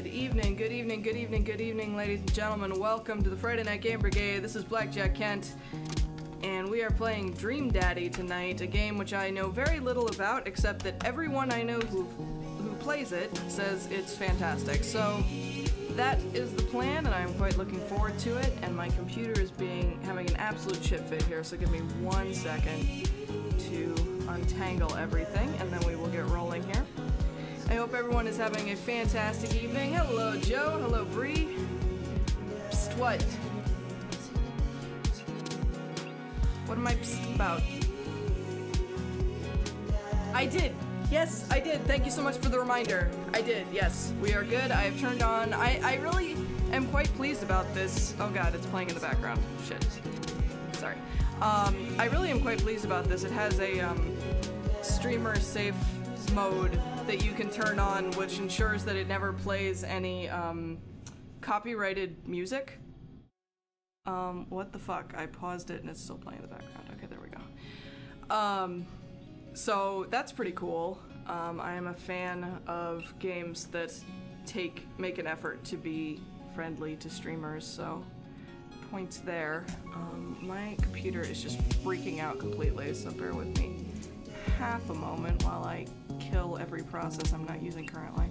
Good evening, good evening, good evening, good evening, ladies and gentlemen. Welcome to the Friday Night Game Brigade. This is BlackjackKent, and we are playing Dream Daddy tonight, a game which I know very little about, except that everyone I know who plays it says it's fantastic. So that is the plan, and I'm quite looking forward to it, and my computer is having an absolute shit fit here, so give me 1 second to untangle everything, and then we will get rolling here. I hope everyone is having a fantastic evening. Hello, Joe. Hello, Bree. Psst, what? What am I psst about? I did. Yes, I did. Thank you so much for the reminder. I did. Yes, we are good. I have turned on. I really am quite pleased about this. Oh god, it's playing in the background. Shit. Sorry. I really am quite pleased about this. It has a streamer safe mode that you can turn on, which ensures that it never plays any copyrighted music. What the fuck? I paused it and it's still playing in the background. Okay, there we go. So that's pretty cool. I am a fan of games that make an effort to be friendly to streamers, so points there. My computer is just freaking out completely, so bear with me half a moment while I kill every process I'm not using currently.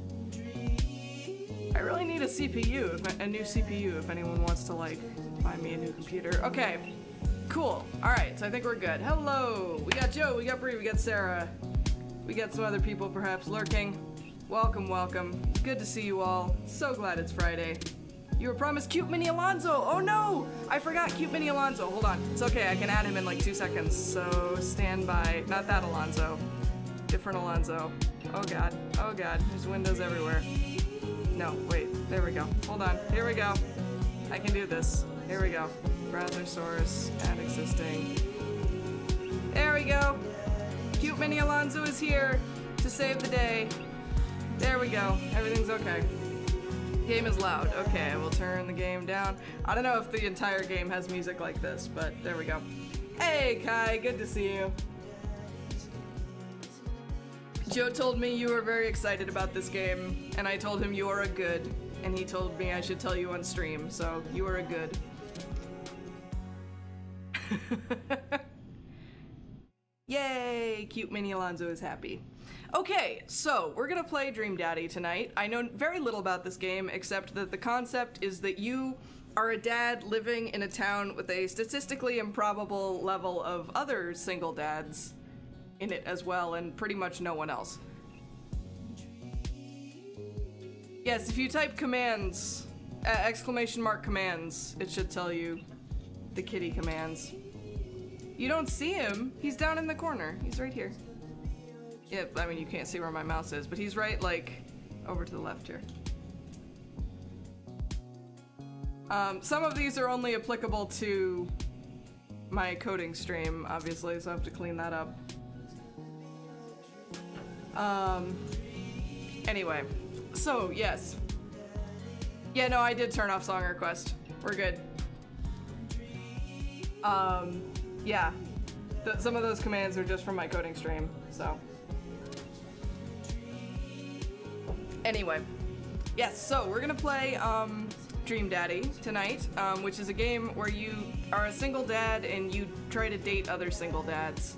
I really need a CPU, a new CPU, if anyone wants to, like, buy me a new computer. Okay, cool. Alright, so I think we're good. Hello! We got Joe, we got Bree, we got Sarah. We got some other people perhaps lurking. Welcome, welcome. Good to see you all. So glad it's Friday. You were promised Cute Mini Alonzo! Oh no! I forgot Cute Mini Alonzo. Hold on. It's okay, I can add him in like 2 seconds, so stand by. Not that Alonzo. Different Alonzo. Oh god. Oh god. There's windows everywhere. No, wait. There we go. Hold on. Here we go. I can do this. Here we go. Browser source. Add existing. There we go. Cute Mini Alonzo is here to save the day. There we go. Everything's okay. Game is loud. Okay, we'll turn the game down. I don't know if the entire game has music like this, but there we go. Hey, Kai. Good to see you. Joe told me you were very excited about this game, and I told him you are a good, and he told me I should tell you on stream, so you are a good. Yay! Cute Mini Alonzo is happy. Okay, so we're gonna play Dream Daddy tonight. I know very little about this game, except that the concept is that you are a dad living in a town with a statistically improbable level of other single dads in it as well, and pretty much no one else. Yes, if you type commands, exclamation mark commands, it should tell you the kitty commands. You don't see him. He's down in the corner. He's right here. Yep, I mean, you can't see where my mouse is, but he's right, like, over to the left here. Some of these are only applicable to my coding stream, obviously, so I have to clean that up. Anyway, so, yes. Yeah, no, I did turn off song request. We're good. Yeah. Some of those commands are just from my coding stream, so. Anyway. Yes, so we're gonna play, Dream Daddy tonight, which is a game where you are a single dad and you try to date other single dads.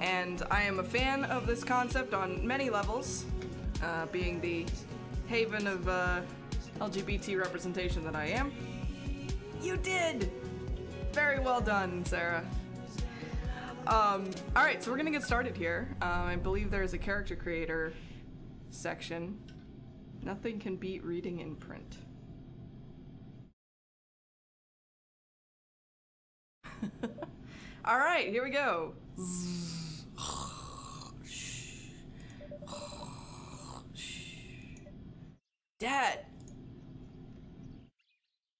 And I am a fan of this concept on many levels, being the haven of LGBT representation that I am. You did! Very well done, Sarah. Alright, so we're gonna get started here. I believe there's a character creator section. Nothing can beat reading in print. Alright, here we go. Dad!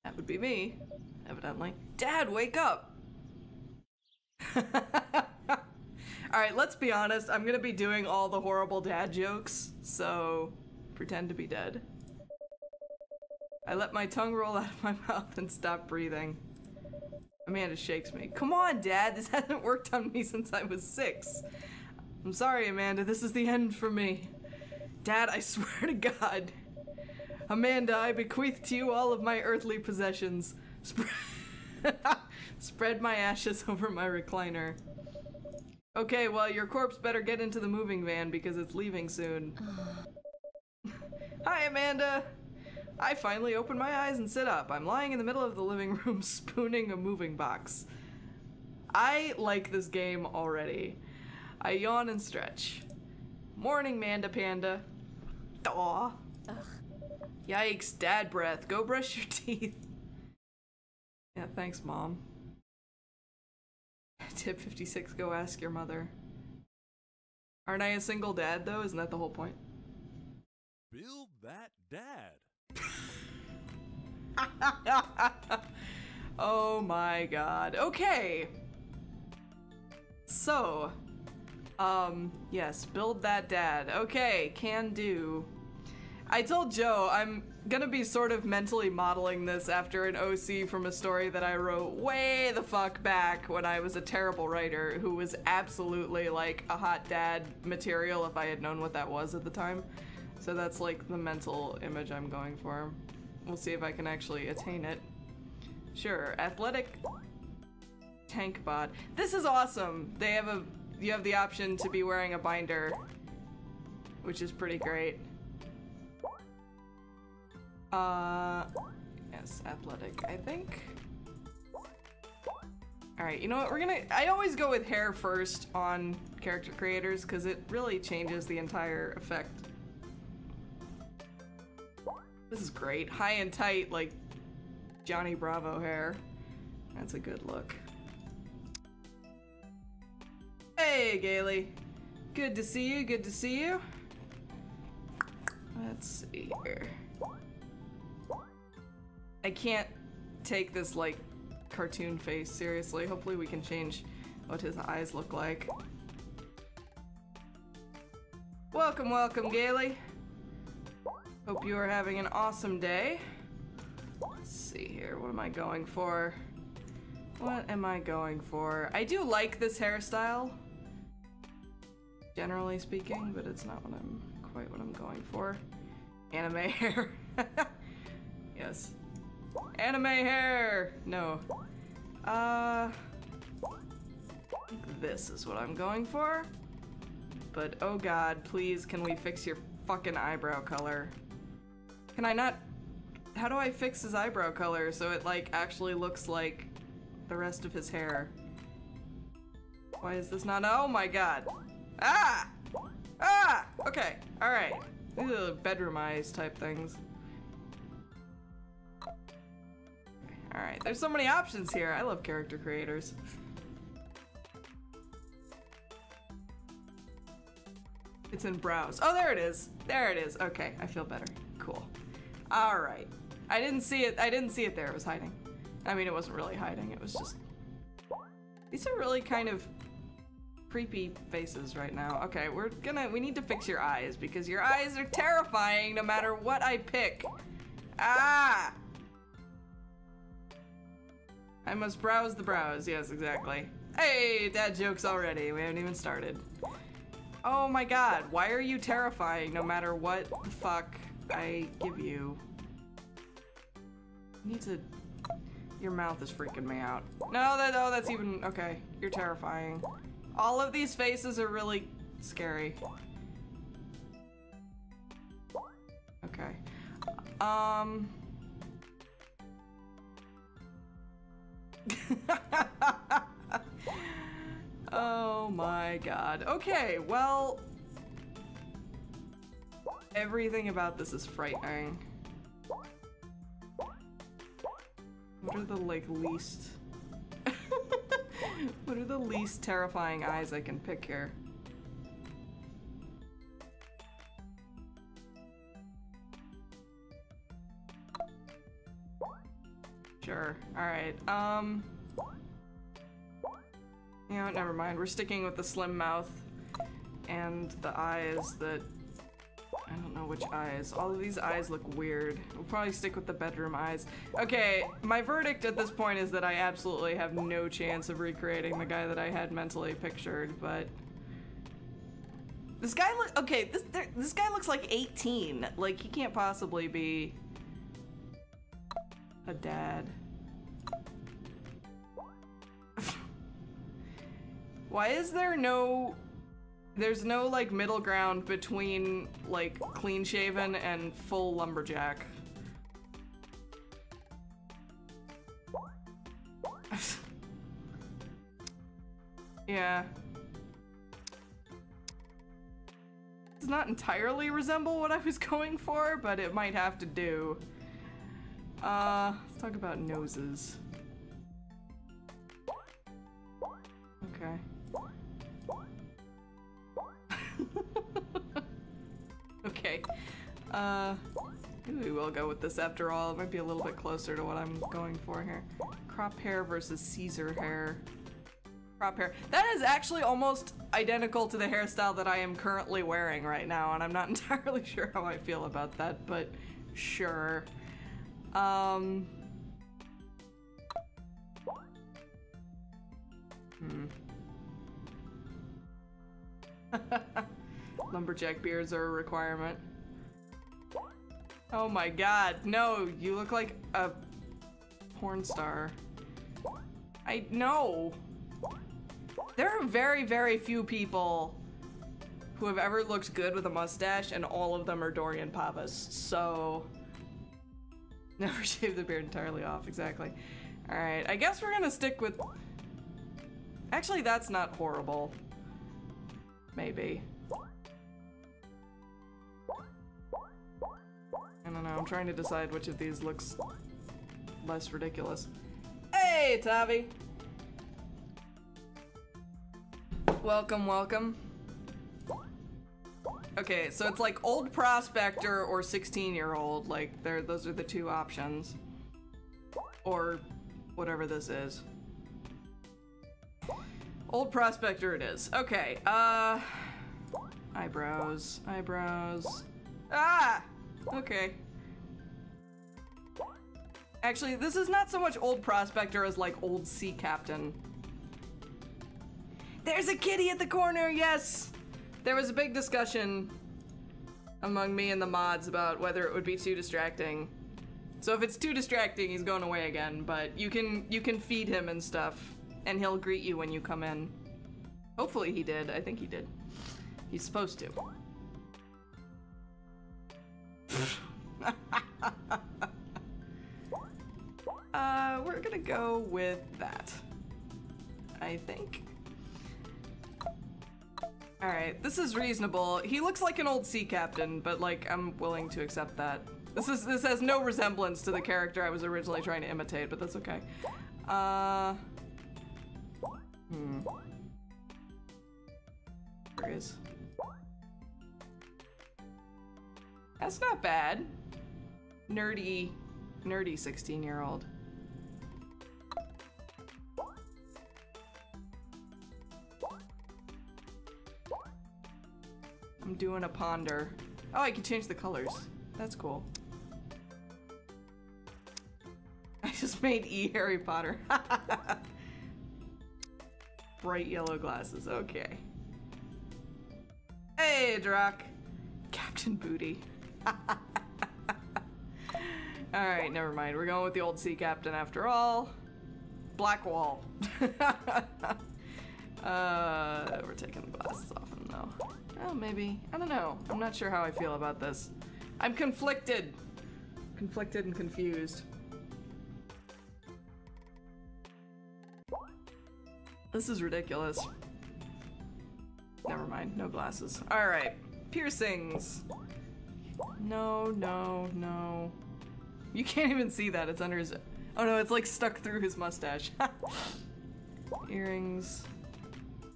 That would be me, evidently. Dad, wake up! Alright, let's be honest, I'm gonna be doing all the horrible dad jokes, so pretend to be dead. I let my tongue roll out of my mouth and stop breathing. Amanda shakes me. Come on, Dad, this hasn't worked on me since I was 6. I'm sorry, Amanda, this is the end for me. Dad, I swear to God. Amanda, I bequeath to you all of my earthly possessions. Spread my ashes over my recliner. Okay, well, your corpse better get into the moving van because it's leaving soon. Hi, Amanda. I finally opened my eyes and sit up. I'm lying in the middle of the living room spooning a moving box. I like this game already. I yawn and stretch. Morning, Manda Panda. Aw. Ugh. Yikes, dad breath. Go brush your teeth. Yeah, thanks, Mom. Tip 56, go ask your mother. Aren't I a single dad, though? Isn't that the whole point? Build that dad. Oh my god. Okay. So, yes, build that dad. Okay, can do. I told Joe I'm gonna be sort of mentally modeling this after an OC from a story that I wrote way the fuck back when I was a terrible writer who was absolutely like a hot dad material if I had known what that was at the time. So that's like the mental image I'm going for. We'll see if I can actually attain it. Sure, athletic tank bod. This is awesome. They have you have the option to be wearing a binder, which is pretty great. Yes, athletic, I think. Alright, you know what, I always go with hair first on character creators because it really changes the entire effect. This is great. High and tight, like Johnny Bravo hair. That's a good look. Hey, Gailey. Good to see you, good to see you. Let's see here. I can't take this, like, cartoon face seriously. Hopefully we can change what his eyes look like. Welcome, welcome, Gailey. Hope you are having an awesome day. Let's see here, what am I going for? What am I going for? I do like this hairstyle, generally speaking, but it's not quite what I'm going for. Anime hair. Yes. Anime hair! No. I think this is what I'm going for. But oh god, please, can we fix your fucking eyebrow color? Can I not? How do I fix his eyebrow color so it like actually looks like the rest of his hair? Why is this not? Oh my god. Ah! Ah! Okay, alright. These are bedroom eyes type things. Alright, there's so many options here. I love character creators. It's in browse. Oh, there it is. There it is. Okay, I feel better. Cool. Alright. I didn't see it. I didn't see it there. It was hiding. I mean, it wasn't really hiding. It was just... These are really kind of creepy faces right now. Okay, we need to fix your eyes because your eyes are terrifying no matter what I pick. Ah! I must browse the browse. Yes, exactly. Hey, dad jokes already. We haven't even started. Oh my god, why are you terrifying no matter what the fuck I give you? You need to... Your mouth is freaking me out. No, that's even... Okay, you're terrifying. All of these faces are really scary. Okay. Oh my god. Okay, well... Everything about this is frightening. What are the, like, least... What are the least terrifying eyes I can pick here? Sure. Alright, you know what, never mind. We're sticking with the slim mouth and the eyes that... I don't know which eyes. All of these eyes look weird. We'll probably stick with the bedroom eyes. Okay, my verdict at this point is that I absolutely have no chance of recreating the guy that I had mentally pictured, but... This guy look okay. This guy looks like 18. Like he can't possibly be a dad. Why is there no? There's no like middle ground between like clean shaven and full lumberjack. Yeah. Does not entirely resemble what I was going for, but it might have to do. Let's talk about noses. Okay. Okay. Maybe we will go with this after all. It might be a little bit closer to what I'm going for here. Crop hair versus Caesar hair. Crop hair. That is actually almost identical to the hairstyle that I am currently wearing right now, and I'm not entirely sure how I feel about that, but sure. Lumberjack beards are a requirement. Oh my god, no, you look like a porn star. I know. There are very, very few people who have ever looked good with a mustache, and all of them are Dorian Pavas, so... Never shave the beard entirely off, exactly. Alright, I guess we're gonna stick with... Actually, that's not horrible. Maybe. I don't know, I'm trying to decide which of these looks less ridiculous. Hey, Tavi! Welcome, welcome. Okay, so it's like old prospector or 16-year-old, like those are the two options. Or whatever this is. Old prospector it is. Okay, eyebrows, eyebrows. Ah! Okay. Actually, this is not so much old prospector as like old sea captain. There's a kitty at the corner, yes! There was a big discussion among me and the mods about whether it would be too distracting. So if it's too distracting, he's going away again, but you can feed him and stuff, and he'll greet you when you come in. Hopefully he did. I think he did. He's supposed to. We're gonna go with that, I think. Alright, this is reasonable. He looks like an old sea captain, but like, I'm willing to accept that. This has no resemblance to the character I was originally trying to imitate, but that's okay. There he is. That's not bad. Nerdy 16-year-old. I'm doing a ponder. Oh, I can change the colors. That's cool. I just made E Harry Potter. Bright yellow glasses, okay. Hey, Drock. Captain Booty. Alright, never mind. We're going with the old sea captain after all. Blackwall. We're taking the glasses off him though. Oh, maybe. I don't know. I'm not sure how I feel about this. I'm conflicted. Conflicted and confused. This is ridiculous. Never mind. No glasses. Alright. Piercings. No, no, no. You can't even see that. It's under his... Oh no, it's like stuck through his mustache. Earrings.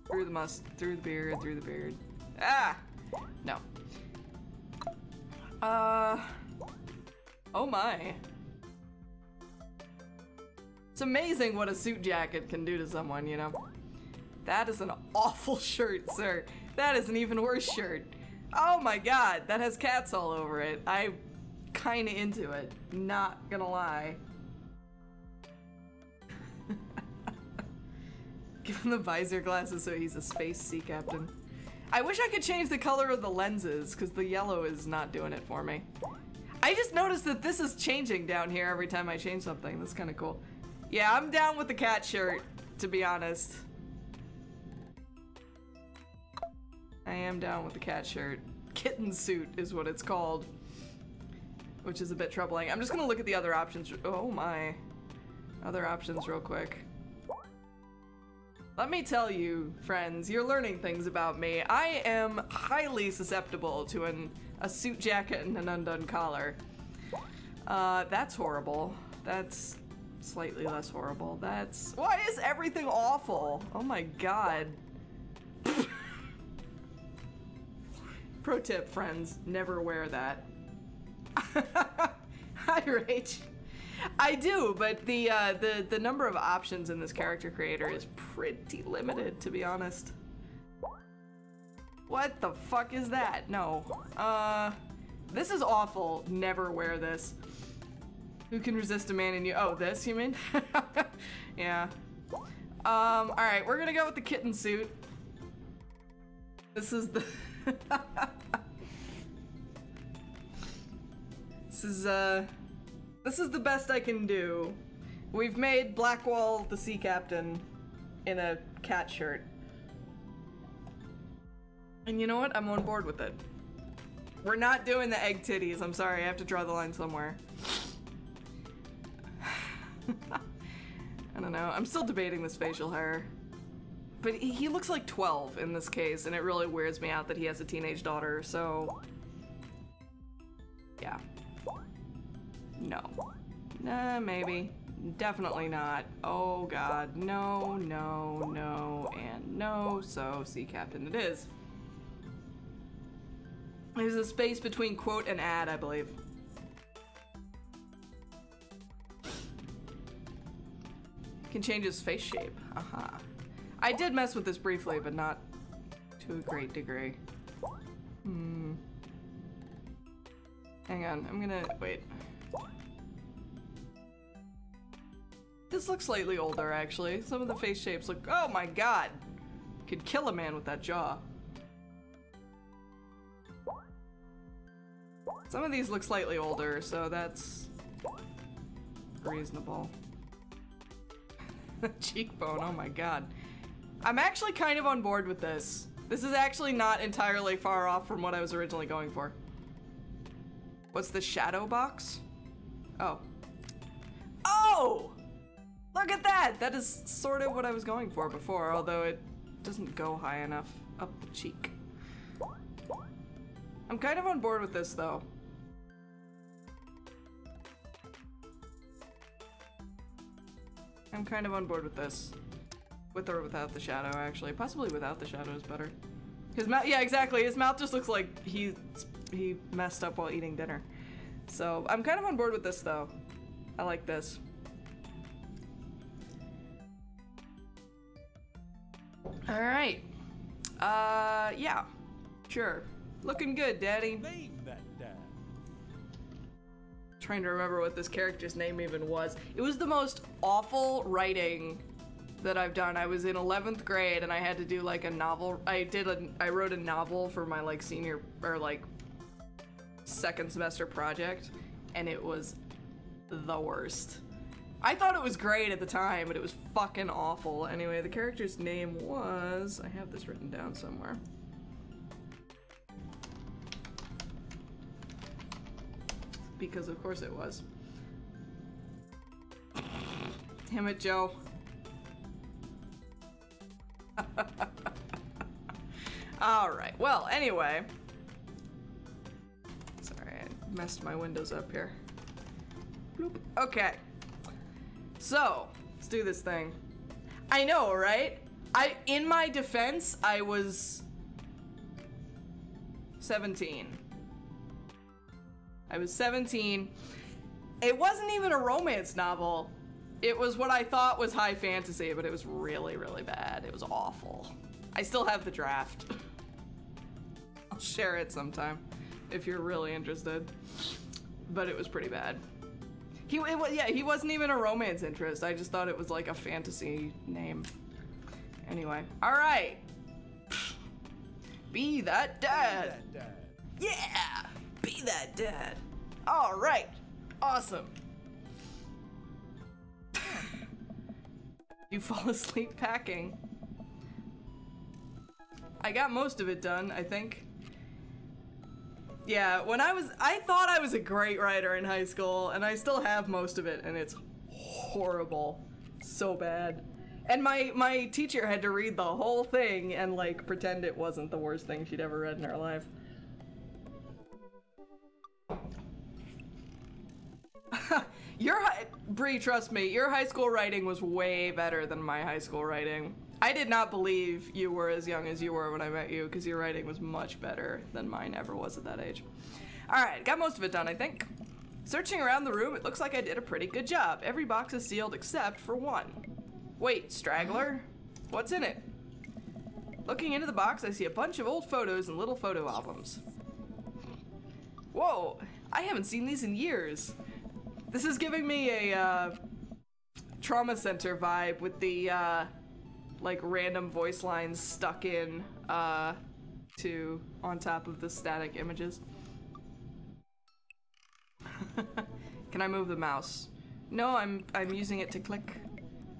Through the beard, through the beard. Ah! No. Oh my. It's amazing what a suit jacket can do to someone, you know? That is an awful shirt, sir. That is an even worse shirt. Oh my god, that has cats all over it. I'm kinda into it. Not gonna lie. Give him the visor glasses so he's a space sea captain. I wish I could change the color of the lenses, because the yellow is not doing it for me. I just noticed that this is changing down here every time I change something. That's kind of cool. Yeah, I'm down with the cat shirt, to be honest. I am down with the cat shirt. Kitten suit is what it's called. Which is a bit troubling. I'm just gonna look at the other options. Oh my. Other options real quick. Let me tell you, friends, you're learning things about me. I am highly susceptible to a suit jacket and an undone collar. That's horrible. That's slightly less horrible. That's... Why is everything awful? Oh my god. Pro tip, friends, never wear that. Hi, Rach. I do, but the number of options in this character creator is pretty limited, to be honest. What the fuck is that? No. This is awful. Never wear this. Who can resist a man in you? Oh, this, you mean? Yeah. Alright, we're gonna go with the kitten suit. This is the... This is the best I can do. We've made Blackwall the sea captain in a cat shirt. And you know what? I'm on board with it. We're not doing the egg titties. I'm sorry, I have to draw the line somewhere. I don't know. I'm still debating this facial hair. But he looks like 12 in this case, and it really weirds me out that he has a teenage daughter, so... Yeah. No. Nah, maybe. Definitely not. Oh god. No, no, no, and no. So, sea captain it is. There's a space between quote and ad, I believe. Can change his face shape. Aha. I did mess with this briefly, but not to a great degree. Hang on, I'm gonna... wait. This looks slightly older, actually. Some of the face shapes look... Oh my god! Could kill a man with that jaw. Some of these look slightly older, so that's... reasonable. Cheekbone, oh my god. I'm actually kind of on board with this. This is actually not entirely far off from what I was originally going for. What's the shadow box? Oh. Oh! Look at that! That is sort of what I was going for before, although it doesn't go high enough up the cheek. I'm kind of on board with this, though. I'm kind of on board with this. With or without the shadow, actually. Possibly without the shadow is better. His mouth, yeah, exactly. His mouth just looks like he messed up while eating dinner. So, I'm kind of on board with this, though. I like this. Alright. Yeah. Sure. Looking good, Daddy. Name that dad. Trying to remember what this character's name even was. It was the most awful writing that I've done. I was in 11th grade and I had to do like a novel. I wrote a novel for my like senior or like second semester project, and it was the worst. I thought it was great at the time, but it was fucking awful. Anyway, the character's name was... I have this written down somewhere. Because of course it was. Damn it, Joe. Alright, well, anyway. Sorry, I messed my windows up here. Bloop. Okay. So, let's do this thing. I know, right? In my defense, I was 17. I was 17. It wasn't even a romance novel. It was what I thought was high fantasy, but it was really, really bad. It was awful. I still have the draft. I'll share it sometime if you're really interested. But it was pretty bad. He wasn't even a romance interest. I just thought it was like a fantasy name. Anyway, all right. Be that dad. Yeah! Be that dad. All right. Awesome. You fall asleep packing. I got most of it done, I think. Yeah, I thought I was a great writer in high school, and I still have most of it, and it's horrible. So bad. And my teacher had to read the whole thing and, like, pretend it wasn't the worst thing she'd ever read in her life. Bree, trust me, your high school writing was way better than my high school writing. I did not believe you were as young as you were when I met you, because your writing was much better than mine ever was at that age. Alright, got most of it done, I think. Searching around the room, it looks like I did a pretty good job. Every box is sealed except for one. Wait, straggler? What's in it? Looking into the box, I see a bunch of old photos and little photo albums. Whoa, I haven't seen these in years. This is giving me a trauma center vibe with the like random voice lines stuck in on top of the static images. Can I move the mouse? No, I'm using it to click.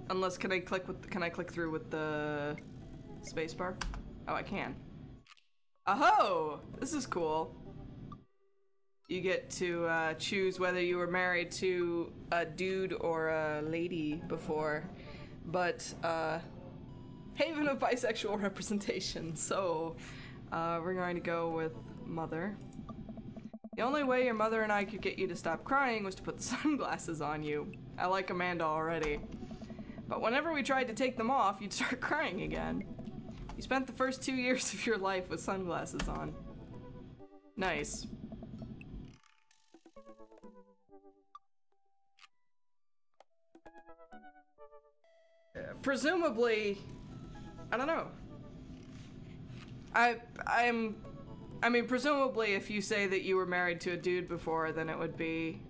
Unless can I click through with the spacebar? Oh, I can. Oh, this is cool. You get to choose whether you were married to a dude or a lady before, but haven of bisexual representation. So we're going to go with mother. The only way your mother and I could get you to stop crying was to put the sunglasses on you. I like Amanda already. But whenever we tried to take them off, you'd start crying again. You spent the first 2 years of your life with sunglasses on. Nice. Presumably, I don't know. I mean, presumably if you say that you were married to a dude before, then it would be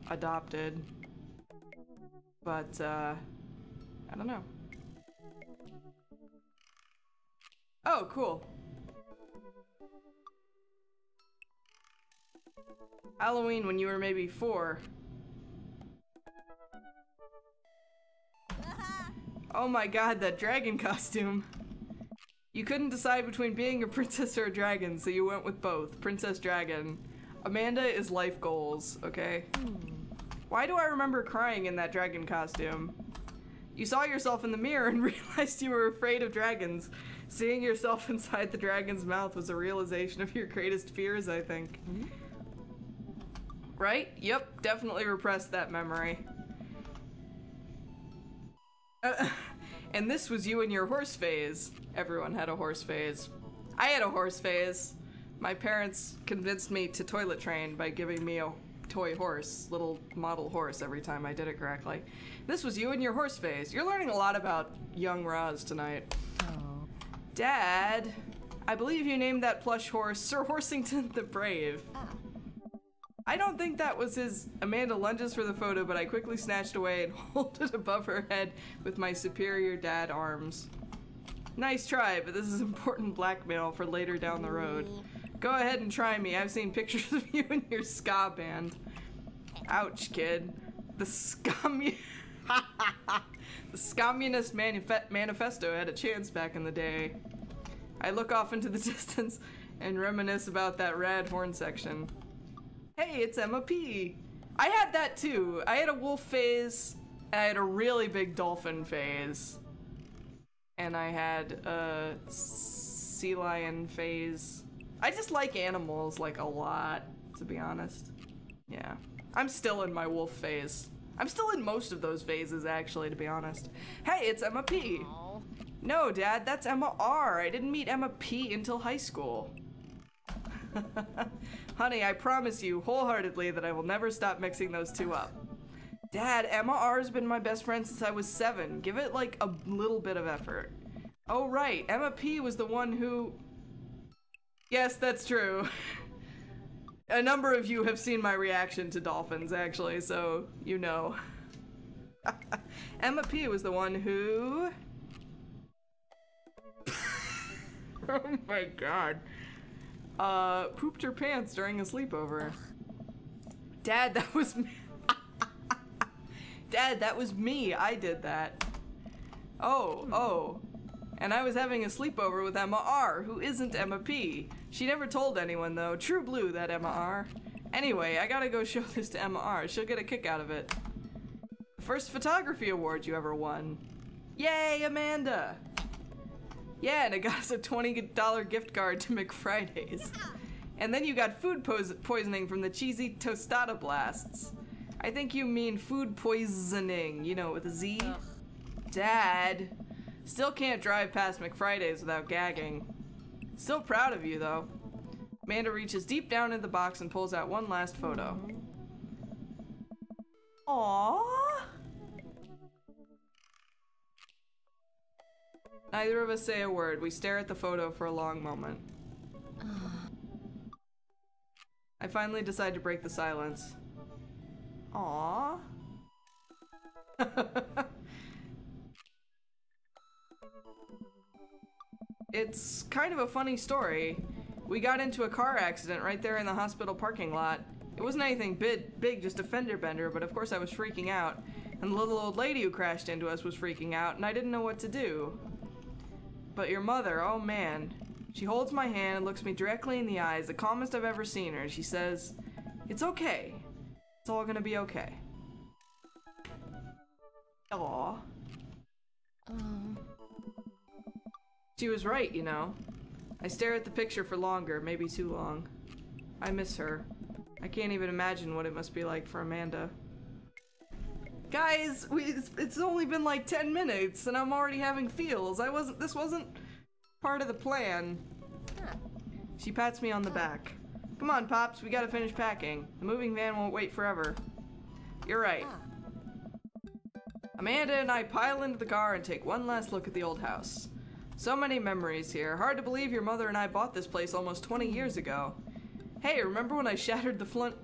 adopted. But, I don't know. Oh, cool. Halloween when you were maybe 4. Oh my god, that dragon costume. You couldn't decide between being a princess or a dragon, so you went with both. Princess Dragon. Amanda is life goals, okay? Why do I remember crying in that dragon costume? You saw yourself in the mirror and realized you were afraid of dragons. Seeing yourself inside the dragon's mouth was a realization of your greatest fears, I think. Right? Yep, definitely repressed that memory. And this was you in your horse phase. Everyone had a horse phase. I had a horse phase. My parents convinced me to toilet train by giving me a toy horse, little model horse, every time I did it correctly. This was you in your horse phase. You're learning a lot about young Roz tonight. Oh. Dad, I believe you named that plush horse Sir Horsington the Brave. I don't think that was his. Amanda lunges for the photo, but I quickly snatched away and hold it above her head with my superior dad arms. Nice try, but this is important blackmail for later down the road. Go ahead and try me. I've seen pictures of you in your ska band. Ouch, kid. The Communist Manifesto had a chance back in the day. I look off into the distance and reminisce about that rad horn section. Hey, it's Emma P. I had that too. I had a wolf phase, and I had a really big dolphin phase. And I had a sea lion phase. I just like animals, like, a lot, to be honest. Yeah. I'm still in my wolf phase. I'm still in most of those phases, actually, to be honest. Hey, it's Emma P. Aww. No, Dad, that's Emma R. I didn't meet Emma P until high school. Honey, I promise you wholeheartedly that I will never stop mixing those two up. Dad, Emma R has been my best friend since I was 7. Give it, like, a little bit of effort. Oh, right. Emma P was the one who... Yes, that's true. A number of you have seen my reaction to dolphins, actually, so you know. Emma P was the one who... Oh my god. Pooped her pants during a sleepover. Dad, that was me. Dad, that was me. I did that. Oh. And I was having a sleepover with Emma R, who isn't Emma P. She never told anyone, though. True blue, that Emma R. Anyway, I gotta go show this to Emma R. She'll get a kick out of it. First photography award you ever won. Yay, Amanda! Yeah, and it got us a $20 gift card to McFriday's. And then you got food poisoning from the cheesy tostada blasts. I think you mean food poisoning, you know, with a Z. Ugh. Dad. Still can't drive past McFriday's without gagging. Still proud of you, though. Amanda reaches deep down in the box and pulls out one last photo. Aww. Neither of us say a word. We stare at the photo for a long moment. I finally decide to break the silence. Aww. It's kind of a funny story. We got into a car accident right there in the hospital parking lot. It wasn't anything big, just a fender bender, but of course I was freaking out. And the little old lady who crashed into us was freaking out, and I didn't know what to do. But your mother, oh man. She holds my hand and looks me directly in the eyes, the calmest I've ever seen her. She says, "It's okay. It's all gonna be okay." Aww. She was right, you know. I stare at the picture for longer, maybe too long. I miss her. I can't even imagine what it must be like for Amanda. Guys, it's only been like 10 minutes and I'm already having feels. This wasn't part of the plan. She pats me on the back. Come on, Pops, we gotta finish packing. The moving van won't wait forever. You're right. Amanda and I pile into the car and take one last look at the old house. So many memories here. Hard to believe your mother and I bought this place almost 20 years ago. Hey, remember when I shattered the front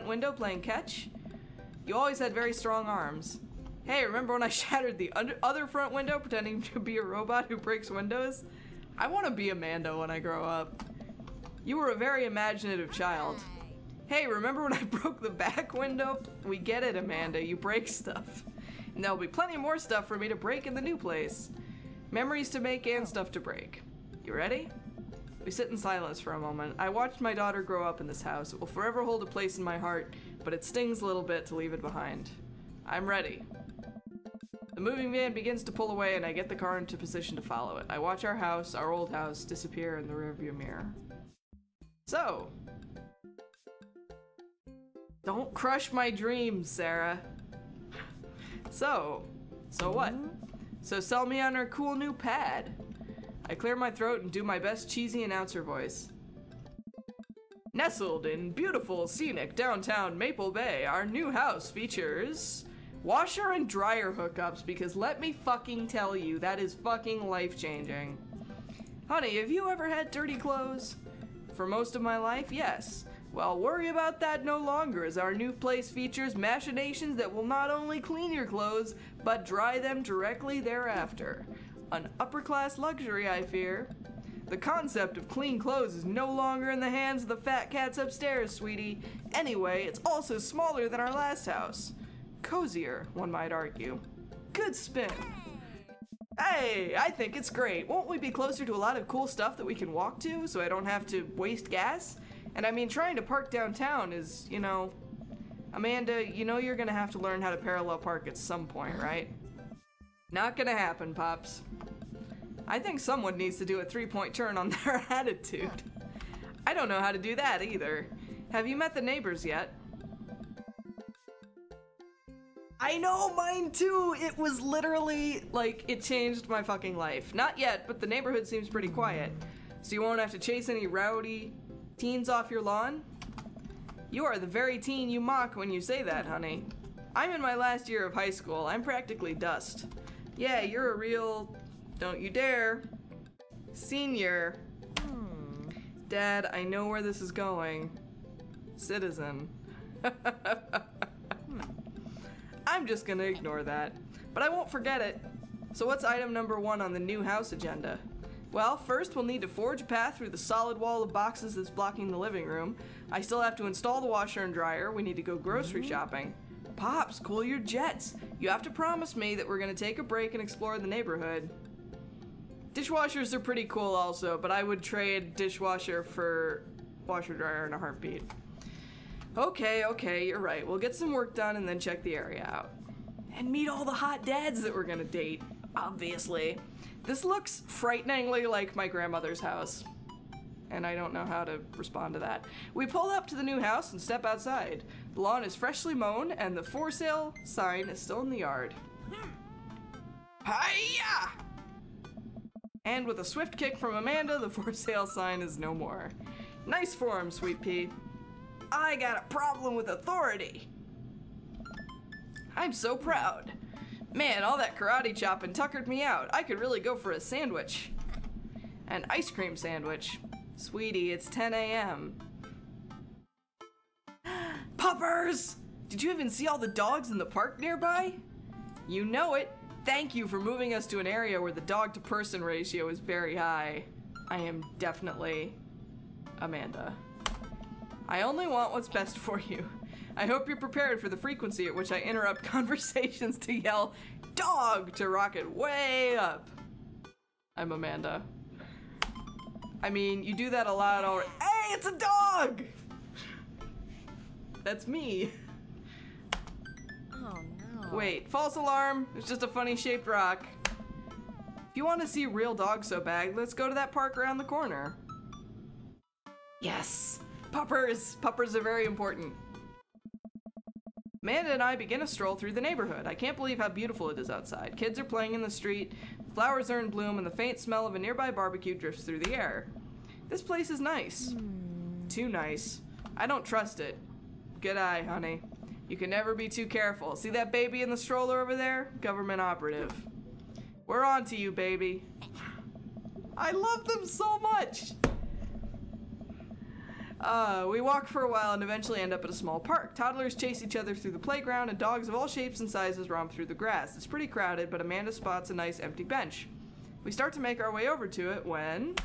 window playing catch? You always had very strong arms. Hey, remember when I shattered the other front window pretending to be a robot who breaks windows? I want to be Amanda when I grow up. You were a very imaginative child. Hey, remember when I broke the back window? We get it, Amanda. You break stuff. And there'll be plenty more stuff for me to break in the new place. Memories to make and stuff to break. You ready? We sit in silence for a moment. I watched my daughter grow up in this house. It will forever hold a place in my heart, but it stings a little bit to leave it behind. I'm ready. The moving van begins to pull away and I get the car into position to follow it. I watch our house, our old house, disappear in the rearview mirror. So, don't crush my dreams, Sarah. So what? So sell me on her cool new pad. I clear my throat and do my best cheesy announcer voice. Nestled in beautiful, scenic downtown Maple Bay, our new house features washer and dryer hookups, because let me fucking tell you, that is fucking life-changing. Honey, have you ever had dirty clothes? For most of my life, yes. Well, worry about that no longer, as our new place features machinations that will not only clean your clothes, but dry them directly thereafter. An upper-class luxury, I fear. The concept of clean clothes is no longer in the hands of the fat cats upstairs, sweetie. Anyway, it's also smaller than our last house. Cozier, one might argue. Good spin. Hey, I think it's great. Won't we be closer to a lot of cool stuff that we can walk to, so I don't have to waste gas? And I mean, trying to park downtown is, you know... Amanda, you know you're gonna have to learn how to parallel park at some point, right? Not gonna happen, Pops. I think someone needs to do a 3-point turn on their attitude. I don't know how to do that either. Have you met the neighbors yet? I know, mine too! It was literally, like, it changed my fucking life. Not yet, but the neighborhood seems pretty quiet. So you won't have to chase any rowdy teens off your lawn? You are the very teen you mock when you say that, honey. I'm in my last year of high school. I'm practically dust. Yeah, you're a real... don't you dare. Senior. Dad, I know where this is going. Citizen. I'm just gonna ignore that. But I won't forget it. So what's item number 1 on the new house agenda? Well, first we'll need to forge a path through the solid wall of boxes that's blocking the living room. I still have to install the washer and dryer. We need to go grocery shopping. Pops, cool your jets. You have to promise me that we're gonna take a break and explore the neighborhood. Dishwashers are pretty cool also, but I would trade dishwasher for washer dryer in a heartbeat. Okay, you're right. We'll get some work done and then check the area out. And meet all the hot dads that we're gonna date, obviously. This looks frighteningly like my grandmother's house, and I don't know how to respond to that. We pull up to the new house and step outside. The lawn is freshly mown, and the for sale sign is still in the yard. Hiya! And with a swift kick from Amanda, the for sale sign is no more. Nice form, Sweet Pea. I got a problem with authority. I'm so proud. Man, all that karate chopping tuckered me out. I could really go for a sandwich. An ice cream sandwich. Sweetie, it's 10 a.m. Puppers! Did you even see all the dogs in the park nearby? You know it. Thank you for moving us to an area where the dog-to-person ratio is very high. I am definitely Amanda. I only want what's best for you. I hope you're prepared for the frequency at which I interrupt conversations to yell, "Dog!" to rocket way up. I'm Amanda. I mean, you do that a lot already. Hey, it's a dog! That's me. Oh no. Wait, false alarm. It's just a funny shaped rock. If you want to see real dogs so bad, let's go to that park around the corner. Yes! Puppers! Puppers are very important. Amanda and I begin a stroll through the neighborhood. I can't believe how beautiful it is outside. Kids are playing in the street, flowers are in bloom, and the faint smell of a nearby barbecue drifts through the air. This place is nice. Too nice. I don't trust it. Good eye, honey. You can never be too careful. See that baby in the stroller over there? Government operative. We're on to you, baby. I love them so much. We walk for a while and eventually end up at a small park. Toddlers chase each other through the playground and dogs of all shapes and sizes romp through the grass. It's pretty crowded, but Amanda spots a nice empty bench. We start to make our way over to it when...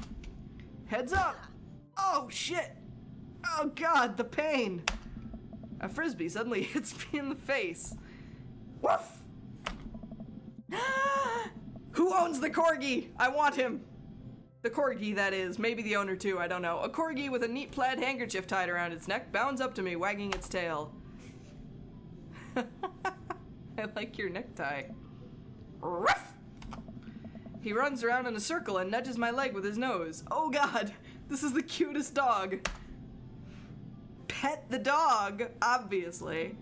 Heads up! Oh, shit! Oh, God, the pain! A frisbee suddenly hits me in the face. Woof! Who owns the corgi? I want him! The corgi, that is. Maybe the owner, too. I don't know. A corgi with a neat plaid handkerchief tied around its neck bounds up to me, wagging its tail. I like your necktie. Ruff! He runs around in a circle and nudges my leg with his nose. Oh, God. This is the cutest dog. Pet the dog, obviously.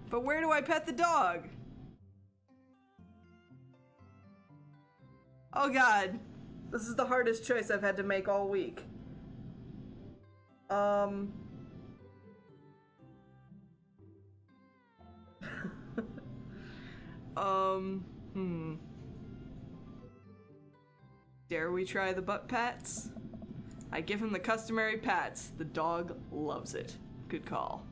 But where do I pet the dog? Oh, God. This is the hardest choice I've had to make all week. Dare we try the butt pats? I give him the customary pats. The dog loves it. Good call.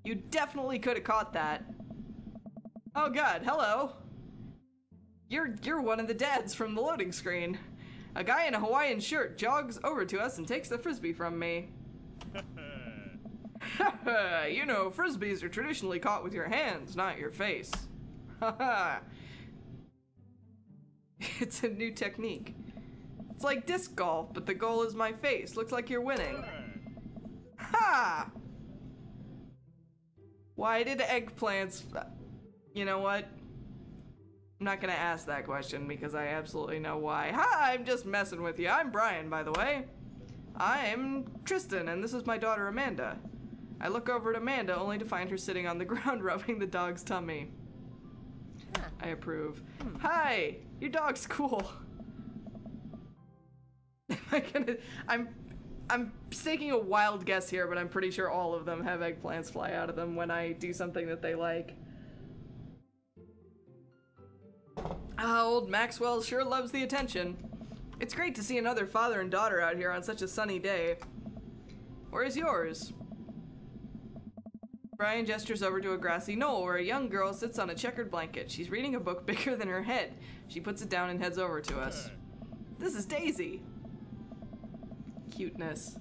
You definitely could have caught that. Oh God, hello. You're one of the dads from the loading screen. A guy in a Hawaiian shirt jogs over to us and takes the frisbee from me. You know, frisbees are traditionally caught with your hands, not your face. It's a new technique. It's like disc golf, but the goal is my face. Looks like you're winning. Ha! Why did eggplants... You know what? I'm not gonna ask that question because I absolutely know why. Hi, I'm just messing with you. I'm Brian, by the way. I'm Tristan, and this is my daughter, Amanda. I look over at Amanda only to find her sitting on the ground rubbing the dog's tummy. Huh. I approve. Hi! Your dog's cool. I'm staking a wild guess here, but I'm pretty sure all of them have eggplants fly out of them when I do something that they like. Ah, old Maxwell sure loves the attention. It's great to see another father and daughter out here on such a sunny day. Where's yours? Brian gestures over to a grassy knoll where a young girl sits on a checkered blanket. She's reading a book bigger than her head. She puts it down and heads over to us. This is Daisy. Cuteness.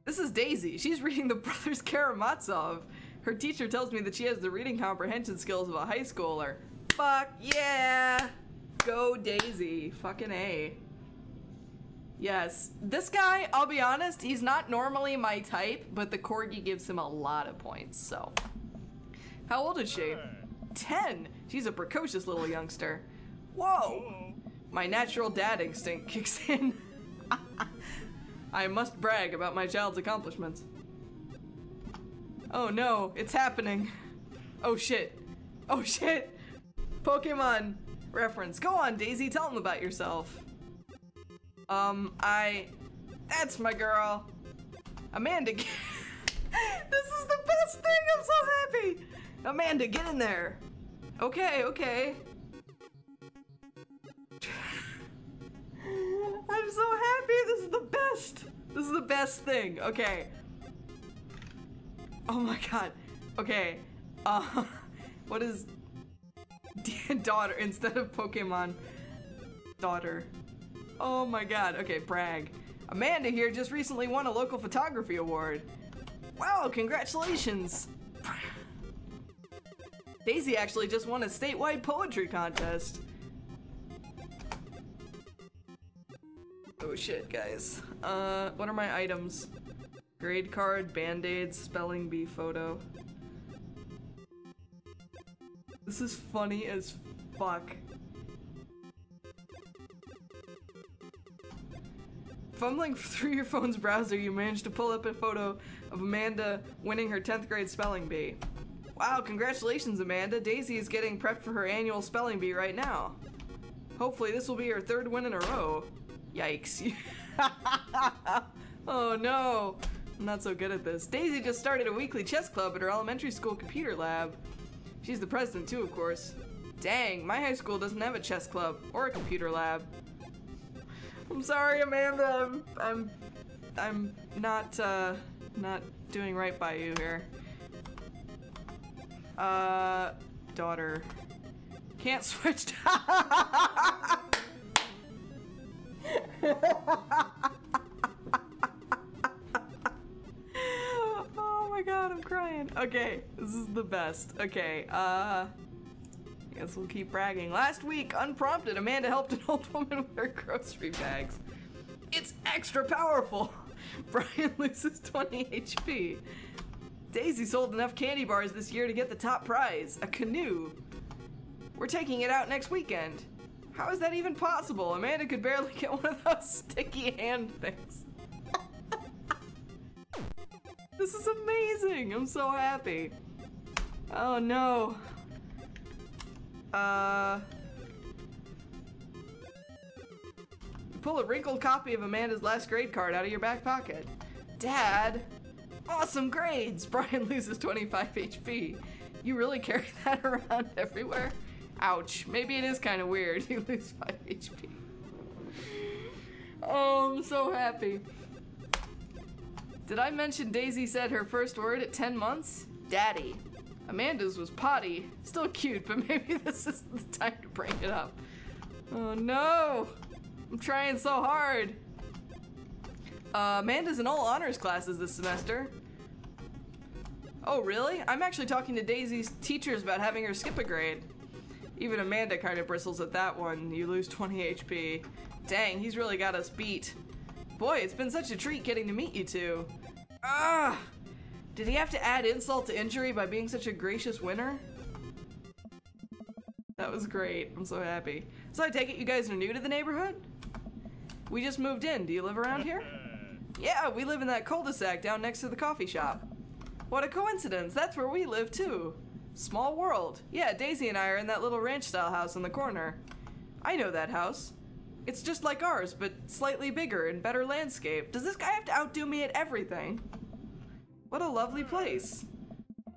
This is Daisy. She's reading the Brothers Karamazov. Her teacher tells me that she has the reading comprehension skills of a high schooler. Fuck yeah! Go Daisy. Fucking A. Yes. This guy, I'll be honest, he's not normally my type, but the corgi gives him a lot of points, so. How old is she? 10. She's a precocious little youngster. Whoa! My natural dad instinct kicks in. I must brag about my child's accomplishments. Oh no, it's happening. Oh shit. Oh shit! Pokemon reference. Go on, Daisy, tell them about yourself. That's my girl. Amanda, this is the best thing, I'm so happy! Amanda, get in there. Okay, okay. I'm so happy, this is the best. This is the best thing, okay. Oh my god, okay. What is daughter instead of Pokemon? Daughter. Oh my god, okay, brag. Amanda here just recently won a local photography award. Wow, congratulations! Daisy actually just won a statewide poetry contest. Oh shit, guys. What are my items? Grade card, band-aids, spelling bee photo. This is funny as fuck. Fumbling through your phone's browser, you managed to pull up a photo of Amanda winning her 10th grade spelling bee. Wow, congratulations, Amanda. Daisy is getting prepped for her annual spelling bee right now. Hopefully this will be her 3rd win in a row. Yikes. Oh no. I'm not so good at this. Daisy just started a weekly chess club at her elementary school computer lab. She's the president too, of course. Dang, my high school doesn't have a chess club or a computer lab. I'm sorry, Amanda. I'm not doing right by you here. Daughter. Can't switch. Oh my god, I'm crying. Okay, this is the best. Okay, guess we'll keep bragging. Last week, unprompted, Amanda helped an old woman with her grocery bags. It's extra powerful. Brian loses 20 HP. Daisy sold enough candy bars this year to get the top prize, a canoe. We're taking it out next weekend. How is that even possible? Amanda could barely get one of those sticky hand things. This is amazing. I'm so happy. Oh no. Pull a wrinkled copy of Amanda's last grade card out of your back pocket. Dad, awesome grades. Brian loses 25 HP. You really carry that around everywhere? Ouch. Maybe it is kind of weird. You lose 5 HP. Oh, I'm so happy. Did I mention Daisy said her first word at 10 months? Daddy. Amanda's was potty. Still cute, but maybe this isn't the time to bring it up. Oh no! I'm trying so hard. Amanda's in all honors classes this semester. Oh really? I'm actually talking to Daisy's teachers about having her skip a grade. Even Amanda kind of bristles at that one. You lose 20 HP. Dang, he's really got us beat. Boy, it's been such a treat getting to meet you two. Ah! Did he have to add insult to injury by being such a gracious winner? That was great. I'm so happy. So I take it you guys are new to the neighborhood? We just moved in. Do you live around here? Yeah, we live in that cul-de-sac down next to the coffee shop. What a coincidence. That's where we live too. Small world. Yeah, Daisy and I are in that little ranch-style house in the corner. I know that house. It's just like ours, but slightly bigger and better landscape. Does this guy have to outdo me at everything? What a lovely place.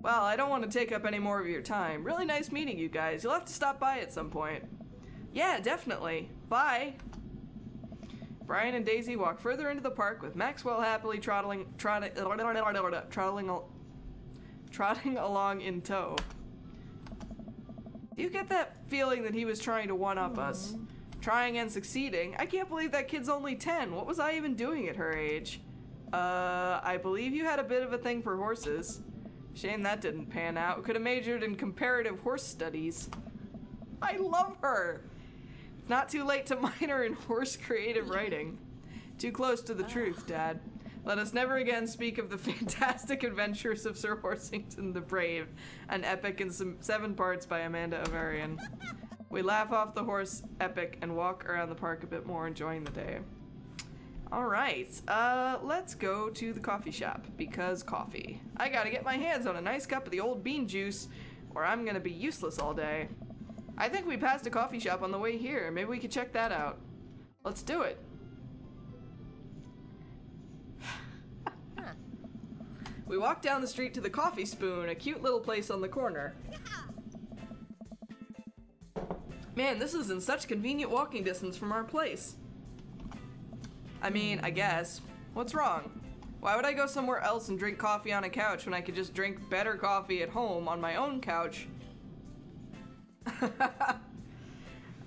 Well, I don't want to take up any more of your time. Really nice meeting you guys. You'll have to stop by at some point. Yeah, definitely. Bye. Brian and Daisy walk further into the park with Maxwell happily trotting along in tow. Do you get that feeling that he was trying to one-up us? Trying and succeeding? I can't believe that kid's only 10. What was I even doing at her age? I believe you had a bit of a thing for horses. Shame that didn't pan out. Could have majored in comparative horse studies. I love her! It's not too late to minor in horse creative writing. Too close to the truth, Dad. Let us never again speak of the fantastic adventures of Sir Horsington the Brave, an epic in 7 parts by Amanda Avarian. We laugh off the horse epic and walk around the park a bit more, enjoying the day. Alright, let's go to the coffee shop, because coffee. I gotta get my hands on a nice cup of the old bean juice, or I'm gonna be useless all day. I think we passed a coffee shop on the way here. Maybe we could check that out. Let's do it. We walk down the street to the Coffee Spoon, a cute little place on the corner. Man, this is in such convenient walking distance from our place. I mean, I guess. What's wrong? Why would I go somewhere else and drink coffee on a couch when I could just drink better coffee at home on my own couch?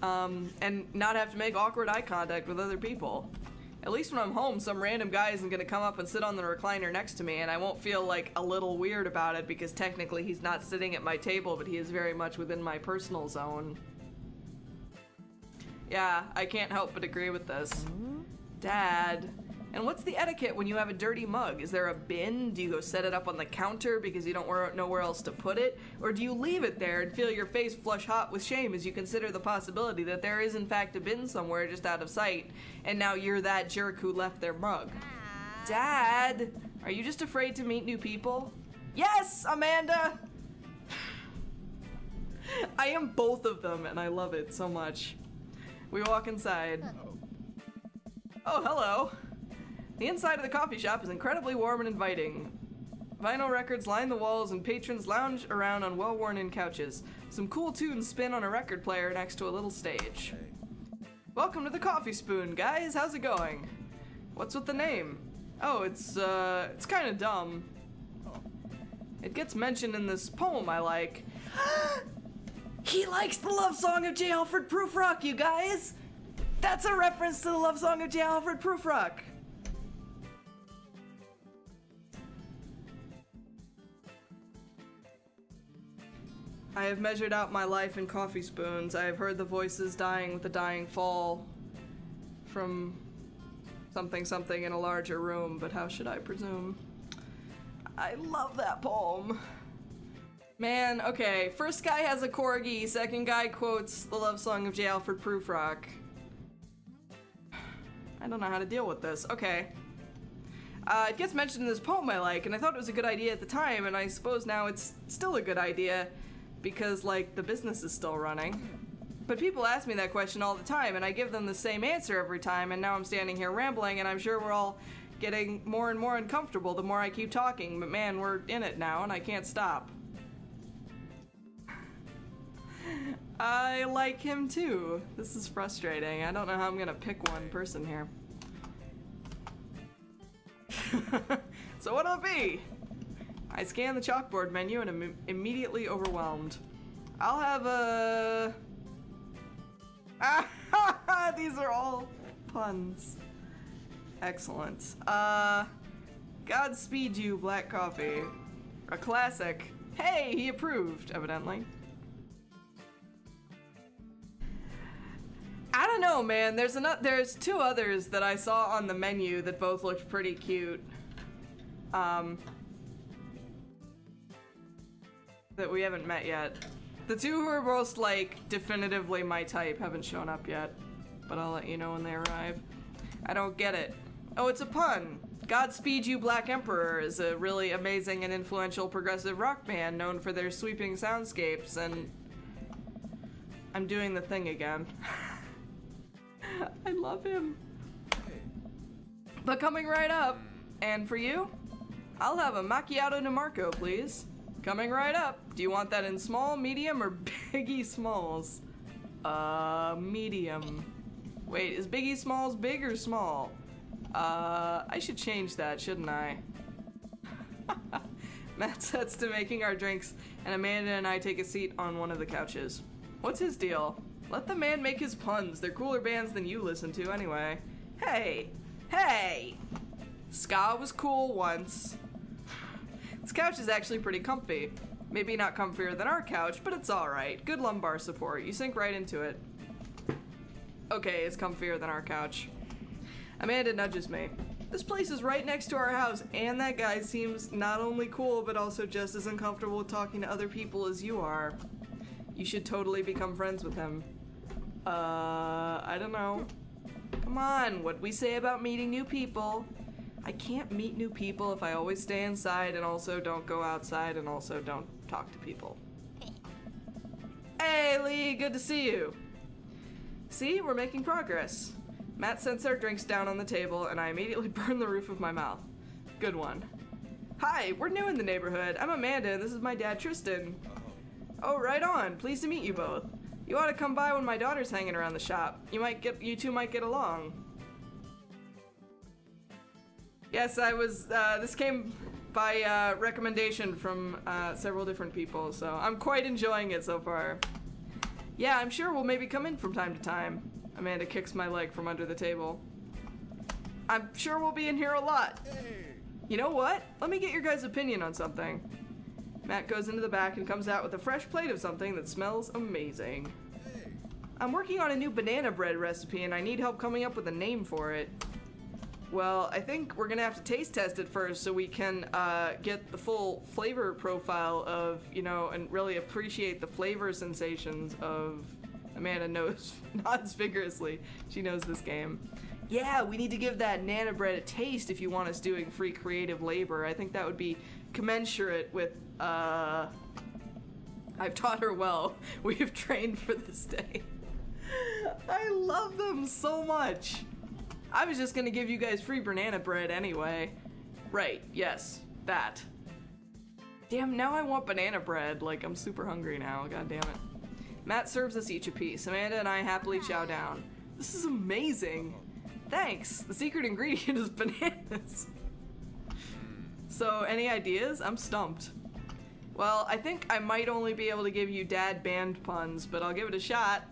And not have to make awkward eye contact with other people. At least when I'm home, some random guy isn't gonna come up and sit on the recliner next to me, and I won't feel like a little weird about it because technically he's not sitting at my table, but he is very much within my personal zone. Yeah, I can't help but agree with this. Dad. And what's the etiquette when you have a dirty mug? Is there a bin? Do you go set it up on the counter because you don't know where else to put it? Or do you leave it there and feel your face flush hot with shame as you consider the possibility that there is in fact a bin somewhere just out of sight, and now you're that jerk who left their mug? Dad! Are you just afraid to meet new people? Yes, Amanda! I am both of them, and I love it so much. We walk inside. Oh, hello. The inside of the coffee shop is incredibly warm and inviting. Vinyl records line the walls and patrons lounge around on well-worn-in couches. Some cool tunes spin on a record player next to a little stage. Welcome to the Coffee Spoon, guys. How's it going? What's with the name? Oh, it's kind of dumb. It gets mentioned in this poem I like. He likes the love song of J. Alfred Prufrock, you guys! That's a reference to the love song of J. Alfred Prufrock. I have measured out my life in coffee spoons. I have heard the voices dying with the dying fall from something something in a larger room, but how should I presume? I love that poem. Man, okay, first guy has a corgi, second guy quotes the love song of J. Alfred Prufrock. I don't know how to deal with this. Okay. It gets mentioned in this poem I like, and I thought it was a good idea at the time, and I suppose now it's still a good idea because, like, the business is still running. But people ask me that question all the time, and I give them the same answer every time, and now I'm standing here rambling, and I'm sure we're all getting more and more uncomfortable the more I keep talking, but man, we're in it now, and I can't stop. I like him too. This is frustrating. I don't know how I'm gonna pick one person here. So what'll it be? I scan the chalkboard menu and am immediately overwhelmed. I'll have a... These are all puns. Excellent. Godspeed you, black coffee. A classic. Hey, he approved, evidently. I don't know, man. There's 2 others that I saw on the menu that both looked pretty cute. That we haven't met yet. The 2 who are most, like, definitively my type haven't shown up yet. But I'll let you know when they arrive. I don't get it. Oh, it's a pun. Godspeed You Black Emperor is a really amazing and influential progressive rock band known for their sweeping soundscapes, and I'm doing the thing again. I love him. But coming right up, and for you, I'll have a macchiato de Marco, please. Coming right up. Do you want that in small, medium, or biggie smalls? Medium. Wait, is Biggie Smalls big or small? I should change that, shouldn't I? Matt sets to making our drinks, and Amanda and I take a seat on one of the couches. What's his deal? Let the man make his puns. They're cooler bands than you listen to anyway. Hey! Hey! Ska was cool once. This couch is actually pretty comfy. Maybe not comfier than our couch, but it's alright. Good lumbar support. You sink right into it. Okay, it's comfier than our couch. Amanda nudges me. This place is right next to our house, and that guy seems not only cool, but also just as uncomfortable with talking to other people as you are. You should totally become friends with him. I don't know. Come on, what'd we say about meeting new people? I can't meet new people if I always stay inside and also don't go outside and also don't talk to people. Hey, Lee, good to see you. See, we're making progress. Matt sets our drinks down on the table, and I immediately burn the roof of my mouth. Good one. Hi, we're new in the neighborhood. I'm Amanda, and this is my dad, Tristan. Oh, right on. Pleased to meet you both. You ought to come by when my daughter's hanging around the shop. You two might get along. Yes, I was, this came by recommendation from several different people, so I'm quite enjoying it so far. Yeah, I'm sure we'll maybe come in from time to time. Amanda kicks my leg from under the table. I'm sure we'll be in here a lot. Hey. You know what? Let me get your guys' opinion on something. Matt goes into the back and comes out with a fresh plate of something that smells amazing. Hey. I'm working on a new banana bread recipe and I need help coming up with a name for it. Well, I think we're gonna have to taste test it first so we can get the full flavor profile of, you know, and really appreciate the flavor sensations of... Amanda nods vigorously. She knows this game. Yeah, we need to give that Nana bread a taste if you want us doing free creative labor. I think that would be commensurate with, I've taught her well. We have trained for this day. I love them so much. I was just gonna give you guys free banana bread anyway. Right, yes, that. Damn, now I want banana bread. Like, I'm super hungry now, god damn it. Matt serves us each a piece. Amanda and I happily chow down. This is amazing. Thanks. The secret ingredient is bananas. So, any ideas? I'm stumped. Well, I think I might only be able to give you dad band puns, but I'll give it a shot.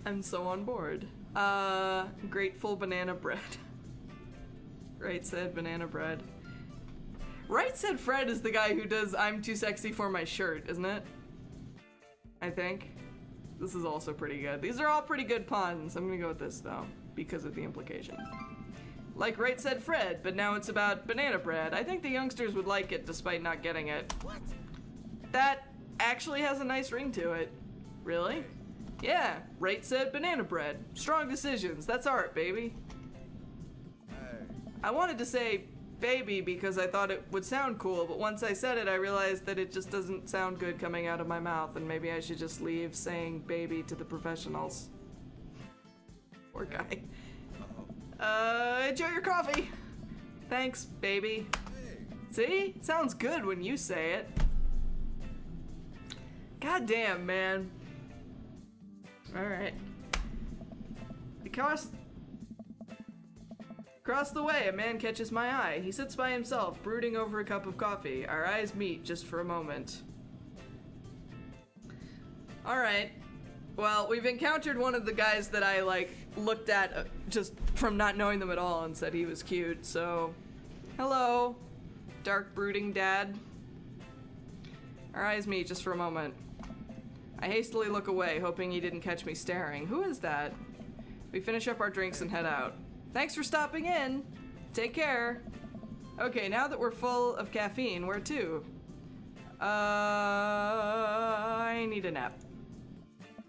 I'm so on board. Grateful banana bread. Right said banana bread. Right said Fred is the guy who does I'm too sexy for my shirt, isn't it? I think. This is also pretty good. These are all pretty good puns. I'm gonna go with this though, because of the implication. Like Right said Fred, but now it's about banana bread. I think the youngsters would like it despite not getting it. What? That actually has a nice ring to it. Really? Yeah, Right said banana bread. Strong decisions. That's art, baby. I wanted to say baby because I thought it would sound cool, but once I said it, I realized that it just doesn't sound good coming out of my mouth, and maybe I should just leave saying baby to the professionals. Poor guy. Enjoy your coffee. Thanks, baby. See? It sounds good when you say it. God damn, man. Alright. Across the way, a man catches my eye. He sits by himself, brooding over a cup of coffee. Our eyes meet just for a moment. Alright. Well, we've encountered one of the guys that I, like, looked at just from not knowing them at all and said he was cute, so... Hello, dark brooding dad. Our eyes meet just for a moment. I hastily look away, hoping he didn't catch me staring. Who is that? We finish up our drinks and head out. Thanks for stopping in. Take care. Okay, now that we're full of caffeine, where to? I need a nap.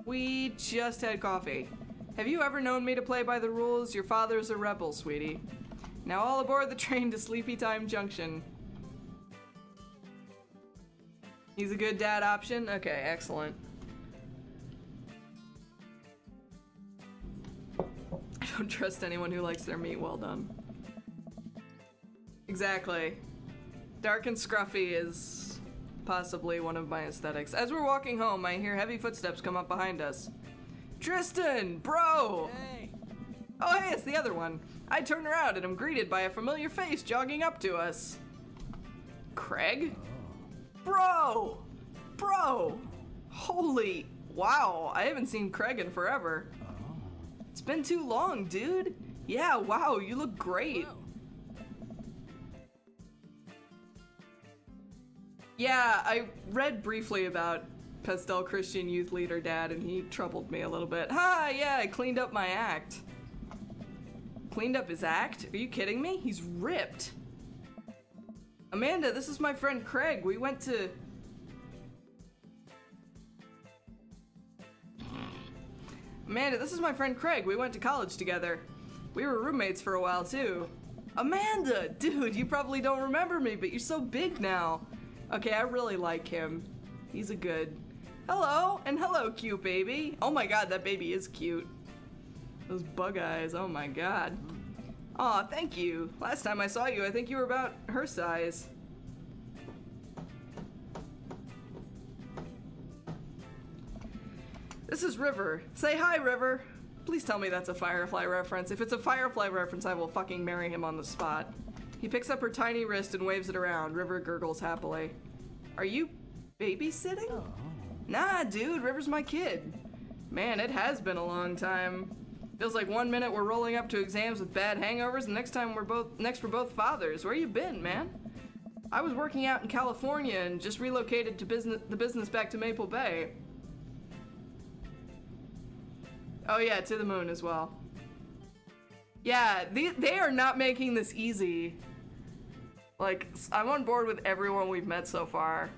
We just had coffee. Have you ever known me to play by the rules? Your father's a rebel, sweetie. Now all aboard the train to Sleepy Time Junction. He's a good dad option? Okay, excellent. I don't trust anyone who likes their meat well done. Exactly. Dark and scruffy is possibly one of my aesthetics. As we're walking home, I hear heavy footsteps come up behind us. Tristan, bro! Hey! Oh, hey, it's the other one. I turn around and am greeted by a familiar face jogging up to us. Craig? Bro! Bro! Holy... Wow, I haven't seen Craig in forever. It's been too long, dude. Yeah, wow, you look great. Whoa. Yeah, I read briefly about Pastel Christian Youth Leader Dad, and he troubled me a little bit. Ha, yeah, I cleaned up my act. Cleaned up his act? Are you kidding me? He's ripped. Amanda, this is my friend Craig. We went to... Amanda, this is my friend Craig. We went to college together. We were roommates for a while, too. Amanda! Dude, you probably don't remember me, but you're so big now. Okay, I really like him. He's a good... Hello, and hello, cute baby. Oh my god, that baby is cute. Those bug eyes, oh my god. Aw, thank you. Last time I saw you, I think you were about her size. This is River. Say hi, River. Please tell me that's a Firefly reference. If it's a Firefly reference, I will fucking marry him on the spot. He picks up her tiny wrist and waves it around. River gurgles happily. Are you babysitting? Oh. Nah, dude, River's my kid. Man, it has been a long time. Feels like 1 minute we're rolling up to exams with bad hangovers, and next time we're both fathers. Where you been, man? I was working out in California and just relocated to the business back to Maple Bay. Oh yeah, to the moon as well. Yeah, they are not making this easy. Like, I'm on board with everyone we've met so far.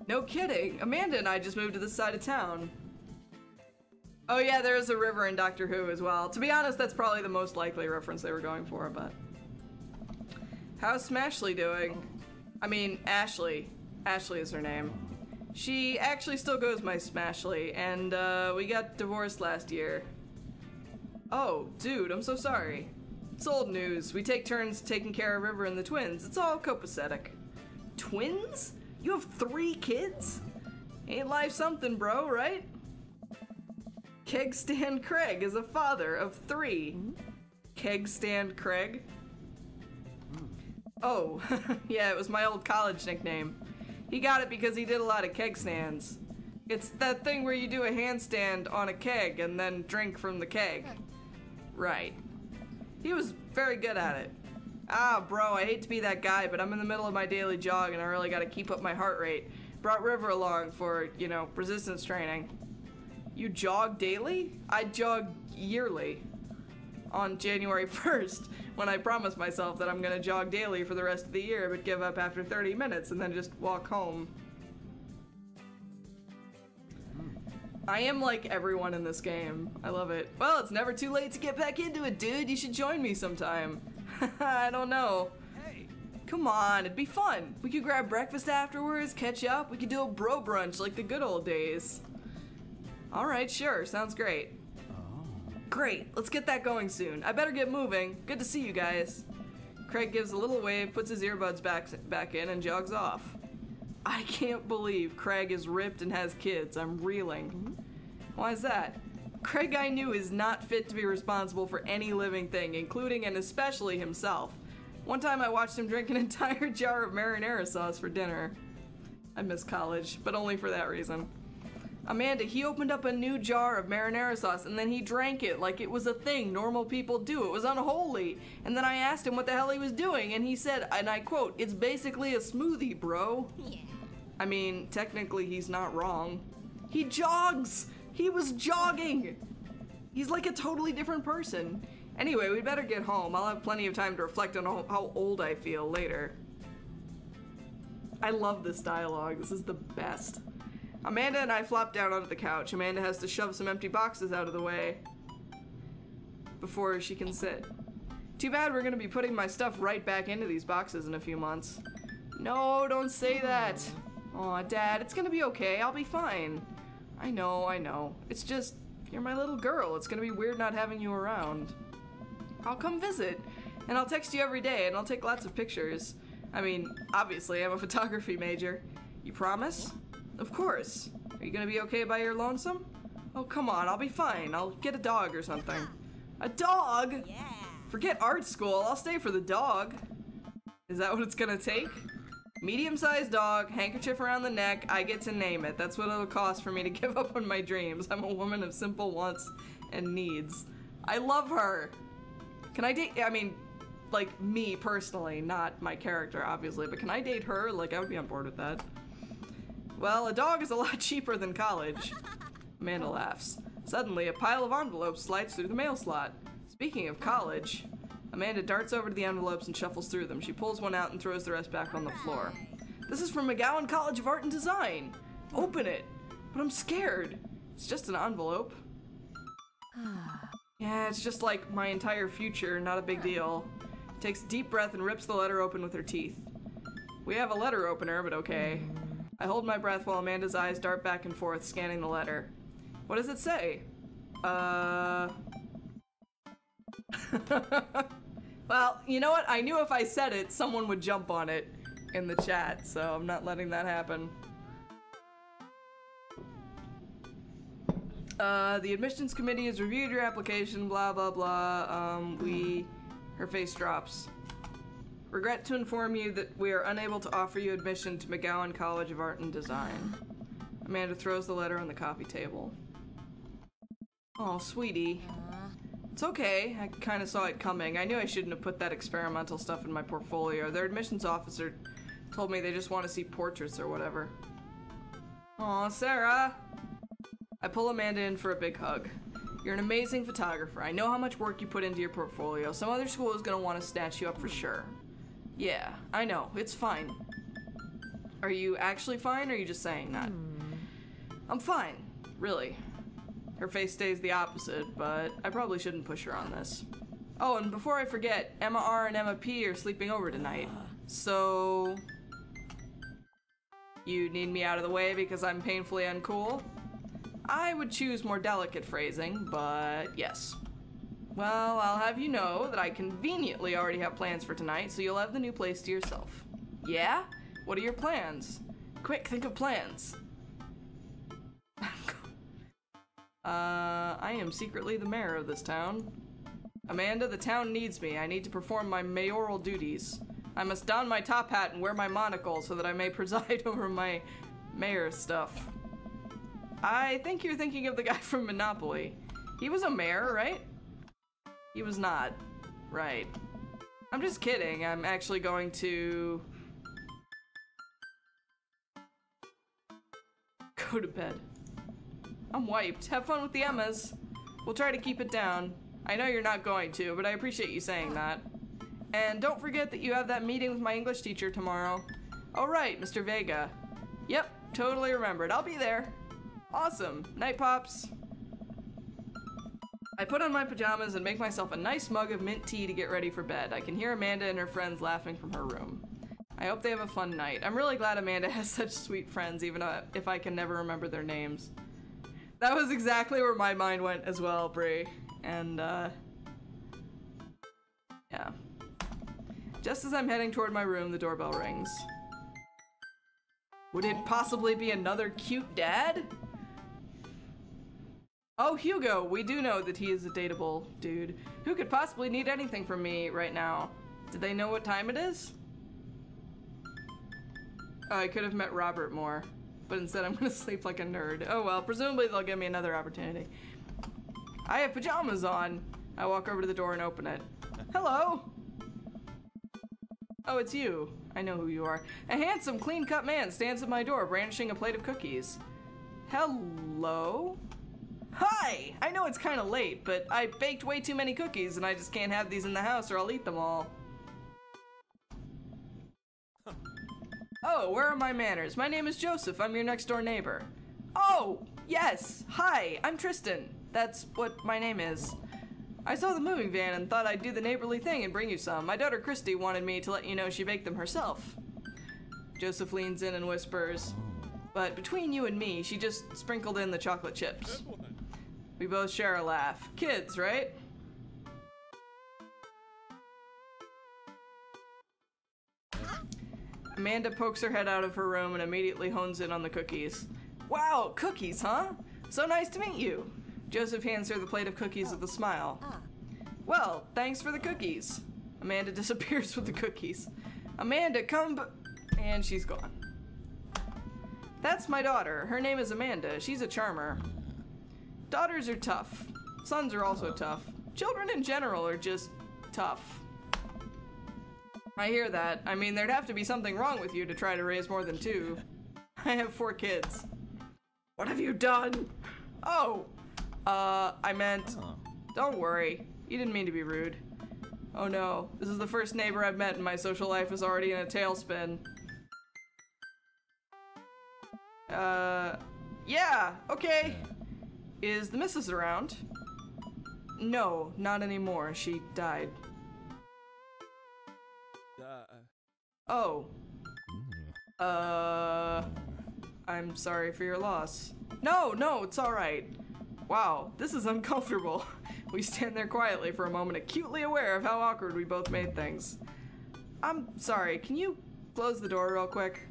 No kidding. Amanda and I just moved to this side of town. Oh yeah, there's a river in Doctor Who as well. To be honest, that's probably the most likely reference they were going for, but... How's Smashley doing? I mean, Ashley. Ashley is her name. She actually still goes by Smashley, and we got divorced last year. Oh, dude, I'm so sorry. It's old news. We take turns taking care of River and the twins. It's all copacetic. Twins? You have 3 kids? Ain't life something, bro, right? Keg Stand Craig is a father of 3. Keg Stand Craig? Oh, yeah, it was my old college nickname. He got it because he did a lot of keg stands. It's that thing where you do a handstand on a keg and then drink from the keg. Right. He was very good at it. Ah, bro, I hate to be that guy, but I'm in the middle of my daily jog and I really gotta keep up my heart rate. Brought River along for, you know, resistance training. You jog daily? I jog yearly. On January 1st, when I promised myself that I'm gonna jog daily for the rest of the year, but give up after 30 minutes and then just walk home. I am like everyone in this game. I love it. Well, it's never too late to get back into it, dude. You should join me sometime. I don't know. Hey! Come on, it'd be fun. We could grab breakfast afterwards, catch up. We could do a bro brunch like the good old days. All right, sure. Sounds great. Great, let's get that going soon. I better get moving. Good to see you guys. Craig gives a little wave, puts his earbuds back in, and jogs off. I can't believe Craig is ripped and has kids. I'm reeling. Why is that? Craig I knew is not fit to be responsible for any living thing, including and especially himself. One time I watched him drink an entire jar of marinara sauce for dinner. I miss college, but only for that reason. Amanda, he opened up a new jar of marinara sauce and then he drank it like it was a thing normal people do. It was unholy. And then I asked him what the hell he was doing and he said, and I quote, "It's basically a smoothie, bro." Yeah. I mean, technically he's not wrong. He jogs! He was jogging! He's like a totally different person. Anyway, we'd better get home. I'll have plenty of time to reflect on how old I feel later. I love this dialogue. This is the best. Amanda and I flop down onto the couch. Amanda has to shove some empty boxes out of the way before she can sit. Too bad we're gonna be putting my stuff right back into these boxes in a few months. No, don't say that. Aw, Dad, it's gonna be okay. I'll be fine. I know. It's just, you're my little girl. It's gonna be weird not having you around. I'll come visit, and I'll text you every day, and I'll take lots of pictures. I mean, obviously, I'm a photography major. You promise? Of course. Are you gonna be okay by your lonesome? Oh, come on, I'll be fine. I'll get a dog or something. A dog? Yeah. Forget art school, I'll stay for the dog. Is that what it's gonna take? Medium-sized dog, handkerchief around the neck, I get to name it. That's what it'll cost for me to give up on my dreams. I'm a woman of simple wants and needs. I love her. Can I date, I mean, like me personally, not my character obviously, but can I date her? Like, I would be on board with that. Well, a dog is a lot cheaper than college. Amanda laughs. Suddenly, a pile of envelopes slides through the mail slot. Speaking of college, Amanda darts over to the envelopes and shuffles through them. She pulls one out and throws the rest back on the floor. This is from McGowan College of Art and Design. Open it. But I'm scared. It's just an envelope. Yeah, it's just like my entire future, not a big deal. Takes a deep breath and rips the letter open with her teeth. We have a letter opener, but okay. I hold my breath while Amanda's eyes dart back and forth, scanning the letter. What does it say? Well, you know what? I knew if I said it, someone would jump on it in the chat, so I'm not letting that happen. The admissions committee has reviewed your application, blah, blah, blah. Her face drops. Regret to inform you that we are unable to offer you admission to McGowan College of Art and Design. Amanda throws the letter on the coffee table. Oh, sweetie. It's okay. I kind of saw it coming. I knew I shouldn't have put that experimental stuff in my portfolio. Their admissions officer told me they just want to see portraits or whatever. Aw, Sarah. I pull Amanda in for a big hug. You're an amazing photographer. I know how much work you put into your portfolio. Some other school is going to want to snatch you up for sure. Yeah, I know. It's fine. Are you actually fine, or are you just saying that? I'm fine. Really. Her face stays the opposite, but I probably shouldn't push her on this. Oh, and before I forget, Emma R and Emma P are sleeping over tonight. So... you need me out of the way because I'm painfully uncool? I would choose more delicate phrasing, but yes. Well, I'll have you know that I conveniently already have plans for tonight, so you'll have the new place to yourself. Yeah? What are your plans? Quick, think of plans. I am secretly the mayor of this town. Amanda, the town needs me. I need to perform my mayoral duties. I must don my top hat and wear my monocle so that I may preside over my mayor stuff. I think you're thinking of the guy from Monopoly. He was a mayor, right? He was not. Right. I'm just kidding. I'm actually going to... go to bed. I'm wiped. Have fun with the Emmas. We'll try to keep it down. I know you're not going to, but I appreciate you saying that. And don't forget that you have that meeting with my English teacher tomorrow. Oh right, Mr. Vega. Yep, totally remembered. I'll be there. Awesome. Night, Pops. I put on my pajamas and make myself a nice mug of mint tea to get ready for bed. I can hear Amanda and her friends laughing from her room. I hope they have a fun night. I'm really glad Amanda has such sweet friends, even if I can never remember their names. That was exactly where my mind went as well, Brie. And, yeah. Just as I'm heading toward my room, the doorbell rings. Would it possibly be another cute dad? Oh, Hugo, we do know that he is a dateable dude. Who could possibly need anything from me right now? Did they know what time it is? Oh, I could have met Robert more, but instead I'm gonna sleep like a nerd. Oh well, presumably they'll give me another opportunity. I have pajamas on. I walk over to the door and open it. Hello! Oh, it's you. I know who you are. A handsome, clean-cut man stands at my door, brandishing a plate of cookies. Hello? Hi! I know it's kind of late, but I baked way too many cookies and I just can't have these in the house or I'll eat them all. Oh, where are my manners? My name is Joseph. I'm your next-door neighbor. Oh, yes. Hi, I'm Tristan. That's what my name is. I saw the moving van and thought I'd do the neighborly thing and bring you some. My daughter Christy wanted me to let you know she baked them herself. Joseph leans in and whispers, but between you and me, she just sprinkled in the chocolate chips. We both share a laugh. Kids, right? Amanda pokes her head out of her room and immediately hones in on the cookies. Wow, cookies, huh? So nice to meet you. Joseph hands her the plate of cookies with a smile. Well, thanks for the cookies. Amanda disappears with the cookies. Amanda, come and she's gone. That's my daughter. Her name is Amanda. She's a charmer. Daughters are tough. Sons are also tough. Children in general are just tough. I hear that. I mean, there'd have to be something wrong with you to try to raise more than 2. I have 4 kids. What have you done? Oh, I meant, don't worry. You didn't mean to be rude. Oh no, this is the first neighbor I've met and my social life is already in a tailspin. Yeah, okay. Is the missus around? No, not anymore. She died. Oh. I'm sorry for your loss. No, it's alright. Wow, this is uncomfortable. We stand there quietly for a moment, acutely aware of how awkward we both made things. I'm sorry, can you close the door real quick?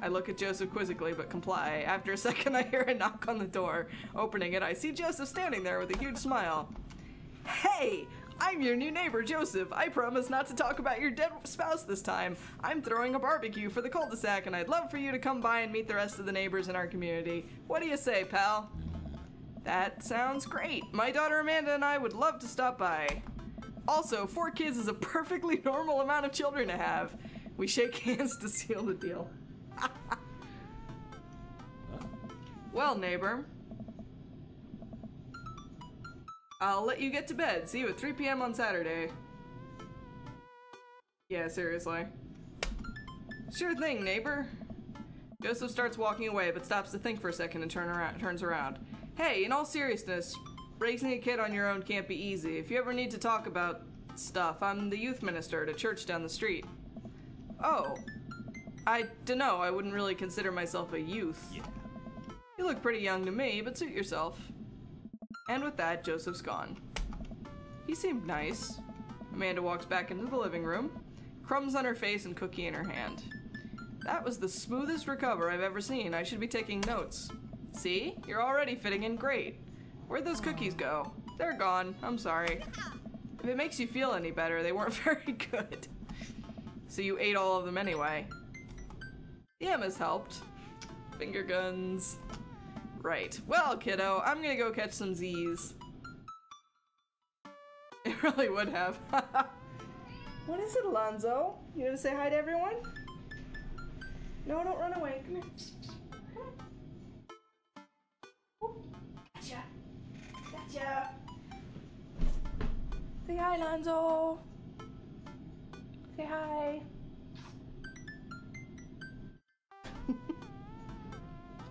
I look at Joseph quizzically, but comply. After a second, I hear a knock on the door. Opening it, I see Joseph standing there with a huge smile. Hey! I'm your new neighbor, Joseph. I promise not to talk about your dead spouse this time. I'm throwing a barbecue for the cul-de-sac, and I'd love for you to come by and meet the rest of the neighbors in our community. What do you say, pal? That sounds great. My daughter Amanda and I would love to stop by. Also, 4 kids is a perfectly normal amount of children to have. We shake hands to seal the deal. Well, neighbor. I'll let you get to bed. See you at 3 p.m. on Saturday. Yeah, seriously. Sure thing, neighbor. Joseph starts walking away, but stops to think for a second and turns around. Hey, in all seriousness, raising a kid on your own can't be easy. If you ever need to talk about stuff, I'm the youth minister at a church down the street. Oh. I dunno, I wouldn't really consider myself a youth. Yeah. You look pretty young to me, but suit yourself. And with that, Joseph's gone. He seemed nice. Amanda walks back into the living room, crumbs on her face and cookie in her hand. That was the smoothest recover I've ever seen. I should be taking notes. See? You're already fitting in great. Where'd those cookies go? They're gone. I'm sorry. If it makes you feel any better, they weren't very good. So you ate all of them anyway. The Emma's helped. Finger guns. Right. Well, kiddo, I'm gonna go catch some Z's. It really would have. What is it, Alonzo? You gonna say hi to everyone? No, don't run away. Come here. Come. Gotcha. Gotcha. Say hi, Alonzo. Say hi.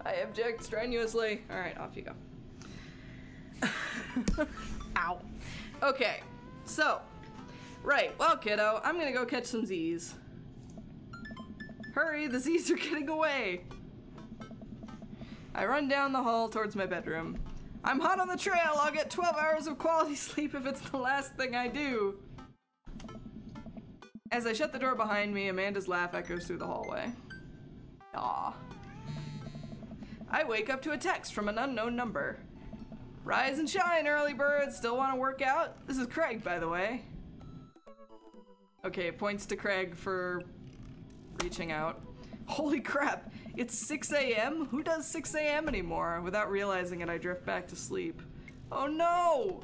I object strenuously. Alright, off you go. Ow. Okay, so. Right, well, kiddo, I'm gonna go catch some Z's. Hurry, the Z's are getting away! I run down the hall towards my bedroom. I'm hot on the trail! I'll get 12 hours of quality sleep if it's the last thing I do! As I shut the door behind me, Amanda's laugh echoes through the hallway. Aw. I wake up to a text from an unknown number. Rise and shine, early birds! Still want to work out? This is Craig, by the way. Okay, it points to Craig for reaching out. Holy crap, it's 6 a.m.? Who does 6 a.m. anymore? Without realizing it, I drift back to sleep. Oh no!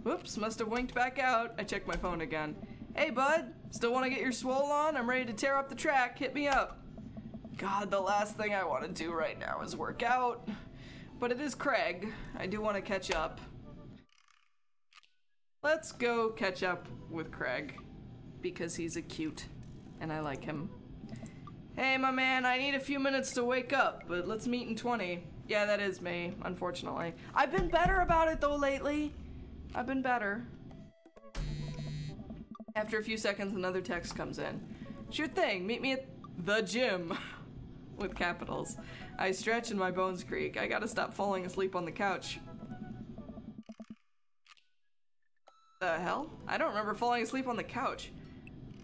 Whoops, must have winked back out. I check my phone again. Hey bud, still want to get your swole on? I'm ready to tear up the track, hit me up. God, the last thing I want to do right now is work out. But it is Craig. I do want to catch up. Let's go catch up with Craig. Because he's a cute. And I like him. Hey, my man, I need a few minutes to wake up, but let's meet in 20. Yeah, that is me, unfortunately. I've been better about it, though, lately. I've been better. After a few seconds, another text comes in. Sure thing, meet me at the gym. With capitals. I stretch and my bones creak. I gotta stop falling asleep on the couch. The hell? I don't remember falling asleep on the couch.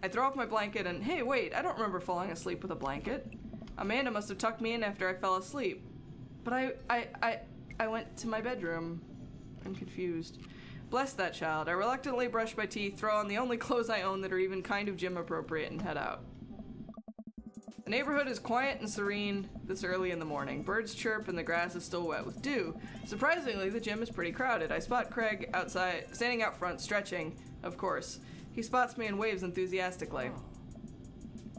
I throw off my blanket and, hey, wait, I don't remember falling asleep with a blanket. Amanda must have tucked me in after I fell asleep. But I went to my bedroom. I'm confused. Bless that child. I reluctantly brush my teeth, throw on the only clothes I own that are even kind of gym appropriate, and head out. The neighborhood is quiet and serene this early in the morning. Birds chirp and the grass is still wet with dew. Surprisingly, the gym is pretty crowded. I spot Craig outside, standing out front, stretching, of course. He spots me and waves enthusiastically.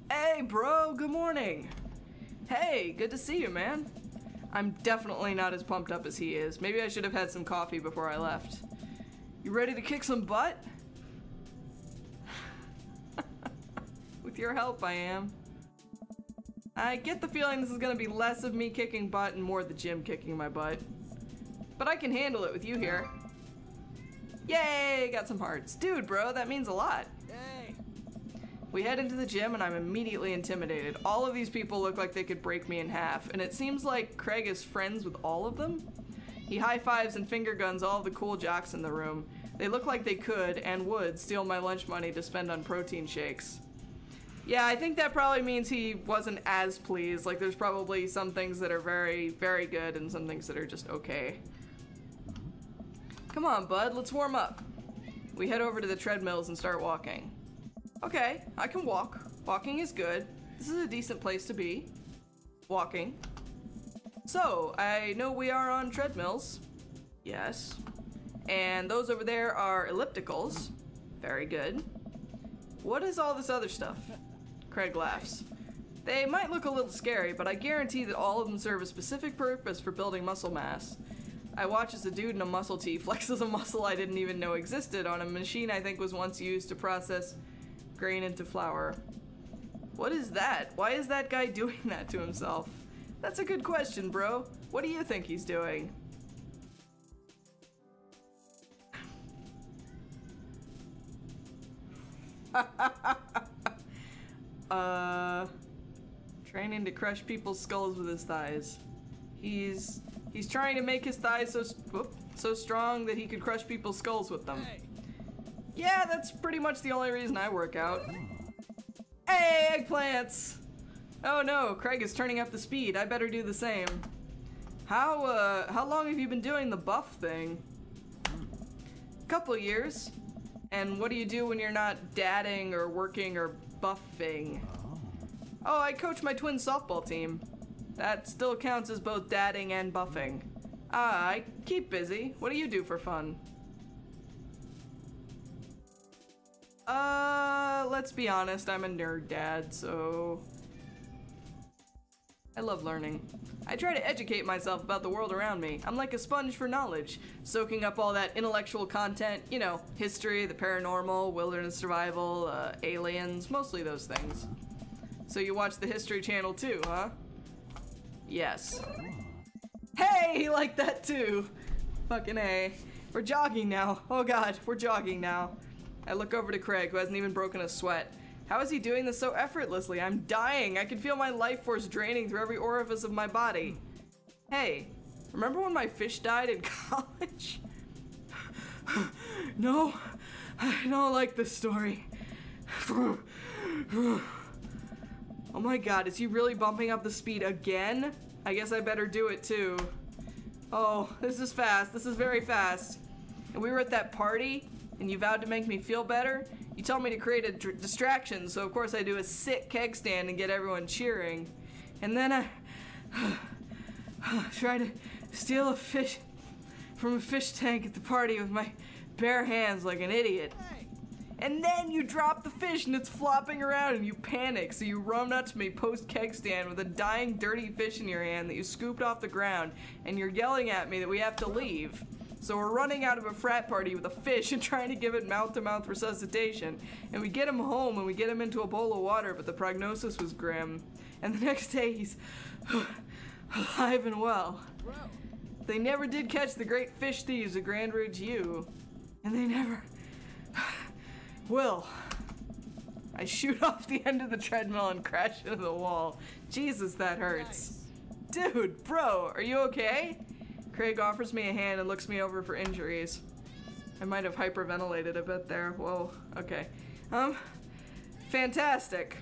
Hey, bro, good morning. Hey, good to see you, man. I'm definitely not as pumped up as he is. Maybe I should have had some coffee before I left. You ready to kick some butt? With your help, I am. I get the feeling this is gonna be less of me kicking butt and more the gym kicking my butt. But I can handle it with you here. Yay, got some hearts. Dude, bro, that means a lot. Hey. We head into the gym and I'm immediately intimidated. All of these people look like they could break me in half, and it seems like Craig is friends with all of them. He high-fives and finger guns all of the cool jocks in the room. They look like they could, and would, steal my lunch money to spend on protein shakes. Yeah, I think that probably means he wasn't as pleased. Like, there's probably some things that are very, very good and some things that are just okay. Come on, bud, let's warm up. We head over to the treadmills and start walking. Okay, I can walk. Walking is good. This is a decent place to be. Walking. So, I know we are on treadmills. Yes. And those over there are ellipticals. Very good. What is all this other stuff? Craig laughs. They might look a little scary, but I guarantee that all of them serve a specific purpose for building muscle mass. I watch as a dude in a muscle tee flexes a muscle I didn't even know existed on a machine I think was once used to process grain into flour. What is that? Why is that guy doing that to himself? That's a good question, bro. What do you think he's doing? Training to crush people's skulls with his thighs. He's trying to make his thighs so strong that he could crush people's skulls with them. Hey. Yeah, that's pretty much the only reason I work out. Hey, eggplants! Oh no, Craig is turning up the speed. I better do the same. How long have you been doing the buff thing? Couple years. And what do you do when you're not dadding or working or buffing? Oh, I coach my twin softball team. That still counts as both dadding and buffing. I keep busy. What do you do for fun? Let's be honest, I'm a nerd dad, so... I love learning. I try to educate myself about the world around me. I'm like a sponge for knowledge, soaking up all that intellectual content, you know, history, the paranormal, wilderness survival, aliens, mostly those things. So you watch the History Channel too, huh? Yes. Hey, he liked that too! Fucking A. We're jogging now. Oh god, we're jogging now. I look over to Craig, who hasn't even broken a sweat. How is he doing this so effortlessly? I'm dying. I can feel my life force draining through every orifice of my body. Hey, remember when my fish died in college? No, I don't like this story. Oh my god, is he really bumping up the speed again? I guess I better do it too. Oh, this is fast. This is very fast. And we were at that party, and you vowed to make me feel better. You told me to create a distraction, so of course I do a sick keg stand and get everyone cheering. And then I try to steal a fish from a fish tank at the party with my bare hands like an idiot. And then you drop the fish and it's flopping around and you panic, so you run up to me post keg stand with a dying dirty fish in your hand that you scooped off the ground, and you're yelling at me that we have to leave. So we're running out of a frat party with a fish and trying to give it mouth-to-mouth resuscitation. And we get him home and we get him into a bowl of water, but the prognosis was grim. And the next day he's alive and well. They never did catch the great fish thieves at Grand Ridge U. And they never will. I shoot off the end of the treadmill and crash into the wall. Jesus, that hurts. Nice. Dude, bro, are you okay? Craig offers me a hand and looks me over for injuries. I might have hyperventilated a bit there. Whoa, okay. Fantastic.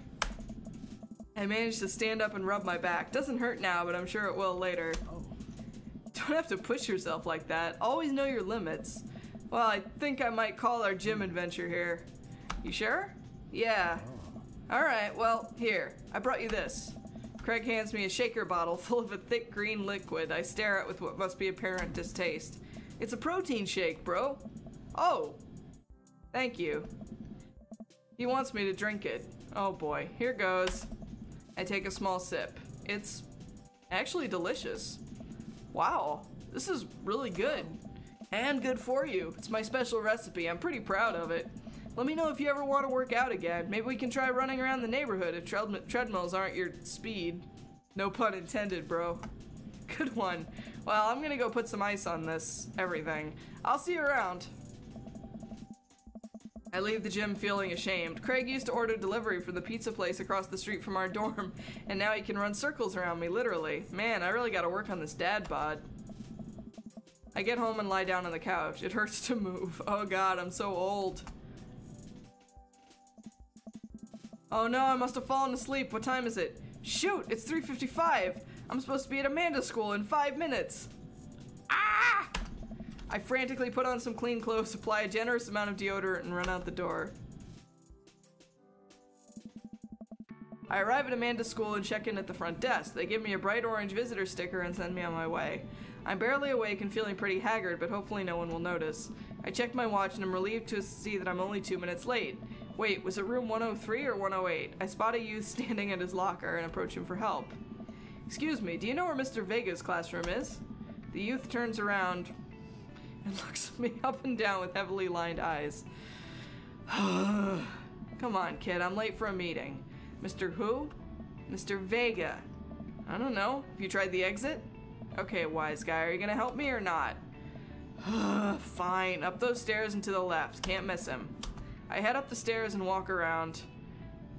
I managed to stand up and rub my back. Doesn't hurt now, but I'm sure it will later. Don't have to push yourself like that. Always know your limits. Well, I think I might call our gym adventure here. You sure? Yeah. Alright, well, here. I brought you this. Craig hands me a shaker bottle full of a thick green liquid I stare at with what must be apparent distaste. It's a protein shake, bro. Oh. Thank you. He wants me to drink it. Oh boy, here goes. I take a small sip. It's actually delicious. Wow, this is really good. And good for you. It's my special recipe. I'm pretty proud of it. Let me know if you ever want to work out again. Maybe we can try running around the neighborhood if treadmills aren't your speed. No pun intended, bro. Good one. Well, I'm gonna go put some ice on this everything. I'll see you around. I leave the gym feeling ashamed. Craig used to order delivery from the pizza place across the street from our dorm, and now he can run circles around me, literally. Man, I really gotta work on this dad bod. I get home and lie down on the couch. It hurts to move. Oh god, I'm so old. Oh no, I must have fallen asleep. What time is it? Shoot, it's 3:55. I'm supposed to be at Amanda's school in 5 minutes. Ah! I frantically put on some clean clothes, apply a generous amount of deodorant, and run out the door. I arrive at Amanda's school and check in at the front desk. They give me a bright orange visitor sticker and send me on my way. I'm barely awake and feeling pretty haggard, but hopefully no one will notice. I check my watch and I'm relieved to see that I'm only 2 minutes late. Wait, was it room 103 or 108? I spot a youth standing at his locker and approach him for help. Excuse me, do you know where Mr. Vega's classroom is? The youth turns around and looks me up and down with heavily lined eyes. Come on, kid, I'm late for a meeting. Mr. who? Mr. Vega. I don't know. Have you tried the exit? Okay, wise guy, are you gonna help me or not? Fine, up those stairs and to the left. Can't miss him. I head up the stairs and walk around.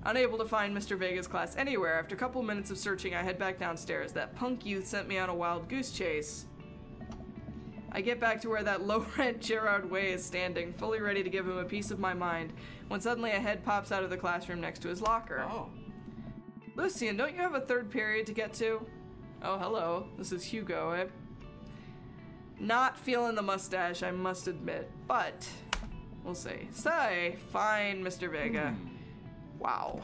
Unable to find Mr. Vega's class anywhere, after a couple minutes of searching, I head back downstairs. That punk youth sent me on a wild goose chase. I get back to where that low-rent Gerard Way is standing, fully ready to give him a piece of my mind, when suddenly a head pops out of the classroom next to his locker. Oh. Lucian, don't you have a third period to get to? Oh, hello. This is Hugo. Not feeling the mustache, I must admit, but we'll see. Say, fine, Mr. Vega. Wow.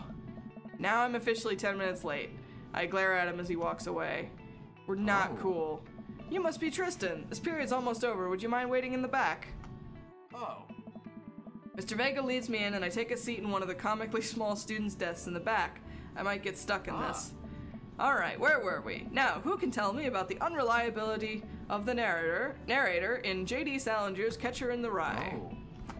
Now I'm officially 10 minutes late. I glare at him as he walks away. We're not cool. You must be Tristan. This period's almost over. Would you mind waiting in the back? Oh. Mr. Vega leads me in and I take a seat in one of the comically small students' desks in the back. I might get stuck in this. Alright, where were we? Now, who can tell me about the unreliability of the narrator in J.D. Salinger's Catcher in the Rye? Oh.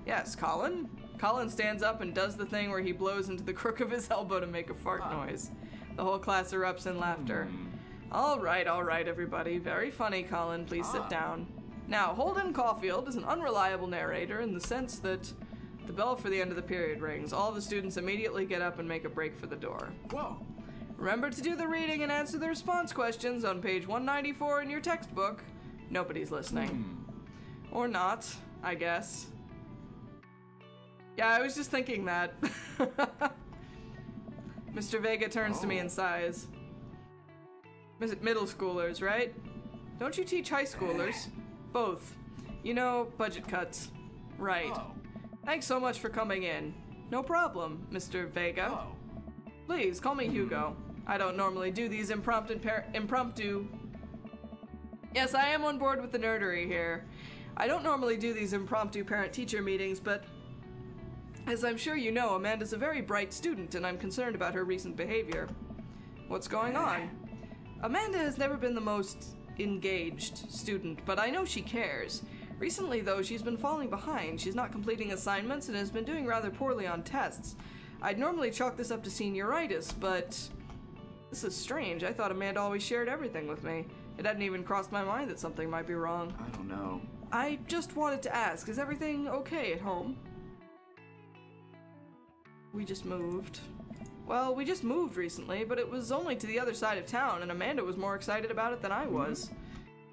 Yes, Colin? Colin stands up and does the thing where he blows into the crook of his elbow to make a fart noise. The whole class erupts in laughter. Alright, everybody. Very funny, Colin. Please sit down. Now, Holden Caulfield is an unreliable narrator in the sense that the bell for the end of the period rings. All the students immediately get up and make a break for the door. Whoa. Remember to do the reading and answer the response questions on page 194 in your textbook. Nobody's listening. Or not, I guess. Yeah, I was just thinking that. Mr. Vega turns to me and sighs. Middle schoolers, right? Don't you teach high schoolers? Both. You know, budget cuts. Right. Thanks so much for coming in. No problem, Mr. Vega. Please, call me Hugo. I don't normally do these impromptu... Yes, I am on board with the nerdery here. I don't normally do these impromptu parent-teacher meetings, but... as I'm sure you know, Amanda's a very bright student, and I'm concerned about her recent behavior. What's going on? Amanda has never been the most engaged student, but I know she cares. Recently, though, she's been falling behind. She's not completing assignments and has been doing rather poorly on tests. I'd normally chalk this up to senioritis, but this is strange. I thought Amanda always shared everything with me. It hadn't even crossed my mind that something might be wrong. I don't know. I just wanted to ask, is everything okay at home? We just moved. Well, we just moved recently, but it was only to the other side of town, and Amanda was more excited about it than I was.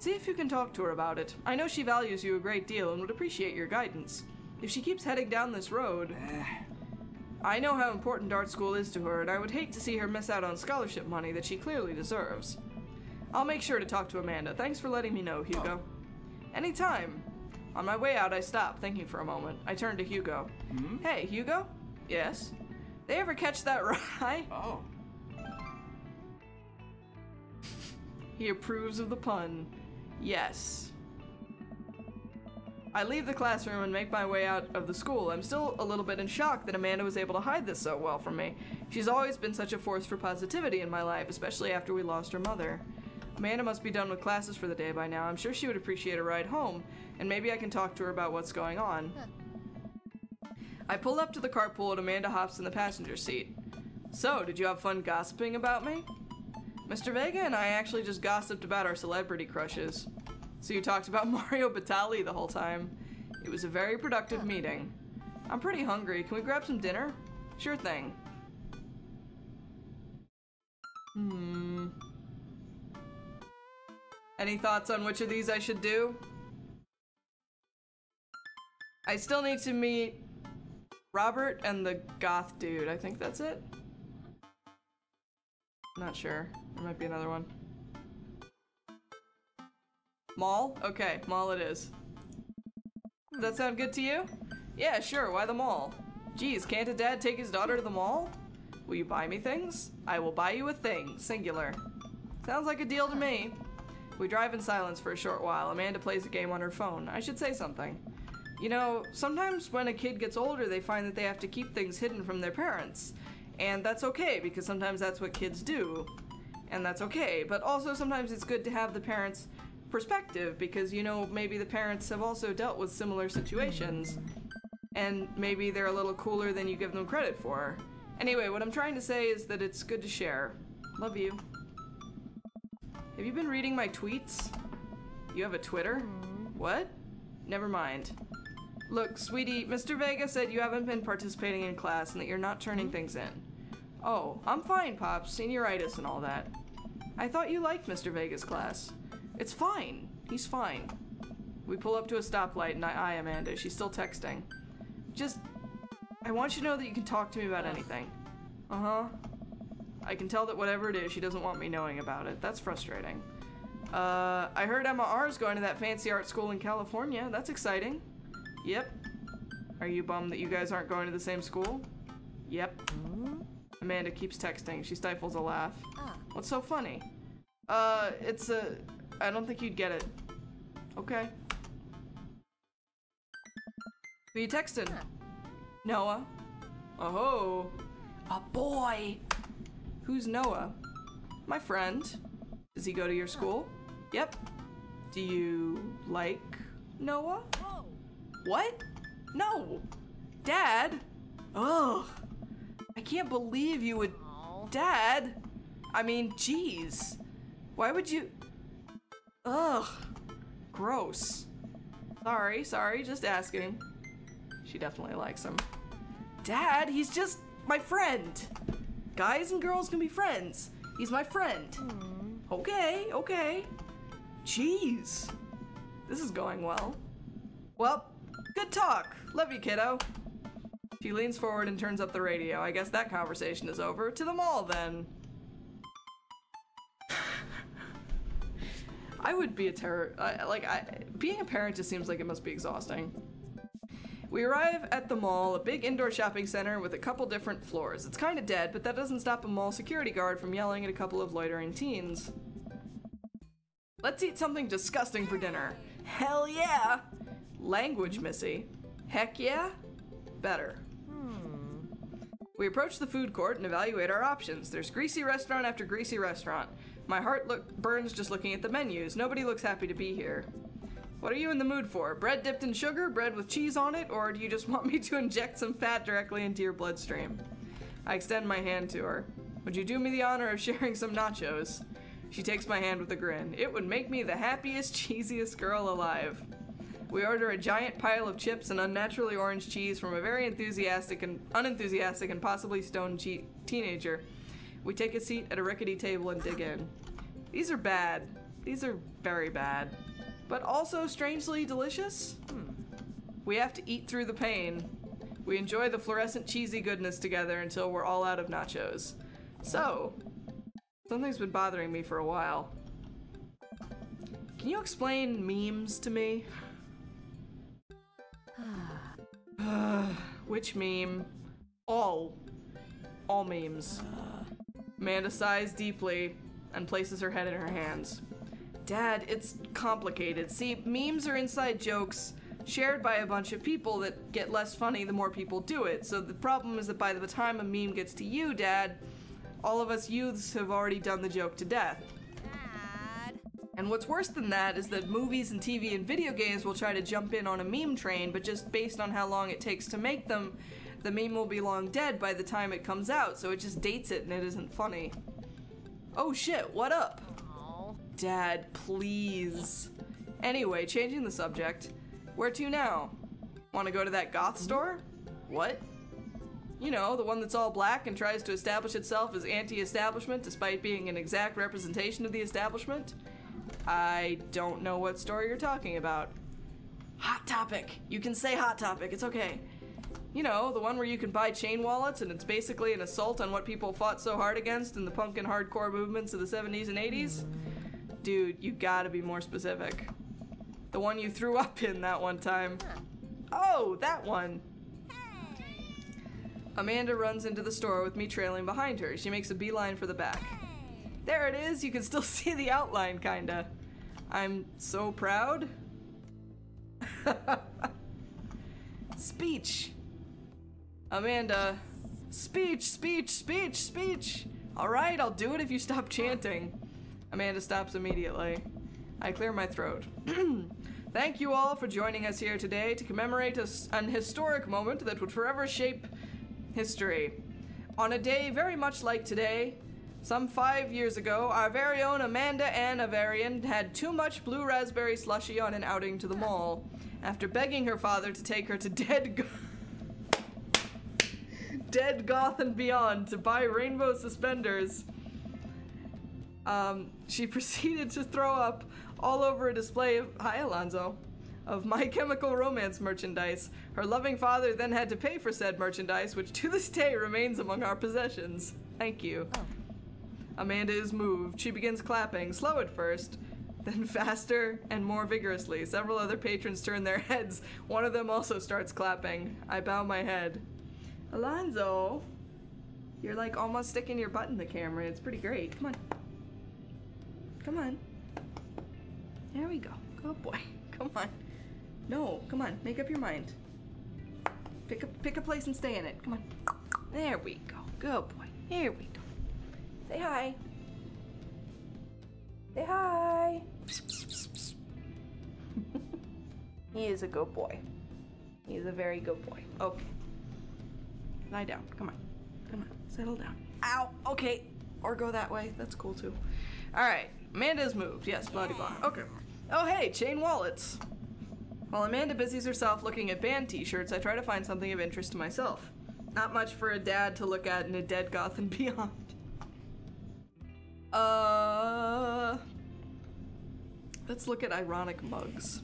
See if you can talk to her about it. I know she values you a great deal and would appreciate your guidance. If she keeps heading down this road... I know how important art school is to her, and I would hate to see her miss out on scholarship money that she clearly deserves. I'll make sure to talk to Amanda. Thanks for letting me know, Hugo. Anytime. On my way out, I stopped, thinking for a moment. I turned to Hugo. Hey, Hugo? Yes? They ever catch that rye? Oh. He approves of the pun. Yes. I leave the classroom and make my way out of the school. I'm still a little bit in shock that Amanda was able to hide this so well from me. She's always been such a force for positivity in my life, especially after we lost her mother. Amanda must be done with classes for the day by now. I'm sure she would appreciate a ride home, and maybe I can talk to her about what's going on. I pull up to the carpool and Amanda hops in the passenger seat. So, did you have fun gossiping about me? Mr. Vega and I actually just gossiped about our celebrity crushes. So you talked about Mario Batali the whole time. It was a very productive meeting. I'm pretty hungry. Can we grab some dinner? Sure thing. Any thoughts on which of these I should do? I still need to meet Robert and the goth dude. I think that's it. Not sure. There might be another one. Mall? Okay, mall it is. Does that sound good to you? Yeah, sure, why the mall? Geez, can't a dad take his daughter to the mall? Will you buy me things? I will buy you a thing, singular. Sounds like a deal to me. We drive in silence for a short while. Amanda plays a game on her phone. I should say something. You know, sometimes when a kid gets older, they find that they have to keep things hidden from their parents. And that's okay, because sometimes that's what kids do. And that's okay, but also sometimes it's good to have the parents' perspective, because, you know, maybe the parents have also dealt with similar situations, and maybe they're a little cooler than you give them credit for. Anyway, what I'm trying to say is that it's good to share. Love you. Have you been reading my tweets? You have a Twitter? What? Never mind. Look, sweetie, Mr. Vega said you haven't been participating in class and that you're not turning things in. Oh, I'm fine, Pops. Senioritis and all that. I thought you liked Mr. Vega's class. It's fine. He's fine. We pull up to a stoplight and I eye Amanda. She's still texting. I want you to know that you can talk to me about anything. Uh-huh. I can tell that whatever it is, she doesn't want me knowing about it. That's frustrating. I heard Emma R. is going to that fancy art school in California. That's exciting. Yep. Are you bummed that you guys aren't going to the same school? Yep. Amanda keeps texting. She stifles a laugh. What's so funny? I don't think you'd get it. Okay. Who you texting? Noah. Oh. A boy. Who's Noah? My friend. Does he go to your school? Yep. Do you like Noah? What? No. Dad? Ugh. I can't believe you would... Dad? I mean, jeez. Why would you... Ugh. Gross. Sorry, just asking. She definitely likes him. Dad, he's just my friend. Guys and girls can be friends. He's my friend. Okay. Jeez. This is going well. Well, good talk. Love you, kiddo. She leans forward and turns up the radio. I guess that conversation is over. To the mall, then. I would be being a parent just seems like it must be exhausting. We arrive at the mall, a big indoor shopping center with a couple different floors. It's kind of dead, but that doesn't stop a mall security guard from yelling at a couple of loitering teens. Let's eat something disgusting for dinner. Hell yeah! Language, Missy. Heck yeah? Better. We approach the food court and evaluate our options. There's greasy restaurant after greasy restaurant. My heart burns just looking at the menus. Nobody looks happy to be here. What are you in the mood for? Bread dipped in sugar, bread with cheese on it, or do you just want me to inject some fat directly into your bloodstream? I extend my hand to her. Would you do me the honor of sharing some nachos? She takes my hand with a grin. It would make me the happiest, cheesiest girl alive. We order a giant pile of chips and unnaturally orange cheese from a very unenthusiastic and possibly stoned teenager. We take a seat at a rickety table and dig in. These are bad. These are very bad. But also strangely delicious? We have to eat through the pain. We enjoy the fluorescent cheesy goodness together until we're all out of nachos. So, something's been bothering me for a while. Can you explain memes to me? Which meme? All memes. Amanda sighs deeply and places her head in her hands. Dad, it's complicated. See, memes are inside jokes shared by a bunch of people that get less funny the more people do it. So the problem is that by the time a meme gets to you, Dad, all of us youths have already done the joke to death. Dad. And what's worse than that is that movies and TV and video games will try to jump in on a meme train, but just based on how long it takes to make them, the meme will be long dead by the time it comes out, so it just dates it and it isn't funny. Oh shit, what up? Aw. Dad, please. Anyway, changing the subject. Where to now? Want to go to that goth store? What? You know, the one that's all black and tries to establish itself as anti-establishment despite being an exact representation of the establishment? I don't know what store you're talking about. Hot Topic. You can say Hot Topic, it's okay. You know, the one where you can buy chain wallets and it's basically an assault on what people fought so hard against in the punk and hardcore movements of the 70s and 80s? Dude, you gotta be more specific. The one you threw up in that one time. Oh, that one. Amanda runs into the store with me trailing behind her. She makes a beeline for the back. There it is, you can still see the outline, kinda. I'm so proud. Speech. Amanda. Speech, speech, speech, speech. Alright, I'll do it if you stop chanting. Amanda stops immediately. I clear my throat. Thank you all for joining us here today to commemorate an historic moment that would forever shape history. On a day very much like today, some 5 years ago, our very own Amanda Ann Avarian had too much blue raspberry slushy on an outing to the mall. After begging her father to take her to Dead Goth and Beyond to buy rainbow suspenders, she proceeded to throw up all over a display of, hi Alonzo, of My Chemical Romance merchandise. Her loving father then had to pay for said merchandise, which to this day remains among our possessions. Thank you. Oh. Amanda is moved. She begins clapping, slow at first, then faster and more vigorously. Several other patrons turn their heads. One of them also starts clapping. I bow my head. Alonzo, you're like almost sticking your butt in the camera. It's pretty great. Come on. Come on. There we go. Good boy. Come on. No, come on. Make up your mind. Pick a place and stay in it. Come on. There we go. Good boy. Here we go. Say hi. Say hi. He is a good boy. He is a very good boy. Okay. Lie down. Come on. Come on. Settle down. Ow. Okay. Or go that way. That's cool too. Alright. Amanda's moved. Yes, blah blah. Okay. Oh hey, chain wallets. While Amanda busies herself looking at band t-shirts, I try to find something of interest to myself. Not much for a dad to look at in a Dead Goth and Beyond. Let's look at ironic mugs.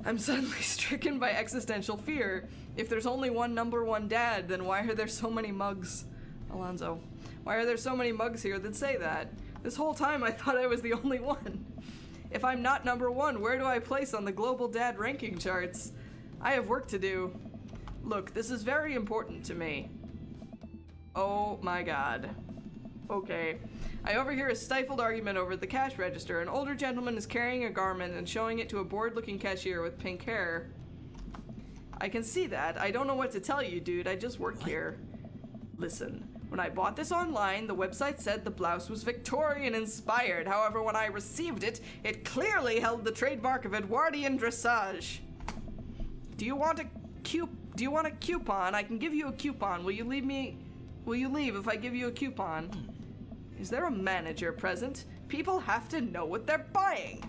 I'm suddenly stricken by existential fear. If there's only one number one dad, then why are there so many mugs? Alonzo. Why are there so many mugs here that say that? This whole time I thought I was the only one. If I'm not number one, where do I place on the global dad ranking charts? I have work to do. Look, this is very important to me. Oh my god. Okay. I overhear a stifled argument over the cash register. An older gentleman is carrying a garment and showing it to a bored-looking cashier with pink hair. I can see that. I don't know what to tell you, dude. I just work here. Listen. When I bought this online, the website said the blouse was Victorian inspired. However, when I received it, it clearly held the trademark of Edwardian dressage. Do you want a coupon? I can give you a coupon. Will you leave if I give you a coupon? Is there a manager present? People have to know what they're buying.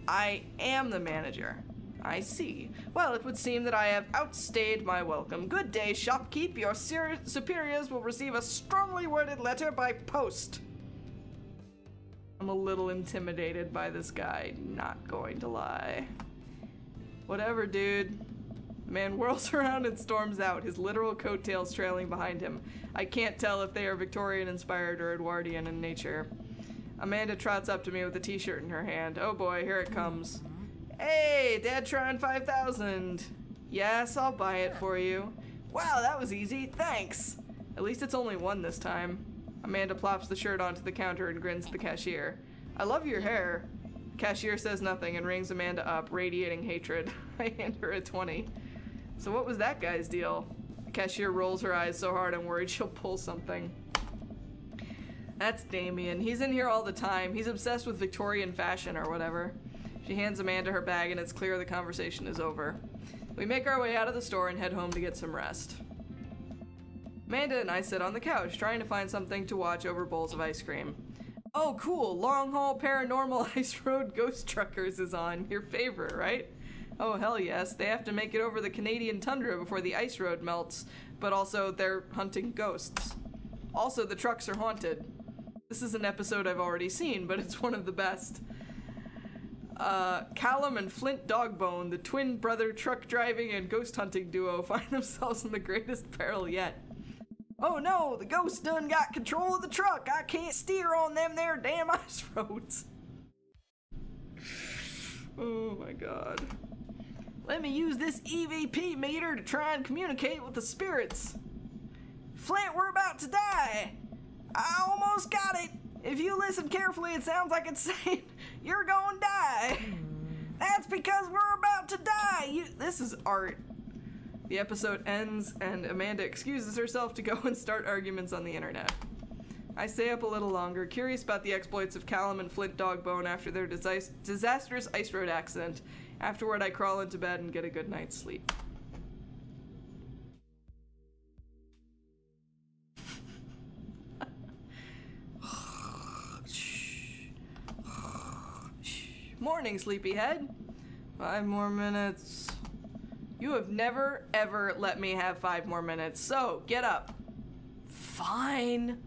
I am the manager. I see. Well, it would seem that I have outstayed my welcome. Good day, shopkeep. Your superiors will receive a strongly worded letter by post. I'm a little intimidated by this guy, not going to lie. Whatever, dude. The man whirls around and storms out, his literal coattails trailing behind him. I can't tell if they are Victorian-inspired or Edwardian in nature. Amanda trots up to me with a t-shirt in her hand. Oh boy, here it comes. Hey, Dad trying 5,000. Yes, I'll buy it for you. Wow, that was easy, thanks. At least it's only one this time. Amanda plops the shirt onto the counter and grins at the cashier. I love your hair. The cashier says nothing and rings Amanda up, radiating hatred. I hand her a 20. So what was that guy's deal? The cashier rolls her eyes so hard I'm worried she'll pull something. That's Damien. He's in here all the time. He's obsessed with Victorian fashion or whatever. She hands Amanda her bag and it's clear the conversation is over. We make our way out of the store and head home to get some rest. Amanda and I sit on the couch trying to find something to watch over bowls of ice cream. Oh cool, Long Haul Paranormal Ice Road Ghost Truckers is on. Your favorite, right? Oh hell yes, they have to make it over the Canadian tundra before the ice road melts, but also they're hunting ghosts. Also, the trucks are haunted. This is an episode I've already seen, but it's one of the best. Callum and Flint Dogbone, the twin brother truck driving and ghost hunting duo, find themselves in the greatest peril yet. Oh no, the ghost done got control of the truck. I can't steer on them there damn ice roads. Oh my god. Let me use this EVP meter to try and communicate with the spirits. Flint, we're about to die. I almost got it. If you listen carefully, it sounds like it's saying, you're gonna die. That's because we're about to die. This is art. The episode ends and Amanda excuses herself to go and start arguments on the internet. I stay up a little longer, curious about the exploits of Callum and Flint Dogbone after their disastrous ice road accident. Afterward, I crawl into bed and get a good night's sleep. Morning, sleepyhead. 5 more minutes. You have never, ever let me have 5 more minutes, so get up. Fine.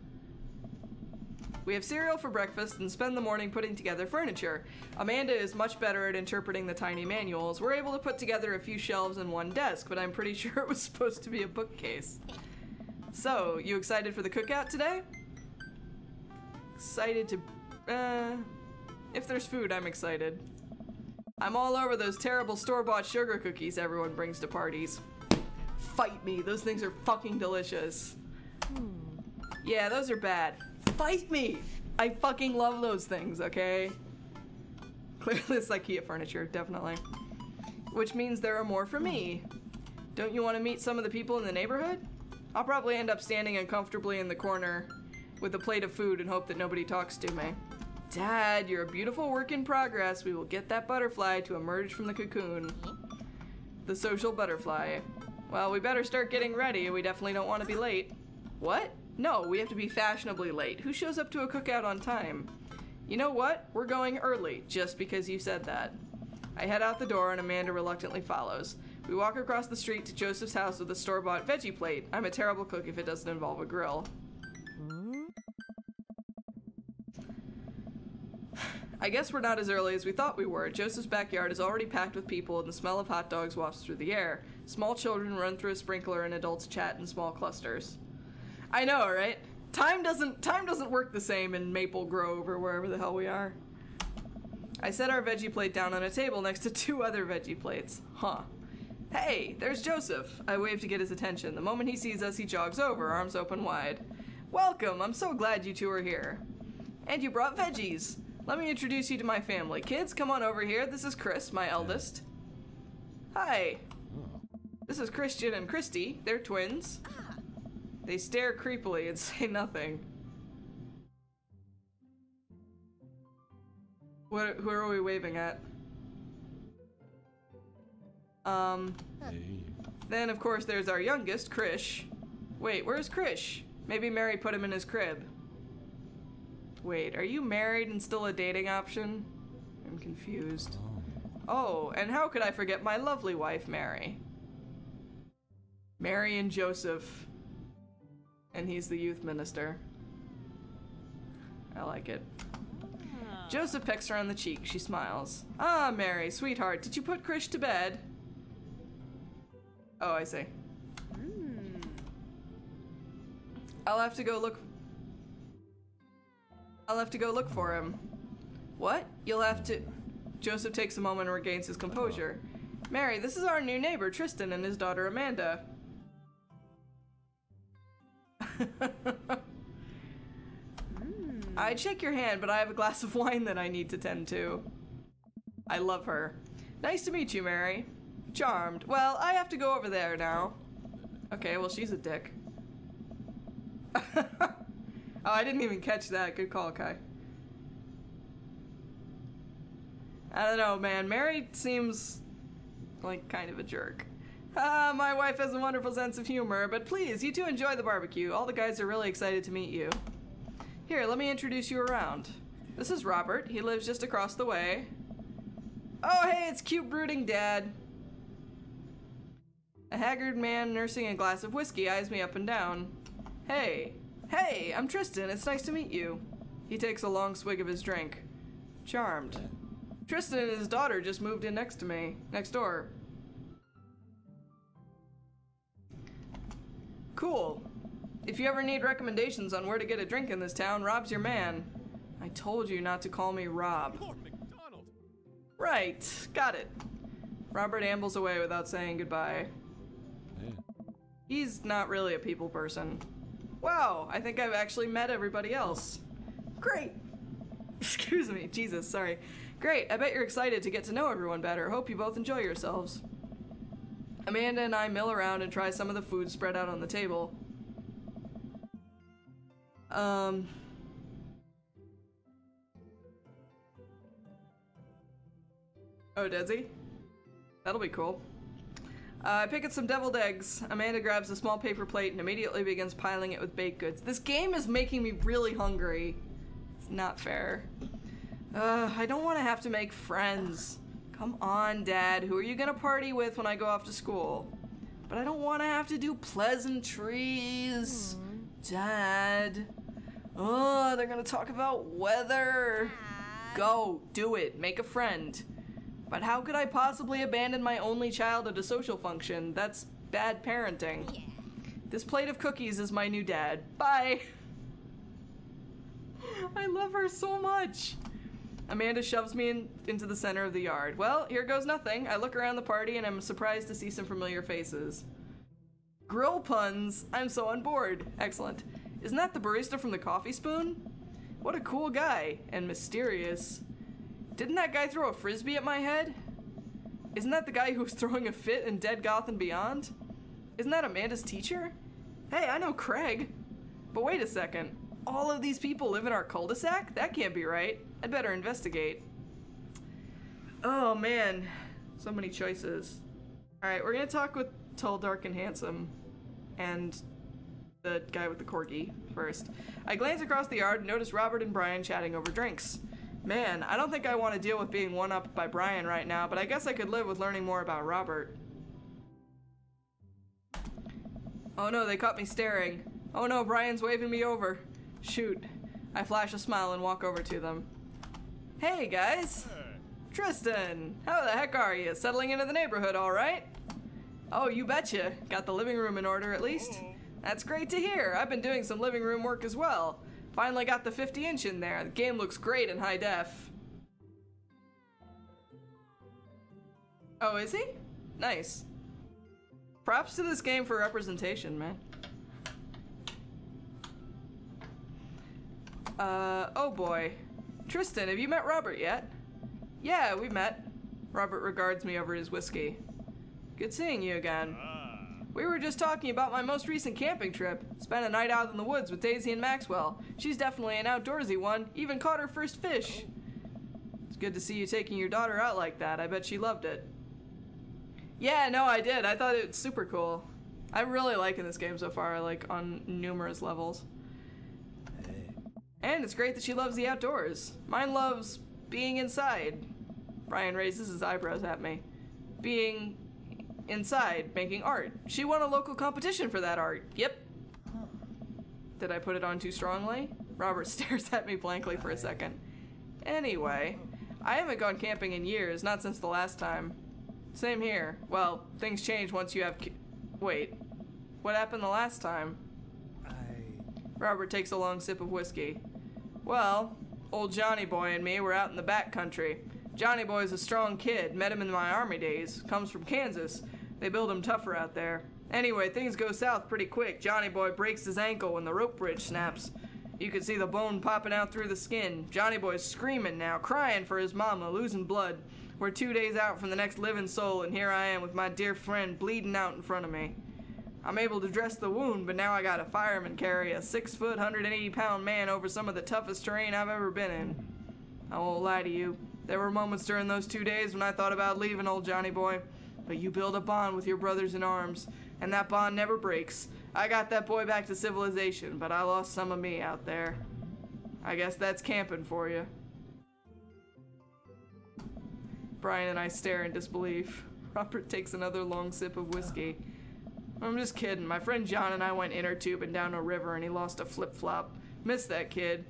We have cereal for breakfast and spend the morning putting together furniture. Amanda is much better at interpreting the tiny manuals. We're able to put together a few shelves and one desk, but I'm pretty sure it was supposed to be a bookcase. So, you excited for the cookout today? Excited to... if there's food, I'm excited. I'm all over those terrible store-bought sugar cookies everyone brings to parties. Fight me, those things are fucking delicious. Yeah, those are bad. Fight me! I fucking love those things, okay? Clearly it's IKEA furniture, definitely. Which means there are more for me. Don't you want to meet some of the people in the neighborhood? I'll probably end up standing uncomfortably in the corner with a plate of food and hope that nobody talks to me. Dad, you're a beautiful work in progress. We will get that butterfly to emerge from the cocoon. The social butterfly. Well, we better start getting ready. We definitely don't want to be late. What? No, we have to be fashionably late. Who shows up to a cookout on time? You know what? We're going early, just because you said that. I head out the door and Amanda reluctantly follows. We walk across the street to Joseph's house with a store-bought veggie plate. I'm a terrible cook if it doesn't involve a grill. I guess we're not as early as we thought we were. Joseph's backyard is already packed with people and the smell of hot dogs wafts through the air. Small children run through a sprinkler and adults chat in small clusters. I know, right? Time doesn't work the same in Maple Grove or wherever the hell we are. I set our veggie plate down on a table next to 2 other veggie plates. Huh. Hey, there's Joseph. I wave to get his attention. The moment he sees us, he jogs over, arms open wide. Welcome, I'm so glad you 2 are here. And you brought veggies. Let me introduce you to my family. Kids, come on over here. This is Chris, my eldest. Hi. This is Christian and Christy. They're twins. They stare creepily and say nothing. Who are we waving at? Then of course there's our youngest, Krish. Wait, where's Krish? Maybe Mary put him in his crib. Wait, are you married and still a dating option? I'm confused. Oh, and how could I forget my lovely wife, Mary? Mary and Joseph. And he's the youth minister. I like it. Joseph pecks her on the cheek. She smiles. Ah, Mary, sweetheart, did you put Krish to bed? Oh, I see. I'll have to go look for him. What? You'll have to... Joseph takes a moment and regains his composure. Mary, this is our new neighbor, Tristan, and his daughter, Amanda. I'd shake your hand, but I have a glass of wine that I need to tend to. I love her. Nice to meet you, Mary. Charmed. Well, I have to go over there now. Okay, well, she's a dick. Oh, I didn't even catch that. Good call, Kai. I don't know, man. Mary seems like kind of a jerk. My wife has a wonderful sense of humor, but please, you two enjoy the barbecue. All the guys are really excited to meet you. Here, let me introduce you around. This is Robert. He lives just across the way. Oh, hey, it's cute brooding Dad. A haggard man nursing a glass of whiskey eyes me up and down. Hey. Hey, I'm Tristan. It's nice to meet you. He takes a long swig of his drink. Charmed. Tristan and his daughter just moved in next door. Cool. If you ever need recommendations on where to get a drink in this town, Rob's your man. I told you not to call me Rob. Lord McDonald. Right, got it. Robert ambles away without saying goodbye. Man. He's not really a people person. Wow, I think I've actually met everybody else. Great. Excuse me, Jesus, sorry. Great, I bet you're excited to get to know everyone better. Hope you both enjoy yourselves. Amanda and I mill around and try some of the food spread out on the table. Oh, Desi? That'll be cool. I pick at some deviled eggs. Amanda grabs a small paper plate and immediately begins piling it with baked goods. This game is making me really hungry. It's not fair. I don't want to have to make friends. Come on, Dad. Who are you gonna party with when I go off to school? But I don't want to have to do pleasantries. Dad. Oh, they're gonna talk about weather. Go, do it. Make a friend. But how could I possibly abandon my only child at a social function? That's bad parenting. Yeah. This plate of cookies is my new dad. Bye. I love her so much. Amanda shoves me into the center of the yard. Well, here goes nothing. I look around the party and I'm surprised to see some familiar faces. Grill puns. I'm so on board. Excellent. Isn't that the barista from the Coffee Spoon? What a cool guy. And mysterious. Didn't that guy throw a frisbee at my head? Isn't that the guy who was throwing a fit in Dead Goth and Beyond? Isn't that Amanda's teacher? Hey, I know Craig. But wait a second. All of these people live in our cul-de-sac? That can't be right. I'd better investigate. Oh man, so many choices. Alright, we're gonna talk with Tall, Dark, and Handsome. And the guy with the corgi first. I glance across the yard and notice Robert and Brian chatting over drinks. Man, I don't think I want to deal with being one-upped by Brian right now, but I guess I could live with learning more about Robert. Oh no, they caught me staring. Oh no, Brian's waving me over. Shoot. I flash a smile and walk over to them. Hey guys! Tristan! How the heck are you? Settling into the neighborhood all right? Oh, you betcha. Got the living room in order at least? That's great to hear. I've been doing some living room work as well. Finally got the 50-inch in there. The game looks great in high def. Oh, is he? Nice. Props to this game for representation, man. Oh boy. Tristan, have you met Robert yet? Yeah, we met. Robert regards me over his whiskey. Good seeing you again. We were just talking about my most recent camping trip. Spent a night out in the woods with Daisy and Maxwell. She's definitely an outdoorsy one. Even caught her first fish. It's good to see you taking your daughter out like that. I bet she loved it. Yeah, no, I did. I thought it was super cool. I'm really liking this game so far, like on numerous levels. And it's great that she loves the outdoors. Mine loves being inside. Brian raises his eyebrows at me. Being inside, making art. She won a local competition for that art. Yep. Did I put it on too strongly? Robert stares at me blankly for a second. Anyway, I haven't gone camping in years, not since the last time. Same here. Well, things change once you have Wait, what happened the last time? Robert takes a long sip of whiskey. Well, old Johnny Boy and me were out in the back country. Johnny Boy's a strong kid, met him in my army days, comes from Kansas. They build him tougher out there. Anyway, things go south pretty quick. Johnny Boy breaks his ankle when the rope bridge snaps. You can see the bone popping out through the skin. Johnny Boy's screaming now, crying for his mama, losing blood. We're 2 days out from the next living soul, and here I am with my dear friend bleeding out in front of me. I'm able to dress the wound, but now I got a fireman carry a 6 foot, 180-pound man over some of the toughest terrain I've ever been in. I won't lie to you. There were moments during those 2 days when I thought about leaving old Johnny Boy. But you build a bond with your brothers in arms, and that bond never breaks. I got that boy back to civilization, but I lost some of me out there. I guess that's camping for you. Brian and I stare in disbelief. Robert takes another long sip of whiskey. I'm just kidding. My friend John and I went inner tubing down a river and he lost a flip-flop. Miss that kid.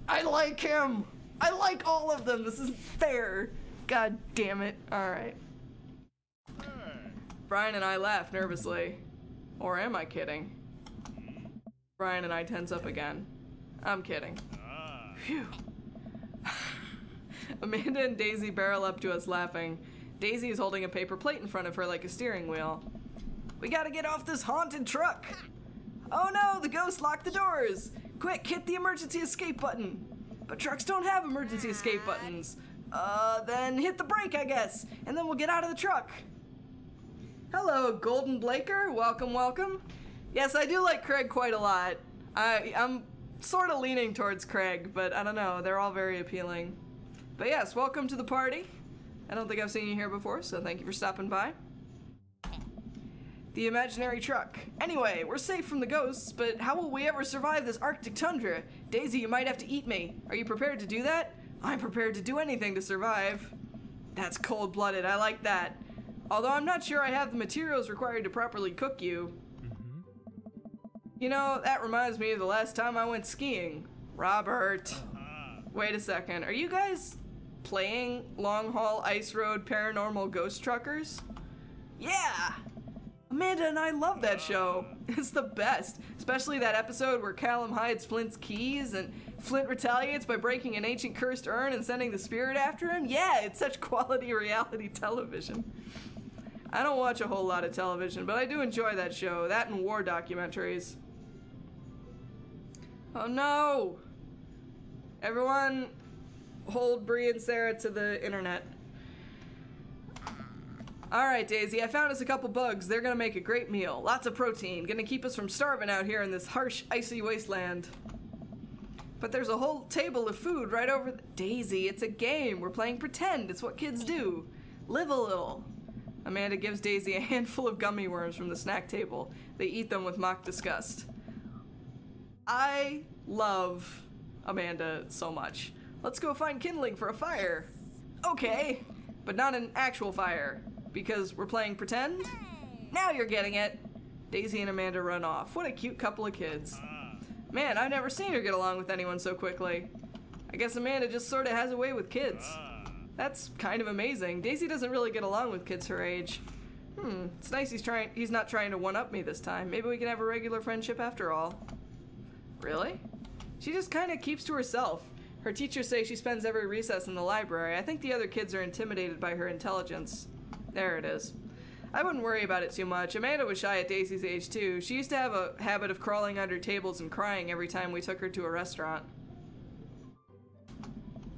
I like him! I like all of them! This isn't fair! God damn it. Alright. Brian and I laugh nervously. Or am I kidding? Brian and I tense up again. I'm kidding. Phew. Amanda and Daisy barrel up to us laughing. Daisy is holding a paper plate in front of her like a steering wheel. We gotta get off this haunted truck! Oh no, the ghost locked the doors! Quick, hit the emergency escape button! But trucks don't have emergency escape buttons. Then hit the brake, I guess, and then we'll get out of the truck. Hello, Golden Blaker. Welcome, welcome. Yes, I do like Craig quite a lot. I'm sort of leaning towards Craig, but I don't know. They're all very appealing. But yes, welcome to the party. I don't think I've seen you here before, so thank you for stopping by. The imaginary truck. Anyway, we're safe from the ghosts, but how will we ever survive this Arctic tundra? Daisy, you might have to eat me. Are you prepared to do that? I'm prepared to do anything to survive. That's cold-blooded. I like that. Although I'm not sure I have the materials required to properly cook you. You know, that reminds me of the last time I went skiing. Robert. Wait a second. Are you guys playing Long Haul Ice Road Paranormal Ghost Truckers? Yeah! Amanda and I love that show. It's the best. Especially that episode where Callum hides Flint's keys and Flint retaliates by breaking an ancient cursed urn and sending the spirit after him. Yeah, it's such quality reality television. I don't watch a whole lot of television, but I do enjoy that show. That and war documentaries. Oh no! Everyone, hold Bree and Sarah to the internet. Alright, Daisy, I found us a couple bugs. They're gonna make a great meal. Lots of protein. Gonna keep us from starving out here in this harsh, icy wasteland. But there's a whole table of food right over Daisy, it's a game. We're playing pretend. It's what kids do. Live a little. Amanda gives Daisy a handful of gummy worms from the snack table. They eat them with mock disgust. I love Amanda so much. Let's go find kindling for a fire. Okay, but not an actual fire, because we're playing pretend? Now you're getting it. Daisy and Amanda run off. What a cute couple of kids. Man, I've never seen her get along with anyone so quickly. I guess Amanda just sort of has a way with kids. That's kind of amazing. Daisy doesn't really get along with kids her age. It's nice he's not trying to one-up me this time. Maybe we can have a regular friendship after all. Really? She just kind of keeps to herself. Her teachers say she spends every recess in the library. I think the other kids are intimidated by her intelligence. There it is. I wouldn't worry about it too much. Amanda was shy at Daisy's age too. She used to have a habit of crawling under tables and crying every time we took her to a restaurant.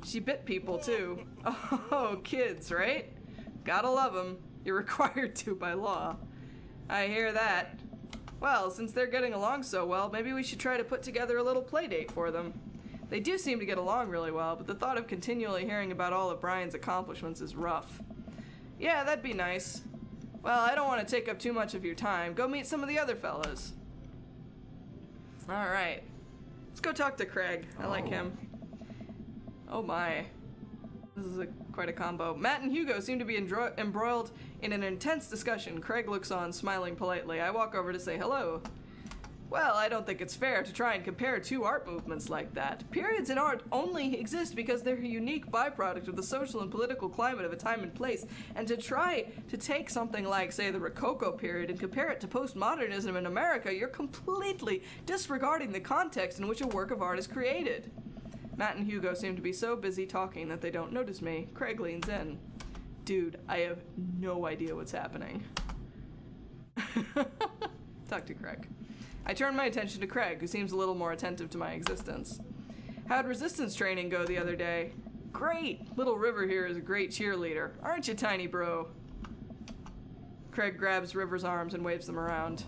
She bit people too. Oh, kids, right? Gotta love them. You're required to by law. I hear that. Well, since they're getting along so well, maybe we should try to put together a little play date for them. They do seem to get along really well, but the thought of continually hearing about all of Brian's accomplishments is rough. Yeah, that'd be nice. Well, I don't want to take up too much of your time. Go meet some of the other fellas. Alright. Let's go talk to Craig. I like him. Oh my. This is quite a combo. Matt and Hugo seem to be embroiled in an intense discussion. Craig looks on, smiling politely. I walk over to say hello. Well, I don't think it's fair to try and compare two art movements like that. Periods in art only exist because they're a unique byproduct of the social and political climate of a time and place, and to try to take something like, say, the Rococo period and compare it to postmodernism in America, you're completely disregarding the context in which a work of art is created. Matt and Hugo seem to be so busy talking that they don't notice me. Craig leans in. Dude, I have no idea what's happening. Talk to Craig. I turn my attention to Craig, who seems a little more attentive to my existence. How'd resistance training go the other day? Great! Little River here is a great cheerleader. Aren't you, tiny bro? Craig grabs River's arms and waves them around.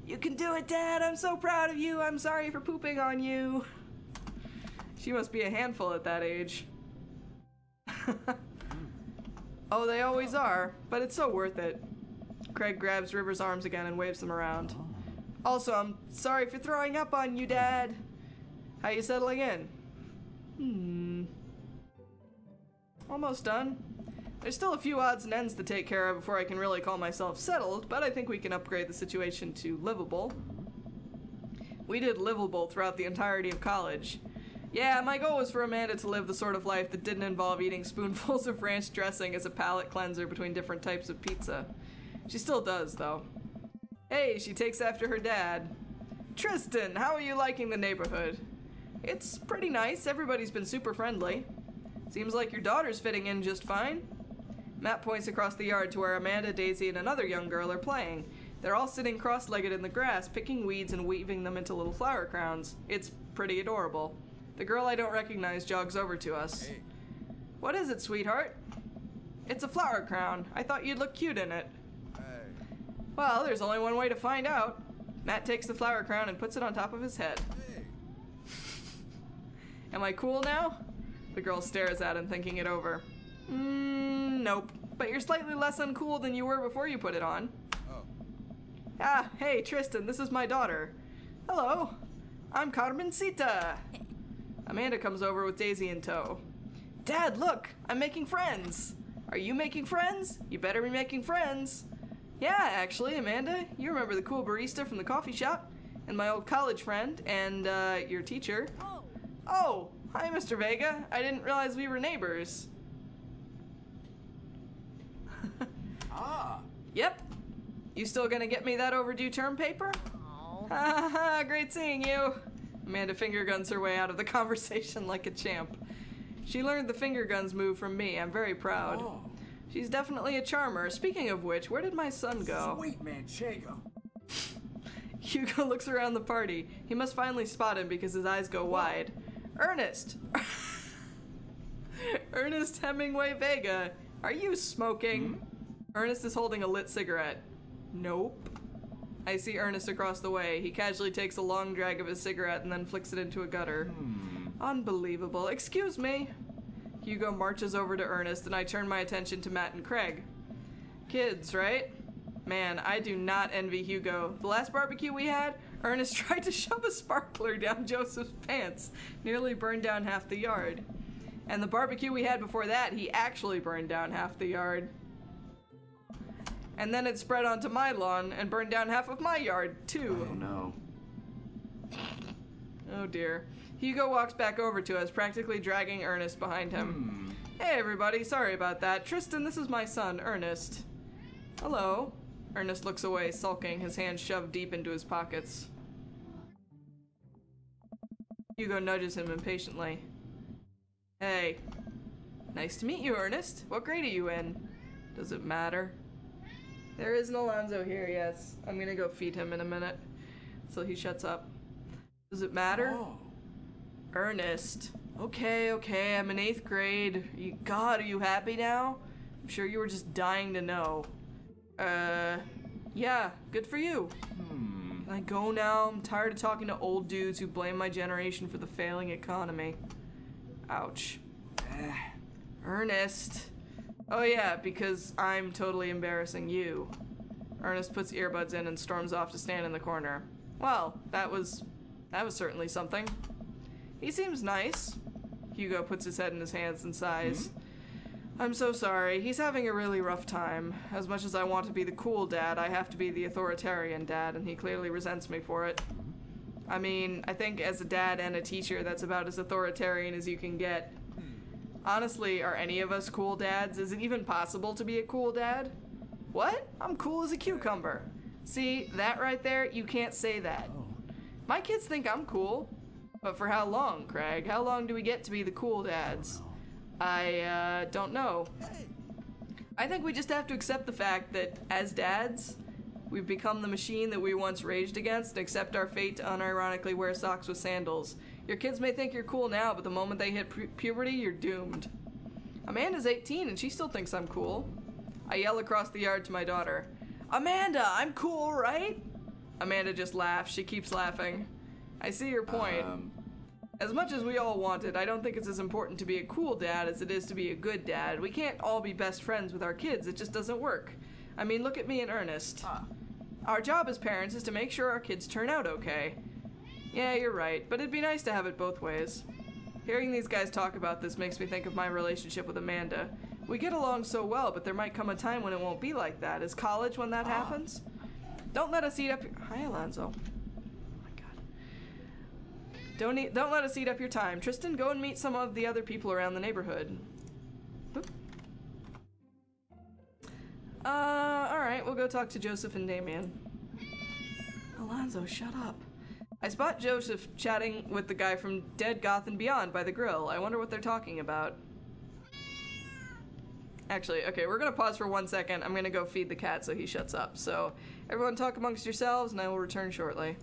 You can do it, Dad! I'm so proud of you! I'm sorry for pooping on you! She must be a handful at that age. Oh, they always are, but it's so worth it. Craig grabs River's arms again and waves them around. Also, I'm sorry for throwing up on you, Dad. How you settling in? Almost done. There's still a few odds and ends to take care of before I can really call myself settled, but I think we can upgrade the situation to livable. We did livable throughout the entirety of college. Yeah, my goal was for Amanda to live the sort of life that didn't involve eating spoonfuls of ranch dressing as a palate cleanser between different types of pizza. She still does, though. Hey, she takes after her dad. Tristan, how are you liking the neighborhood? It's pretty nice. Everybody's been super friendly. Seems like your daughter's fitting in just fine. Matt points across the yard to where Amanda, Daisy, and another young girl are playing. They're all sitting cross-legged in the grass, picking weeds and weaving them into little flower crowns. It's pretty adorable. The girl I don't recognize jogs over to us. Hey. What is it, sweetheart? It's a flower crown. I thought you'd look cute in it. Well, there's only one way to find out. Matt takes the flower crown and puts it on top of his head. Hey. Am I cool now? The girl stares at him, thinking it over. Nope. But you're slightly less uncool than you were before you put it on. Oh. Ah, hey, Tristan, this is my daughter. Hello. I'm Carmencita. Amanda comes over with Daisy in tow. Dad, look! I'm making friends! Are you making friends? You better be making friends. Yeah, actually, Amanda, you remember the cool barista from the coffee shop, and my old college friend, and, your teacher. Oh, hi, Mr. Vega. I didn't realize we were neighbors. Ah. Yep. You still gonna get me that overdue term paper? Oh. Ha ha ha, great seeing you. Amanda finger guns her way out of the conversation like a champ. She learned the finger guns move from me. I'm very proud. Oh. She's definitely a charmer. Speaking of which, where did my son go? Sweet Manchego. Hugo looks around the party. He must finally spot him because his eyes go wide. Ernest! Ernest Hemingway Vega, are you smoking? Ernest is holding a lit cigarette. Nope. I see Ernest across the way. He casually takes a long drag of his cigarette and then flicks it into a gutter. Unbelievable. Excuse me. Hugo marches over to Ernest, and I turn my attention to Matt and Craig. Kids, right? Man, I do not envy Hugo. The last barbecue we had, Ernest tried to shove a sparkler down Joseph's pants, nearly burned down half the yard. And the barbecue we had before that, he actually burned down half the yard. And then it spread onto my lawn and burned down half of my yard, too. Oh no. Oh dear. Hugo walks back over to us, practically dragging Ernest behind him. Hey everybody, sorry about that. Tristan, this is my son, Ernest. Hello. Ernest looks away, sulking, his hands shoved deep into his pockets. Hugo nudges him impatiently. Hey. Nice to meet you, Ernest. What grade are you in? Does it matter? There is an Alonzo here, yes. I'm gonna go feed him in a minute. So he shuts up. Does it matter? Oh. Ernest. Okay, I'm in 8th grade. God, are you happy now? I'm sure you were just dying to know. Yeah, good for you. Can I go now? I'm tired of talking to old dudes who blame my generation for the failing economy. Ouch. Ernest. Oh yeah, because I'm totally embarrassing you. Ernest puts earbuds in and storms off to stand in the corner. Well, that was certainly something. He seems nice. Hugo puts his head in his hands and sighs. I'm so sorry. He's having a really rough time. As much as I want to be the cool dad, I have to be the authoritarian dad, and he clearly resents me for it. I mean, I think as a dad and a teacher, that's about as authoritarian as you can get. Honestly, are any of us cool dads? Is it even possible to be a cool dad? What? I'm cool as a cucumber. See, that right there, you can't say that. My kids think I'm cool. But for how long, Craig? How long do we get to be the cool dads? I don't know. I think we just have to accept the fact that, as dads, we've become the machine that we once raged against and accept our fate to unironically wear socks with sandals. Your kids may think you're cool now, but the moment they hit puberty, you're doomed. Amanda's 18 and she still thinks I'm cool. I yell across the yard to my daughter, Amanda, I'm cool, right? Amanda just laughs. She keeps laughing. I see your point. As much as we all want it, I don't think it's as important to be a cool dad as it is to be a good dad. We can't all be best friends with our kids. It just doesn't work. I mean, look at me and Ernest. Our job as parents is to make sure our kids turn out okay. Yeah, you're right, but it'd be nice to have it both ways. Hearing these guys talk about this makes me think of my relationship with Amanda. We get along so well, but there might come a time when it won't be like that. Is college when that happens? Don't let us eat up your... Hi, Alonzo. Oh my god. Don't let us eat up your time. Tristan, go and meet some of the other people around the neighborhood. Alright, we'll go talk to Joseph and Damien. Alonzo, shut up. I spot Joseph chatting with the guy from Dead Goth and Beyond by the grill. I wonder what they're talking about. Actually, okay, we're gonna pause for 1 second. I'm gonna go feed the cat so he shuts up. So, everyone talk amongst yourselves and I will return shortly.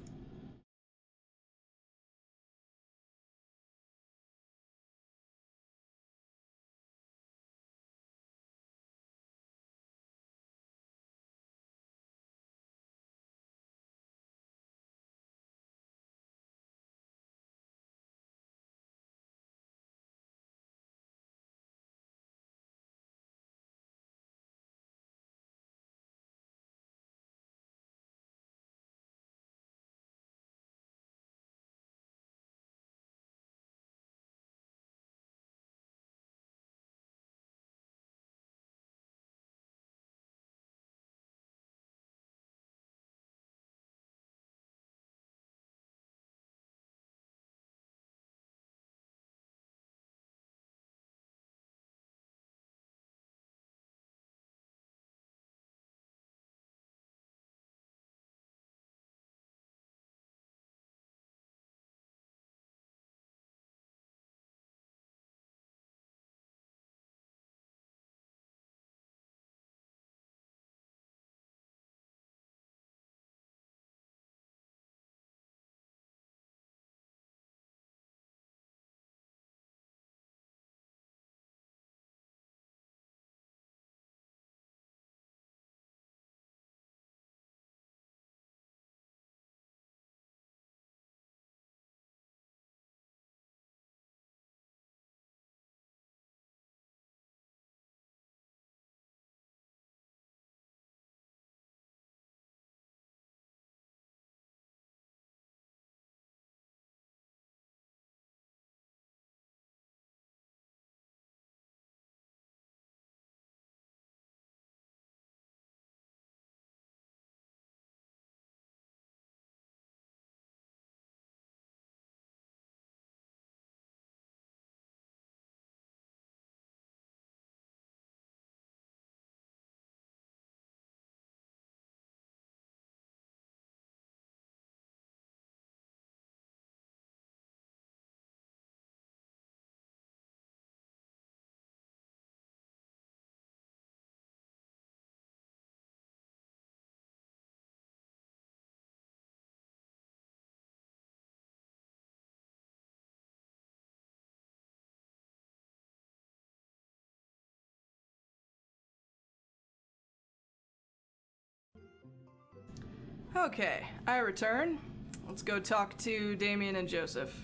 Okay, I return. Let's go talk to Damien and Joseph.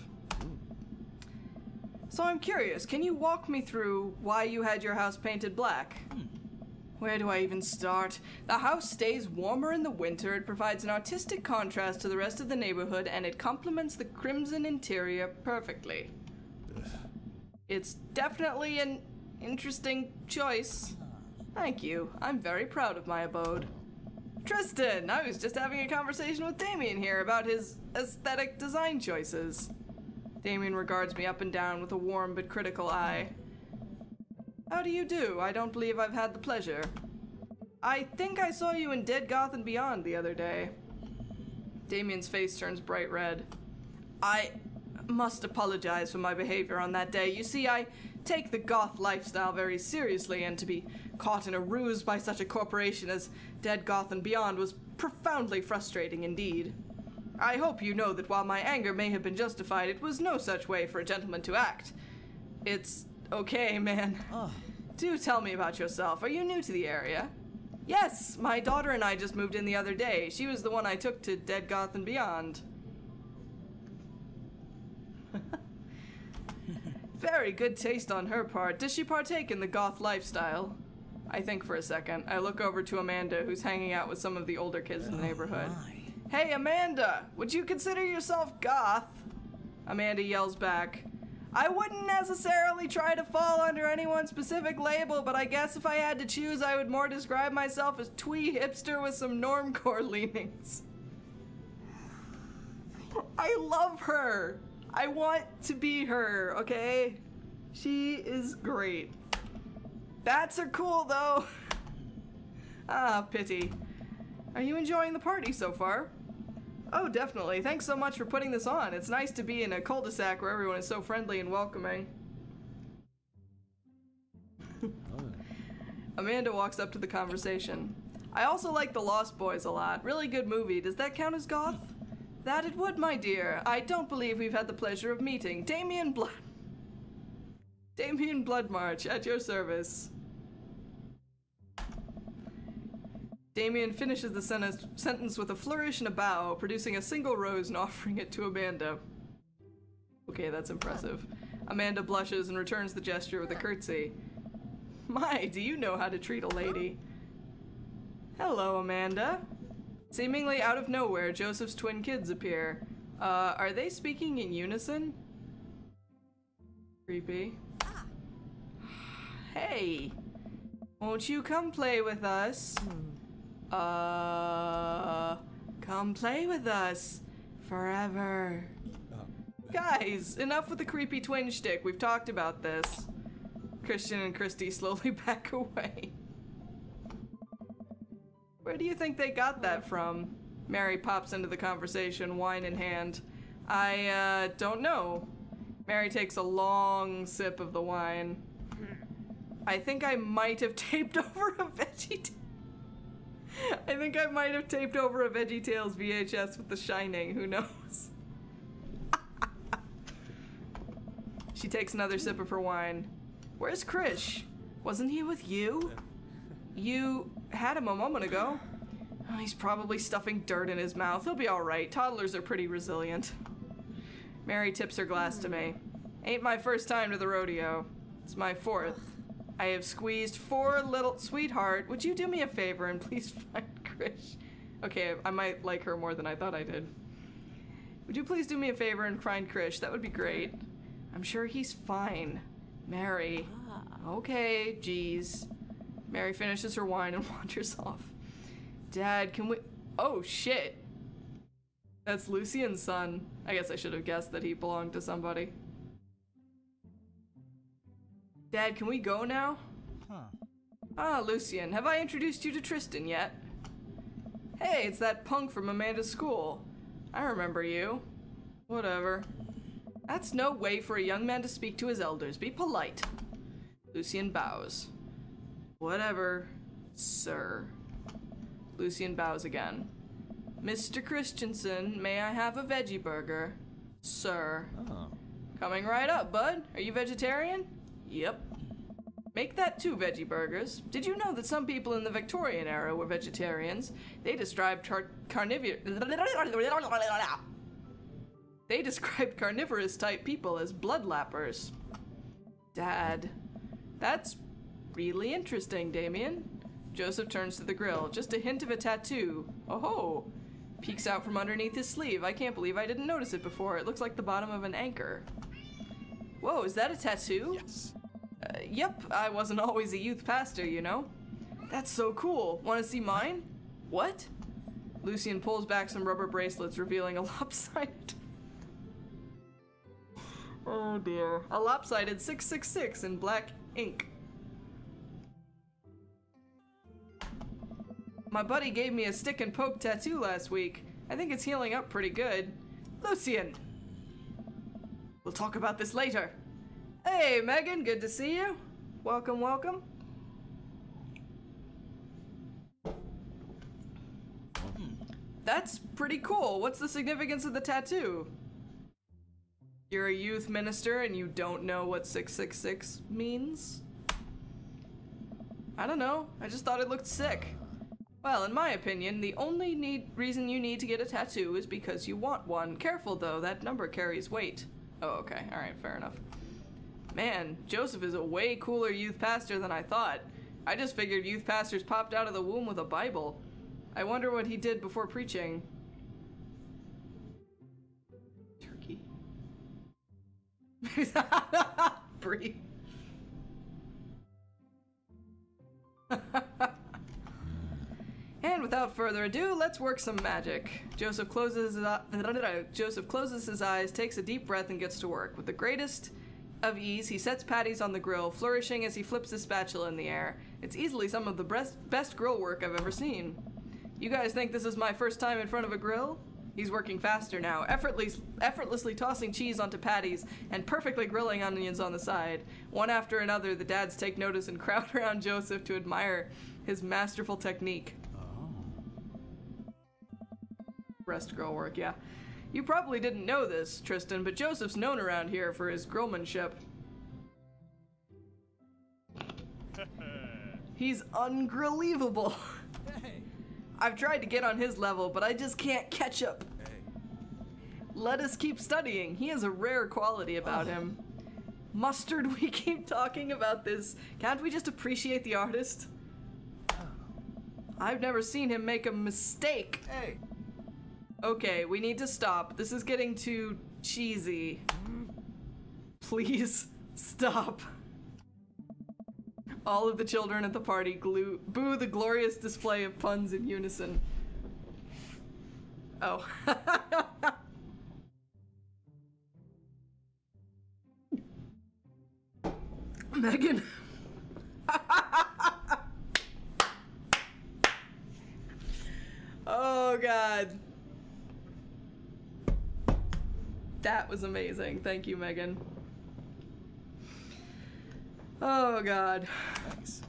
So I'm curious, can you walk me through why you had your house painted black? Where do I even start? The house stays warmer in the winter, it provides an artistic contrast to the rest of the neighborhood, and it complements the crimson interior perfectly. It's definitely an interesting choice. Thank you. I'm very proud of my abode. Tristan! I was just having a conversation with Damien here about his aesthetic design choices. Damien regards me up and down with a warm but critical eye. How do you do? I don't believe I've had the pleasure. I think I saw you in Dead Goth and Beyond the other day. Damien's face turns bright red. I must apologize for my behavior on that day. You see, I take the goth lifestyle very seriously, and to be caught in a ruse by such a corporation as Dead Goth and Beyond was profoundly frustrating indeed. I hope you know that while my anger may have been justified, it was no such way for a gentleman to act. It's okay, man. Do tell me about yourself. Are you new to the area? Yes, my daughter and I just moved in the other day. She was the one I took to Dead Goth and Beyond. Very good taste on her part. Does she partake in the goth lifestyle? I think for a second. I look over to Amanda, who's hanging out with some of the older kids in the neighborhood. Hey, Amanda! Would you consider yourself goth? Amanda yells back. I wouldn't necessarily try to fall under any one specific label, but I guess if I had to choose, I would more describe myself as twee hipster with some normcore leanings. I love her! I want to be her, okay? She is great. Bats are cool, though. Ah, pity. Are you enjoying the party so far? Oh, definitely. Thanks so much for putting this on. It's nice to be in a cul-de-sac where everyone is so friendly and welcoming. Amanda walks up to the conversation. I also like The Lost Boys a lot. Really good movie. Does that count as goth? That it would, my dear. I don't believe we've had the pleasure of meeting. Damien Bloodmarch, at your service. Damien finishes the sentence with a flourish and a bow, producing a single rose and offering it to Amanda. Okay, that's impressive. Amanda blushes and returns the gesture with a curtsy. My, do you know how to treat a lady? Hello, Amanda. Seemingly out of nowhere, Joseph's twin kids appear. Are they speaking in unison? Creepy. Hey, won't you come play with us? Come play with us. Forever. Guys, enough with the creepy twin shtick. We've talked about this. Christian and Christy slowly back away. Where do you think they got that from? Mary pops into the conversation, wine in hand. I, don't know. Mary takes a long sip of the wine. I think I might have taped over a VeggieTales VHS with The Shining, who knows? She takes another sip of her wine. Where's Krish? Wasn't he with you? You had him a moment ago. Oh, he's probably stuffing dirt in his mouth. He'll be alright. Toddlers are pretty resilient. Mary tips her glass to me. Ain't my first time to the rodeo. It's my fourth. I have squeezed 4 little... Sweetheart, would you do me a favor and please find Krish? Okay, I might like her more than I thought I did. Would you please do me a favor and find Krish? That would be great. I'm sure he's fine. Mary. Okay, geez. Mary finishes her wine and wanders off. Dad, can we... Oh, shit. That's Lucian's son. I guess I should have guessed that he belonged to somebody. Dad, can we go now? Ah, Lucian, have I introduced you to Tristan yet? Hey, it's that punk from Amanda's school. I remember you. Whatever. That's no way for a young man to speak to his elders. Be polite. Lucian bows. Whatever, sir. Lucian bows again. Mr. Christensen, may I have a veggie burger? Sir. Oh. Coming right up, bud. Are you vegetarian? Yep. Make that 2 veggie burgers. Did you know that some people in the Victorian era were vegetarians? They described carnivorous type people as bloodlappers. Dad. That's really interesting, Damien. Joseph turns to the grill. Just a hint of a tattoo. Oh-ho. Peeks out from underneath his sleeve. I can't believe I didn't notice it before. It looks like the bottom of an anchor. Whoa, is that a tattoo? Yes. Yep, I wasn't always a youth pastor, you know. That's so cool. Want to see mine? What? Lucian pulls back some rubber bracelets, revealing a lopsided... Oh dear. A lopsided 666 in black ink. My buddy gave me a stick and poke tattoo last week. I think it's healing up pretty good. Lucian! We'll talk about this later. Hey, Megan, good to see you. Welcome, welcome. That's pretty cool. What's the significance of the tattoo? You're a youth minister and you don't know what 666 means? I don't know. I just thought it looked sick. Well, in my opinion, the only reason you need to get a tattoo is because you want one. Careful though, that number carries weight. Oh, okay. Alright, fair enough. Man, Joseph is a way cooler youth pastor than I thought. I just figured youth pastors popped out of the womb with a Bible. I wonder what he did before preaching. Turkey. Brie. And without further ado, let's work some magic. Joseph closes his eyes, takes a deep breath, and gets to work. With the greatest of ease, he sets patties on the grill, flourishing as he flips his spatula in the air. It's easily some of the best grill work I've ever seen. You guys think this is my first time in front of a grill? He's working faster now, effortlessly tossing cheese onto patties and perfectly grilling onions on the side. One after another, the dads take notice and crowd around Joseph to admire his masterful technique. Breast grill work, yeah. You probably didn't know this, Tristan, but Joseph's known around here for his grillmanship. He's ungrillievable. Hey. I've tried to get on his level, but I just can't catch up. Hey. Let us keep studying. He has a rare quality about him. Mustard, we keep talking about this. Can't we just appreciate the artist? I've never seen him make a mistake. Hey. Okay, we need to stop. This is getting too cheesy. Please stop. All of the children at the party boo the glorious display of puns in unison. Oh. Megan. Oh god. That was amazing. Thank you, Megan. Oh god. Thanks.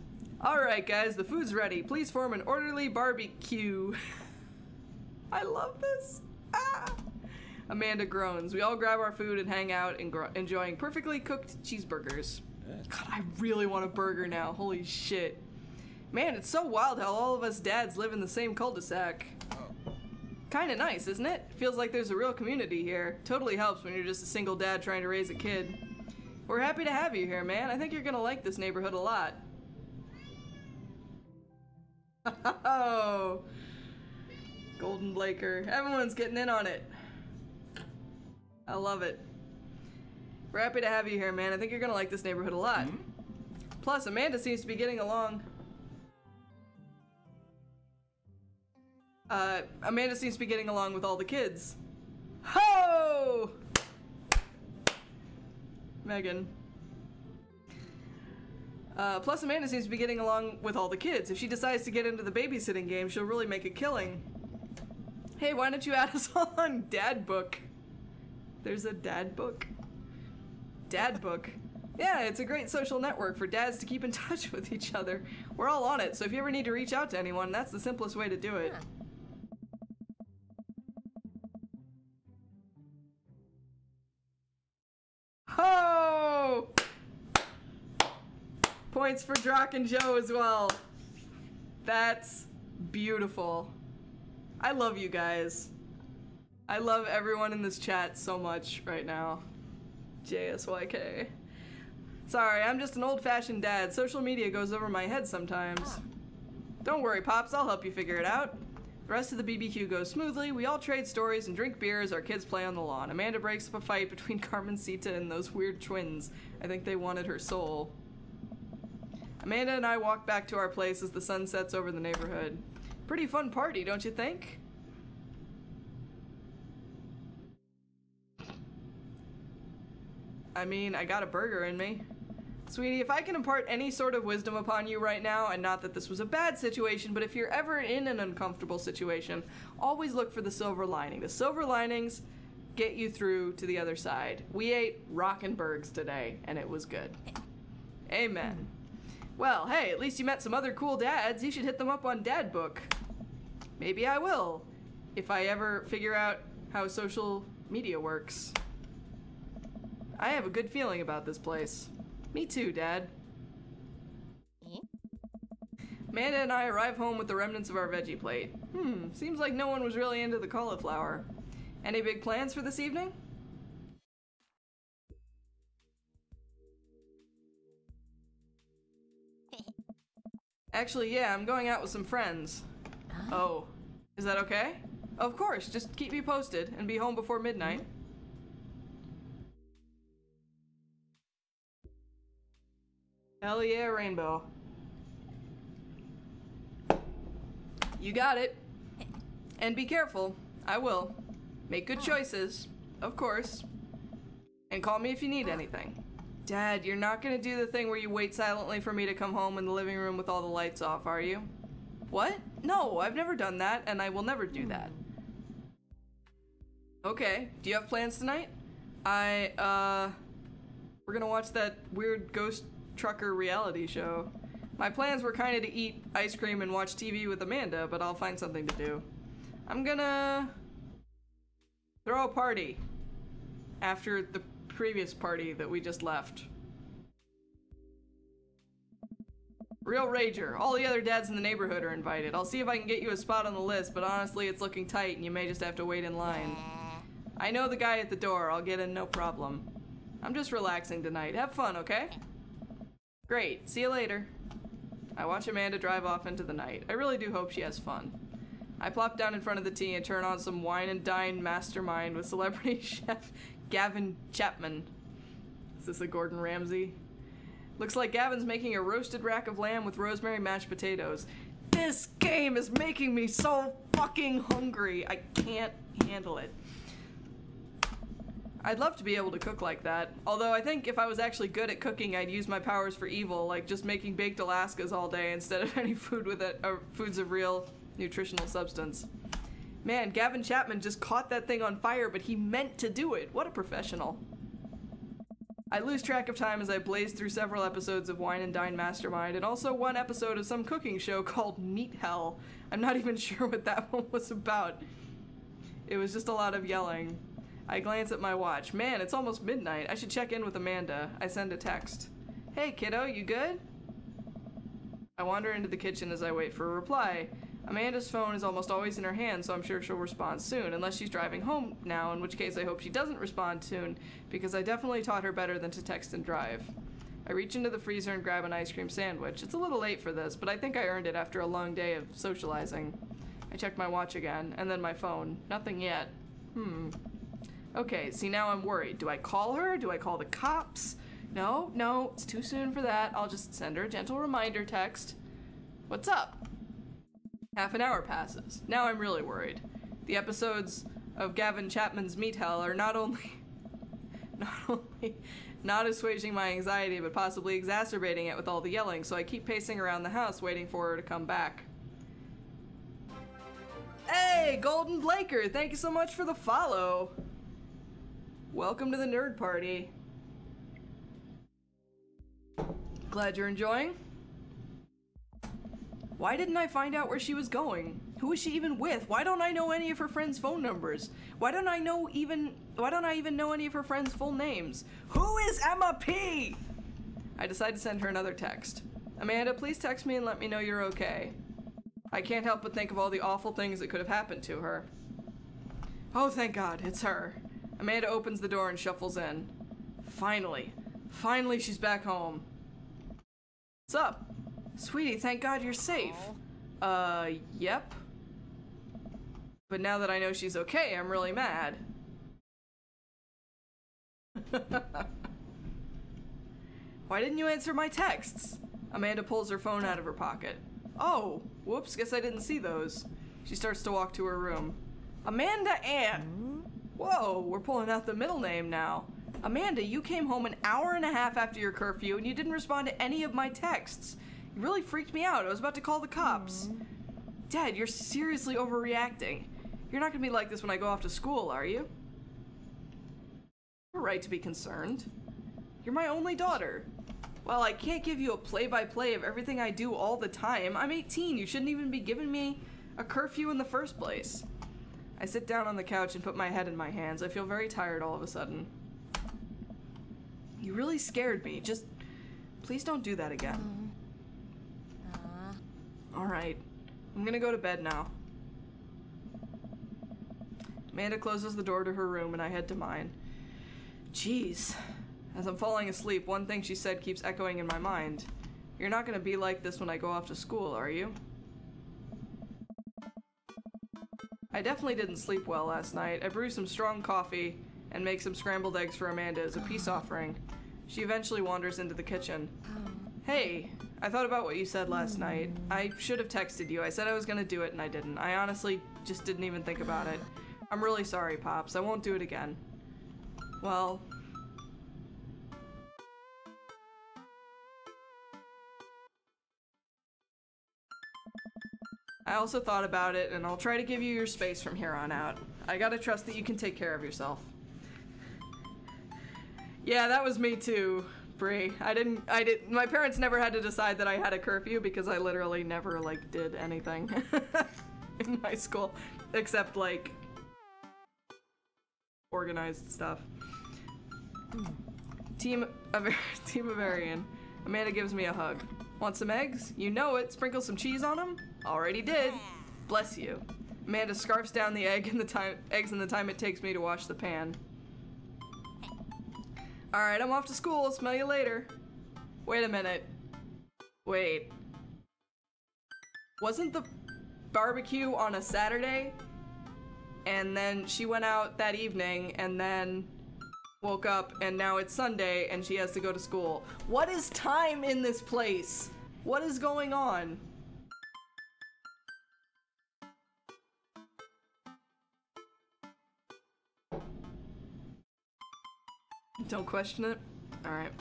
Alright guys, the food's ready. Please form an orderly barbecue. I love this. Ah! Amanda groans. We all grab our food and hang out, enjoying perfectly cooked cheeseburgers. God, I really want a burger now. Holy shit. Man, it's so wild how all of us dads live in the same cul-de-sac. Kinda nice, isn't it? Feels like there's a real community here. Totally helps when you're just a single dad trying to raise a kid. We're happy to have you here, man. I think you're gonna like this neighborhood a lot. Oh, Golden Blaker. Everyone's getting in on it. I love it. We're happy to have you here, man. I think you're gonna like this neighborhood a lot. Plus, Amanda seems to be getting along. Amanda seems to be getting along with all the kids. Ho! Megan. Plus Amanda seems to be getting along with all the kids. If she decides to get into the babysitting game, she'll really make a killing. Hey, why don't you add us all on Dad Book? There's a Dad Book? Dad Book. Yeah, it's a great social network for dads to keep in touch with each other. We're all on it, so if you ever need to reach out to anyone, that's the simplest way to do it. Ho! Points for Drock and Joe as well. That's beautiful. I love you guys. I love everyone in this chat so much right now. JSYK. Sorry, I'm just an old-fashioned dad. Social media goes over my head sometimes. Don't worry, Pops, I'll help you figure it out. The rest of the BBQ goes smoothly. We all trade stories and drink beer as our kids play on the lawn. Amanda breaks up a fight between Carmencita and those weird twins. I think they wanted her soul. Amanda and I walk back to our place as the sun sets over the neighborhood. Pretty fun party, don't you think? I mean, I got a burger in me. Sweetie, if I can impart any sort of wisdom upon you right now, and not that this was a bad situation, but if you're ever in an uncomfortable situation, always look for the silver lining. The silver linings get you through to the other side. We ate Rockenbergs today, and it was good. Amen. Well, hey, at least you met some other cool dads. You should hit them up on Dad Book. Maybe I will, if I ever figure out how social media works. I have a good feeling about this place. Me too, Dad. Amanda and I arrive home with the remnants of our veggie plate. Seems like no one was really into the cauliflower. Any big plans for this evening? Actually, yeah, I'm going out with some friends. Oh, is that okay? Of course, just keep me posted and be home before midnight. Hell yeah, Rainbow. You got it. And be careful. I will. Make good choices, of course. And call me if you need anything. Dad, you're not gonna do the thing where you wait silently for me to come home in the living room with all the lights off, are you? What? No, I've never done that, and I will never do that. Okay, do you have plans tonight? We're gonna watch that weird ghost trucker reality show. My plans were kinda to eat ice cream and watch TV with Amanda, but I'll find something to do. I'm gonna throw a party after the previous party that we just left. Real rager. All the other dads in the neighborhood are invited. I'll see if I can get you a spot on the list, but honestly it's looking tight and you may just have to wait in line. I know the guy at the door. I'll get in no problem. I'm just relaxing tonight. Have fun, okay? Great. See you later. I watch Amanda drive off into the night. I really do hope she has fun. I plop down in front of the tea and turn on some Wine and Dine Mastermind with celebrity chef Gavin Chapman. Is this a Gordon Ramsay? Looks like Gavin's making a roasted rack of lamb with rosemary mashed potatoes. This game is making me so fucking hungry. I can't handle it. I'd love to be able to cook like that. Although I think if I was actually good at cooking, I'd use my powers for evil, like just making baked Alaskas all day instead of any food with it, or foods of real nutritional substance. Man, Gavin Chapman just caught that thing on fire, but he meant to do it. What a professional. I lose track of time as I blaze through several episodes of Wine and Dine Mastermind, and also one episode of some cooking show called Meat Hell. I'm not even sure what that one was about. It was just a lot of yelling. I glance at my watch. Man, it's almost midnight. I should check in with Amanda. I send a text. Hey kiddo, you good? I wander into the kitchen as I wait for a reply. Amanda's phone is almost always in her hand, so I'm sure she'll respond soon, unless she's driving home now, in which case I hope she doesn't respond soon, because I definitely taught her better than to text and drive. I reach into the freezer and grab an ice cream sandwich. It's a little late for this, but I think I earned it after a long day of socializing. I check my watch again, and then my phone. Nothing yet. Okay, see, now I'm worried. Do I call her? Do I call the cops? No, it's too soon for that. I'll just send her a gentle reminder text. What's up? Half an hour passes. Now I'm really worried. The episodes of Gavin Chapman's Meat Hell are not only not assuaging my anxiety, but possibly exacerbating it with all the yelling, so I keep pacing around the house waiting for her to come back. Hey, Golden Blaker, thank you so much for the follow. Welcome to the nerd party. Glad you're enjoying. Why didn't I find out where she was going? Who is she even with? Why don't I know any of her friends' phone numbers? Why don't I even know any of her friends' full names? Who is Emma P? I decide to send her another text. Amanda, please text me and let me know you're okay. I can't help but think of all the awful things that could have happened to her. Oh, thank God, it's her. Amanda opens the door and shuffles in. Finally she's back home. What's up? Sweetie, thank God you're safe. Yep. But now that I know she's okay, I'm really mad. Why didn't you answer my texts? Amanda pulls her phone out of her pocket. Oh, whoops, guess I didn't see those. She starts to walk to her room. Amanda Ann! Whoa, we're pulling out the middle name now. Amanda, you came home an hour and a half after your curfew and you didn't respond to any of my texts. You really freaked me out. I was about to call the cops. Dad, you're seriously overreacting. You're not gonna be like this when I go off to school, are you? You're right to be concerned. You're my only daughter. Well, I can't give you a play-by-play of everything I do all the time. I'm 18. You shouldn't even be giving me a curfew in the first place. I sit down on the couch and put my head in my hands. I feel very tired all of a sudden. You really scared me. Just, please don't do that again. Alright. I'm gonna go to bed now. Amanda closes the door to her room and I head to mine. Jeez. As I'm falling asleep, one thing she said keeps echoing in my mind. You're not gonna be like this when I go off to school, are you? I definitely didn't sleep well last night. I brew some strong coffee and make some scrambled eggs for Amanda as a peace offering. She eventually wanders into the kitchen. Hey, I thought about what you said last night. I should have texted you. I said I was gonna do it and I didn't. I honestly just didn't even think about it. I'm really sorry, Pops. I won't do it again. Well... I also thought about it, and I'll try to give you your space from here on out. I gotta trust that you can take care of yourself. Yeah, that was me too, Brie. My parents never had to decide that I had a curfew because I literally never, like, did anything in my school. Except, like, organized stuff. Team Avarian. Amanda gives me a hug. Want some eggs? You know it. Sprinkle some cheese on them? Already did. Bless you. Amanda scarfs down the eggs in the time it takes me to wash the pan. Alright, I'm off to school. Smell you later. Wait a minute. Wait. Wasn't the barbecue on a Saturday? And then she went out that evening and then woke up and now it's Sunday and she has to go to school. What is time in this place? What is going on? Don't question it. Alright.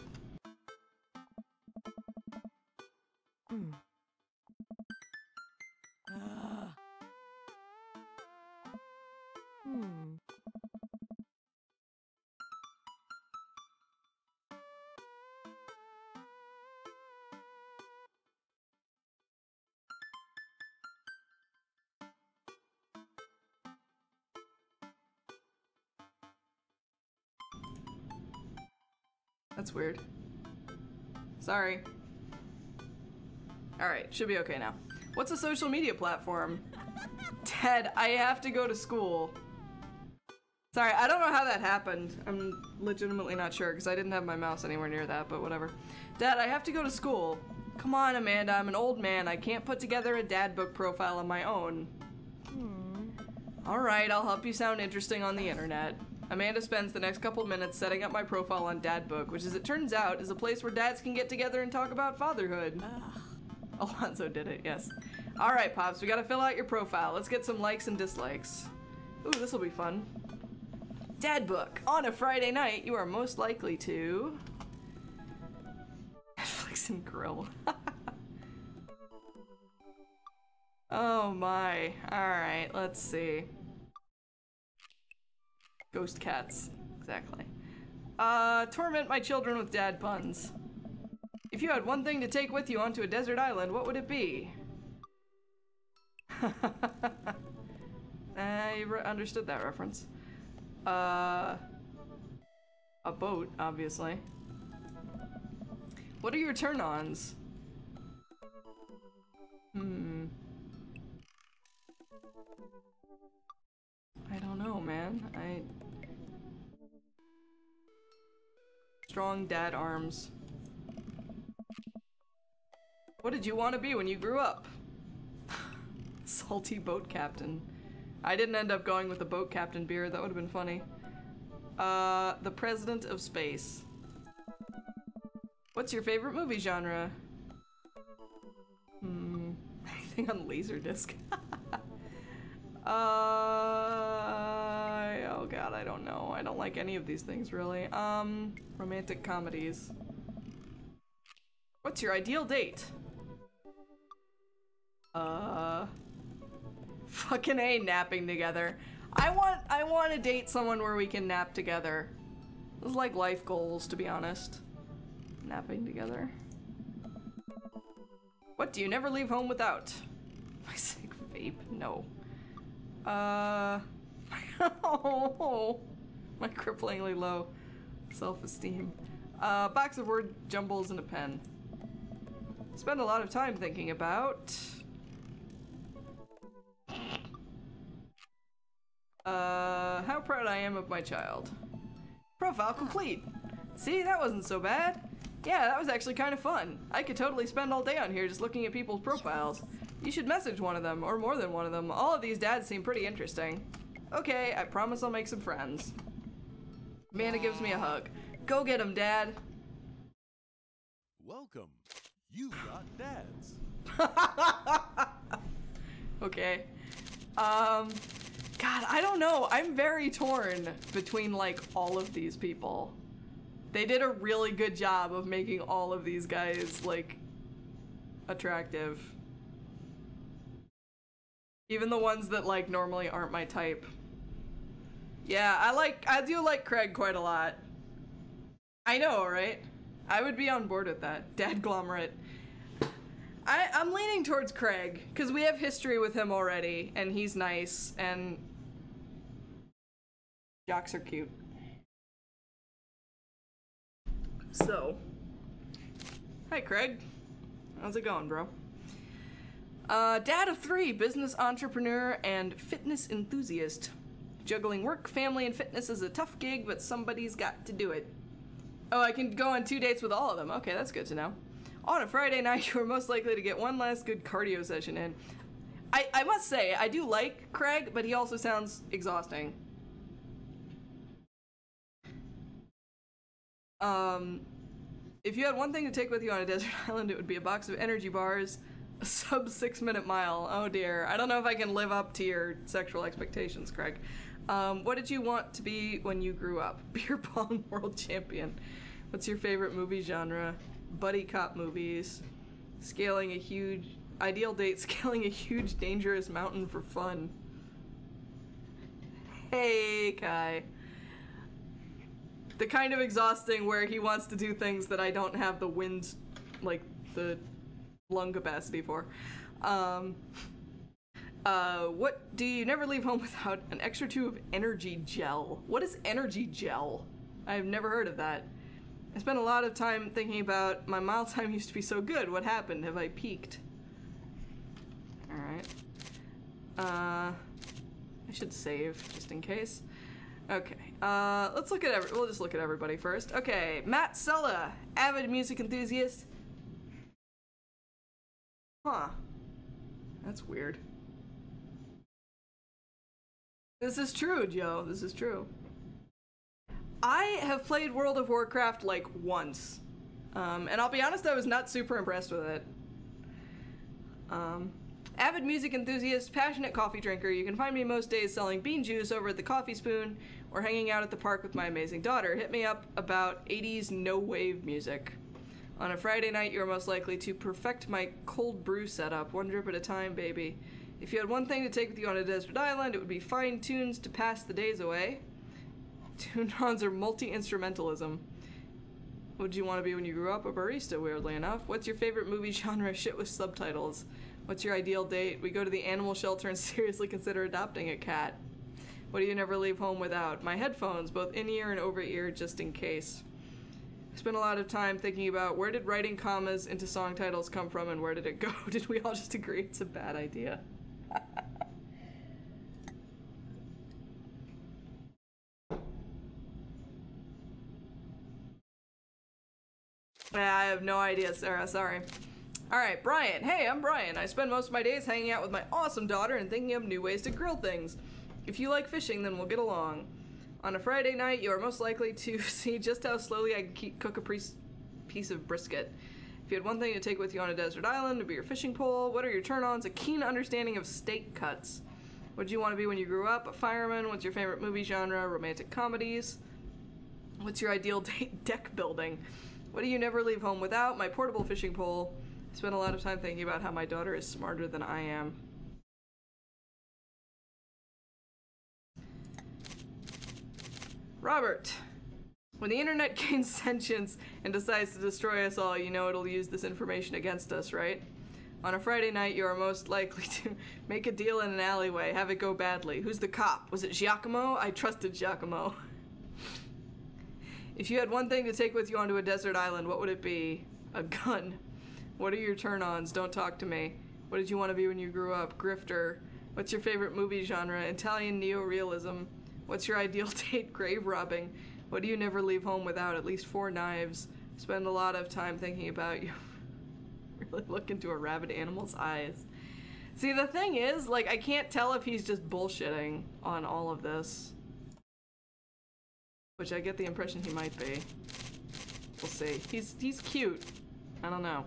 That's weird. Sorry. Alright, should be okay now. What's a social media platform? Ted, I have to go to school. Sorry, I don't know how that happened. I'm legitimately not sure because I didn't have my mouse anywhere near that, but whatever. Dad, I have to go to school. Come on, Amanda, I'm an old man. I can't put together a dad book profile on my own. Alright, I'll help you sound interesting on the internet. Amanda spends the next couple minutes setting up my profile on Dadbook, which as it turns out is a place where dads can get together and talk about fatherhood. Alonzo did it, yes. Alright, Pops, we gotta fill out your profile. Let's get some likes and dislikes. Ooh, this'll be fun. Dadbook. On a Friday night, you are most likely to... Netflix and grill. Oh my. Alright, let's see. Ghost cats. Exactly. Torment my children with dad puns. If you had one thing to take with you onto a desert island, what would it be? I understood that reference. A boat, obviously. What are your turn-ons? I don't know, man. Strong dad arms. What did you want to be when you grew up? Salty boat captain. I didn't end up going with the boat captain beard. That would have been funny. The president of space. What's your favorite movie genre? everything on Laserdisc. Oh god, I don't know. I don't like any of these things, really. Romantic comedies. What's your ideal date? Fucking A, napping together. I want to date someone where we can nap together. This is like life goals, to be honest. Napping together. What do you never leave home without? My sick vape? No. Oh, my cripplingly low self-esteem. Box of word jumbles and a pen. Spend a lot of time thinking about... how proud I am of my child. Profile complete. See, that wasn't so bad. Yeah, that was actually kind of fun. I could totally spend all day on here just looking at people's profiles. You should message one of them, or more than one of them. All of these dads seem pretty interesting. Okay, I promise I'll make some friends. Amanda gives me a hug. Go get him, Dad. Welcome. You've got dads. Okay. God, I don't know. I'm very torn between, like, all of these people. They did a really good job of making all of these guys, like, attractive. Even the ones that, like, normally aren't my type. Yeah, I do like Craig quite a lot. I know, right? I would be on board with that. Dadglomerate. I'm leaning towards Craig, because we have history with him already, and he's nice, and jocks are cute. So, hi Craig. How's it going, bro? Dad of 3, business entrepreneur and fitness enthusiast. Juggling work, family, and fitness is a tough gig, but somebody's got to do it. Oh, I can go on 2 dates with all of them. Okay, that's good to know. On a Friday night, you are most likely to get one last good cardio session in. I must say, I do like Craig, but he also sounds exhausting. If you had one thing to take with you on a desert island, it would be a box of energy bars, a sub 6-minute mile. Oh dear. I don't know if I can live up to your sexual expectations, Craig. What did you want to be when you grew up? Beer pong world champion. What's your favorite movie genre? Buddy cop movies. Scaling a huge... Ideal date, scaling a huge dangerous mountain for fun. Hey, Kai. The kind of exhausting where he wants to do things that I don't have the wind, like, the lung capacity for. What do you never leave home without? An extra tube of energy gel. What is energy gel? I've never heard of that. I spent a lot of time thinking about my mile time used to be so good. What happened? Have I peaked? Alright. I should save just in case. Okay. Let's look at we'll just look at everybody first. Okay. Matt Sella, avid music enthusiast. Huh. That's weird. This is true, Joe. This is true. I have played World of Warcraft like once. And I'll be honest, I was not super impressed with it. Avid music enthusiast, passionate coffee drinker. You can find me most days selling bean juice over at the Coffee Spoon or hanging out at the park with my amazing daughter. Hit me up about 80s no-wave music. On a Friday night, you're most likely to perfect my cold brew setup, one drip at a time, baby. If you had one thing to take with you on a desert island, it would be fine tunes to pass the days away. Tune-ons are multi-instrumentalism. What did you want to be when you grew up? A barista, weirdly enough. What's your favorite movie genre? Shit with subtitles. What's your ideal date? We go to the animal shelter and seriously consider adopting a cat. What do you never leave home without? My headphones, both in-ear and over-ear, just in case. I spent a lot of time thinking about where did writing commas into song titles come from and where did it go? Did we all just agree it's a bad idea? I have no idea, Sarah. Sorry. Alright, Brian. Hey, I'm Brian. I spend most of my days hanging out with my awesome daughter and thinking of new ways to grill things. If you like fishing, then we'll get along. On a Friday night, you are most likely to see just how slowly I can cook a piece of brisket. If you had one thing to take with you on a desert island, it'd be your fishing pole. What are your turn-ons? A keen understanding of steak cuts. What did you want to be when you grew up? A fireman. What's your favorite movie genre? Romantic comedies. What's your ideal deck building? What do you never leave home without? My portable fishing pole. I spend a lot of time thinking about how my daughter is smarter than I am. Robert. When the internet gains sentience and decides to destroy us all, you know it'll use this information against us, right? On a Friday night, you are most likely to make a deal in an alleyway, have it go badly. Who's the cop? Was it Giacomo? I trusted Giacomo. If you had one thing to take with you onto a desert island, what would it be? A gun. What are your turn-ons? Don't talk to me. What did you want to be when you grew up? Grifter. What's your favorite movie genre? Italian neorealism. What's your ideal date? Grave robbing. What do you never leave home without? At least 4 knives. Spend a lot of time thinking about you. Really look into a rabid animal's eyes. See, the thing is, like, I can't tell if he's just bullshitting on all of this. Which I get the impression he might be. We'll see. He's cute. I don't know.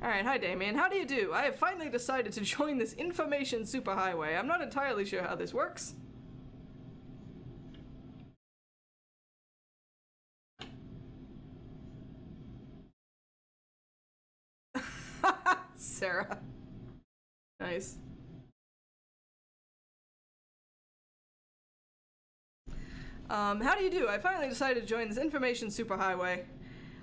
Alright, hi Damien. How do you do? I have finally decided to join this information superhighway. I'm not entirely sure how this works. Sarah. Nice. How do you do? I finally decided to join this information superhighway.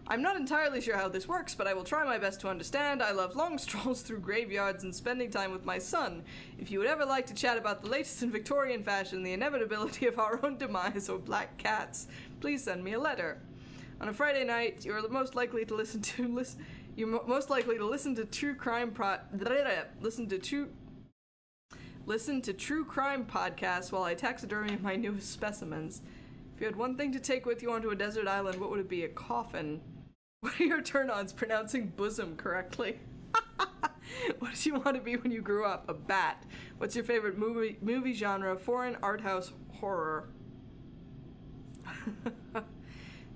I'm not entirely sure how this works, but I will try my best to understand. I love long strolls through graveyards and spending time with my son. If you would ever like to chat about the latest in Victorian fashion, the inevitability of our own demise, or black cats, please send me a letter. On a Friday night, you're most likely to listen to true crime listen to true crime podcasts while I taxidermy my newest specimens. If you had one thing to take with you onto a desert island, what would it be? A coffin. What are your turn-ons? Pronouncing bosom correctly. What did you want to be when you grew up? A bat. What's your favorite movie genre? Foreign art house horror.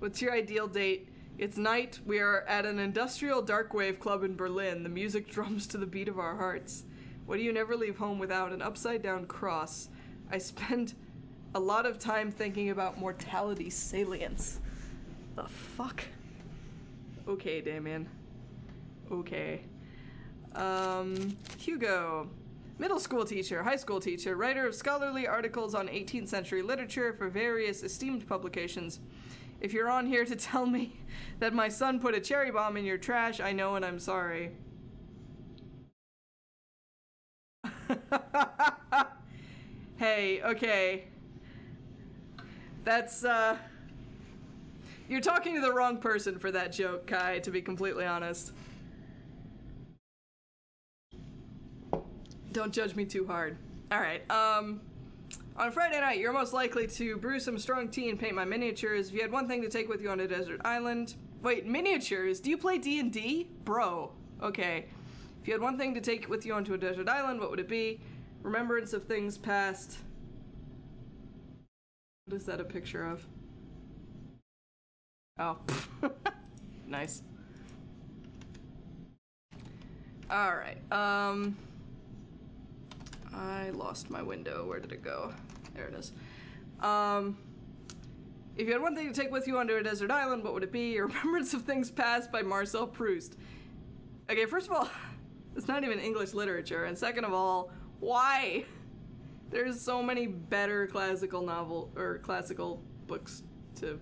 What's your ideal date? It's night. We are at an industrial dark wave club in Berlin. The music drums to the beat of our hearts. What do you never leave home without? An upside-down cross. I spend a lot of time thinking about mortality salience. The fuck? Okay, Damien. Okay. Hugo. Middle school teacher, high school teacher, writer of scholarly articles on 18th century literature for various esteemed publications. If you're on here to tell me that my son put a cherry bomb in your trash, I know and I'm sorry. Hey, okay. That's, you're talking to the wrong person for that joke, Kai, to be completely honest. Don't judge me too hard. Alright, on Friday night, you're most likely to brew some strong tea and paint my miniatures. If you had one thing to take with you on a desert island... Wait, miniatures? Do you play D&D? Bro. Okay. If you had one thing to take with you onto a desert island, what would it be? Remembrance of things past. What is that a picture of? Oh. Nice. Alright, I lost my window. Where did it go? There it is. If you had one thing to take with you onto a desert island, what would it be? Remembrance of Things Past by Marcel Proust. Okay, first of all, it's not even English literature, and second of all, why? There's so many better classical novel or classical books to...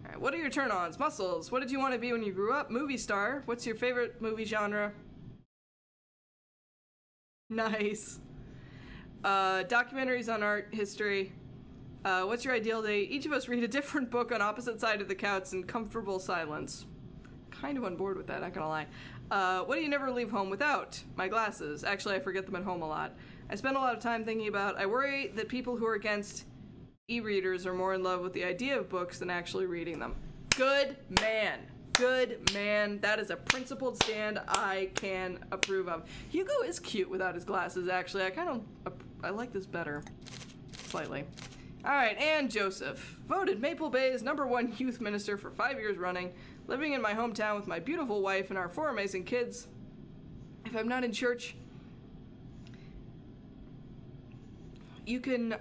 Alright, what are your turn-ons? Muscles. What did you want to be when you grew up? Movie star. What's your favorite movie genre? Nice. Documentaries on art, history. What's your ideal date? Each of us read a different book on opposite side of the couch in comfortable silence. Kind of on board with that, not gonna lie. What do you never leave home without? My glasses. Actually, I forget them at home a lot. I spend a lot of time thinking about, I worry that people who are against e-readers are more in love with the idea of books than actually reading them. Good man. Good man. That is a principled stand I can approve of. Hugo is cute without his glasses, actually. I like this better. Slightly. Alright, and Joseph. Voted Maple Bay's #1 youth minister for 5 years running, living in my hometown with my beautiful wife and our 4 amazing kids. If I'm not in church, you can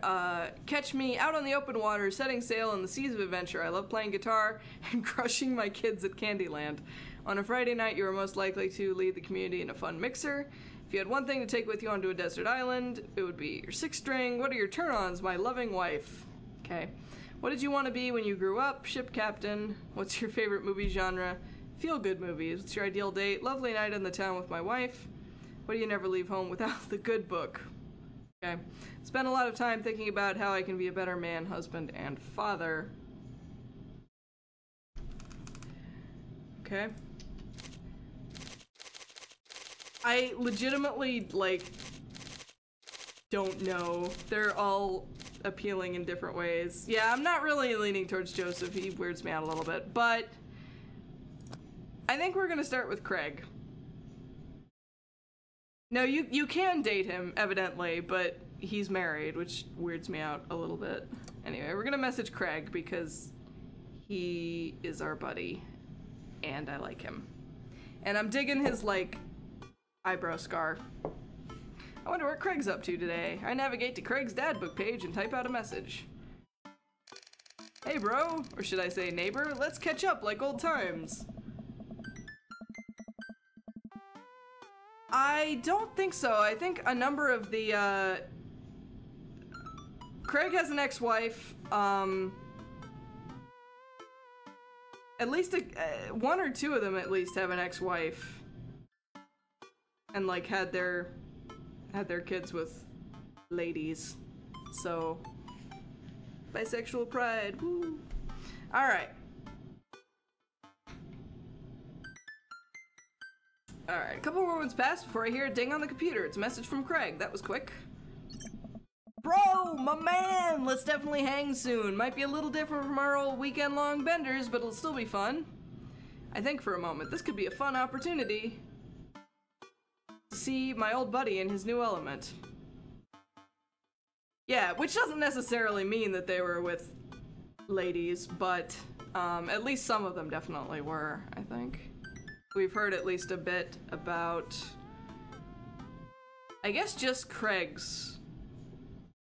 catch me out on the open water, setting sail in the seas of adventure. I love playing guitar and crushing my kids at Candyland. On a Friday night, you are most likely to lead the community in a fun mixer. If you had one thing to take with you onto a desert island, it would be your 6 string. What are your turn-ons, my loving wife? Okay. What did you want to be when you grew up? Ship captain. What's your favorite movie genre? Feel-good movies. What's your ideal date? Lovely night in the town with my wife. What do you never leave home without? The good book. Okay. Spend a lot of time thinking about how I can be a better man, husband, and father. Okay. I legitimately, like, don't know. They're all appealing in different ways. Yeah, I'm not really leaning towards Joseph. He weirds me out a little bit, but I think we're gonna start with Craig. No, you can date him, evidently, but he's married, which weirds me out a little bit. Anyway, we're gonna message Craig because he is our buddy, and I like him. And I'm digging his, like, eyebrow scar. I wonder what Craig's up to today. I navigate to Craig's dad book page and type out a message. Hey bro, or should I say neighbor, let's catch up like old times. I don't think so. I think a number of the, Craig has an ex-wife, at least one or two of them at least have an ex-wife. And like had their kids with ladies. So bisexual pride. Woo. All right. All right. A couple moments pass before I hear a ding on the computer. It's a message from Craig. That was quick. Bro, my man, let's definitely hang soon. Might be a little different from our old weekend-long benders, but it'll still be fun. I think for a moment this could be a fun opportunity to see my old buddy in his new element. Yeah, which doesn't necessarily mean that they were with ladies, but at least some of them definitely were, I think. We've heard at least a bit about, I guess, just Craig's.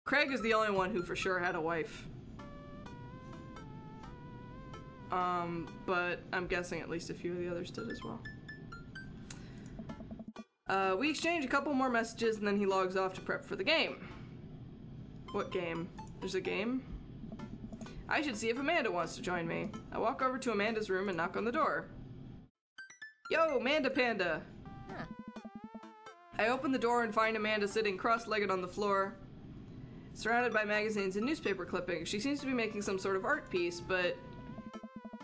Craig is the only one who for sure had a wife. But I'm guessing at least a few of the others did as well. We exchange a couple more messages and then he logs off to prep for the game. What game? There's a game? I should see if Amanda wants to join me. I walk over to Amanda's room and knock on the door. Yo, Amanda Panda! Huh. I open the door and find Amanda sitting cross-legged on the floor, surrounded by magazines and newspaper clippings. She seems to be making some sort of art piece, but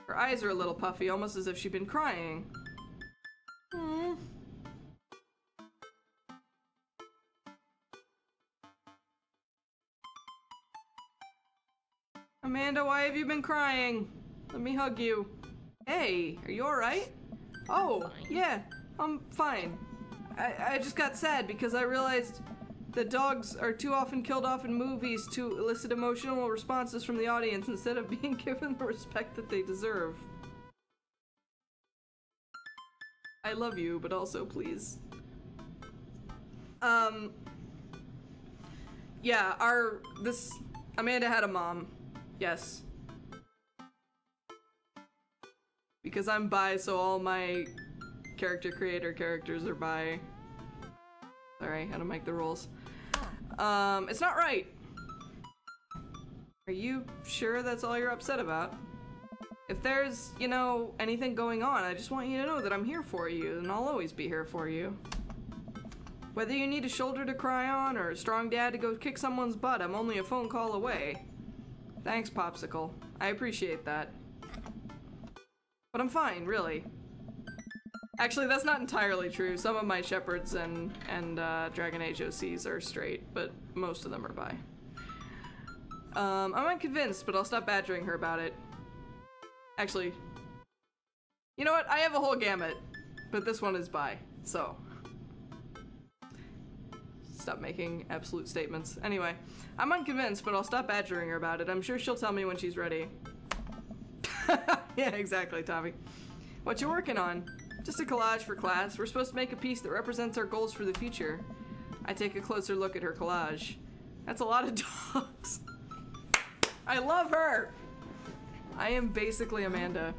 her eyes are a little puffy, almost as if she'd been crying. Aww. Amanda, why have you been crying? Let me hug you. Hey, are you alright? Oh, yeah, I'm fine. I just got sad because I realized that dogs are too often killed off in movies to elicit emotional responses from the audience instead of being given the respect that they deserve. I love you, but also please. Yeah, Amanda had a mom. Yes. Because I'm bi, so all my character creator characters are bi. Sorry, how to make the rules. It's not right. Are you sure that's all you're upset about? If there's, you know, anything going on, I just want you to know that I'm here for you, and I'll always be here for you. Whether you need a shoulder to cry on or a strong dad to go kick someone's butt, I'm only a phone call away. Thanks, Popsicle. I appreciate that. But I'm fine, really. Actually, that's not entirely true. Some of my shepherds and Dragon Age OCs are straight, but most of them are bi. I'm unconvinced, but I'll stop badgering her about it. Actually, you know what? I have a whole gamut, but this one is bi, so. stop making absolute statements. Anyway, I'm unconvinced, but I'll stop badgering her about it. I'm sure she'll tell me when she's ready. Yeah, exactly, Tommy. What you working on? Just a collage for class. We're supposed to make a piece that represents our goals for the future. I take a closer look at her collage. That's a lot of dogs. I love her! I am basically Amanda.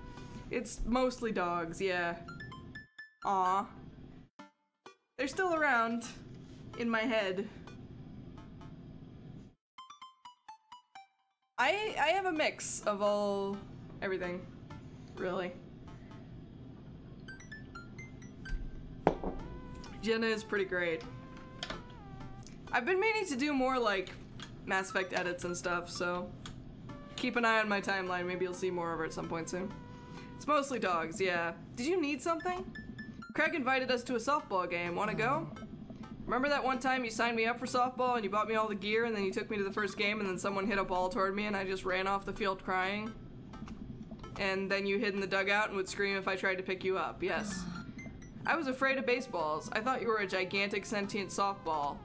It's mostly dogs, yeah. Aw. They're still around. In my head. I have a mix of everything. Really. Jenna is pretty great. I've been meaning to do more like Mass Effect edits and stuff, so keep an eye on my timeline. Maybe you'll see more of her at some point soon. It's mostly dogs, yeah. Did you need something? Craig invited us to a softball game. Wanna go? Remember that one time you signed me up for softball and you bought me all the gear and then you took me to the first game and then someone hit a ball toward me and I just ran off the field crying? And then you hid in the dugout and would scream if I tried to pick you up, yes. I was afraid of baseballs. I thought you were a gigantic sentient softball.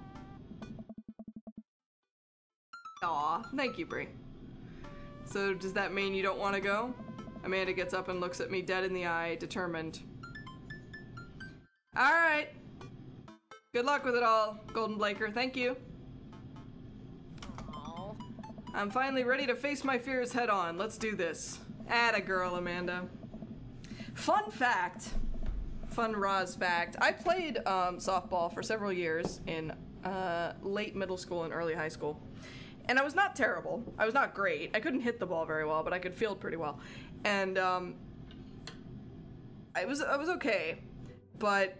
Aw, thank you, Brie. So does that mean you don't want to go? Amanda gets up and looks at me dead in the eye, determined. Alright. Good luck with it all, Golden Blaker. Thank you. Aww. I'm finally ready to face my fears head on. Let's do this. Atta girl, Amanda. Fun fact. Fun Roz fact. I played softball for several years in late middle school and early high school. And I was not terrible. I was not great. I couldn't hit the ball very well, but I could field pretty well. And I was okay. But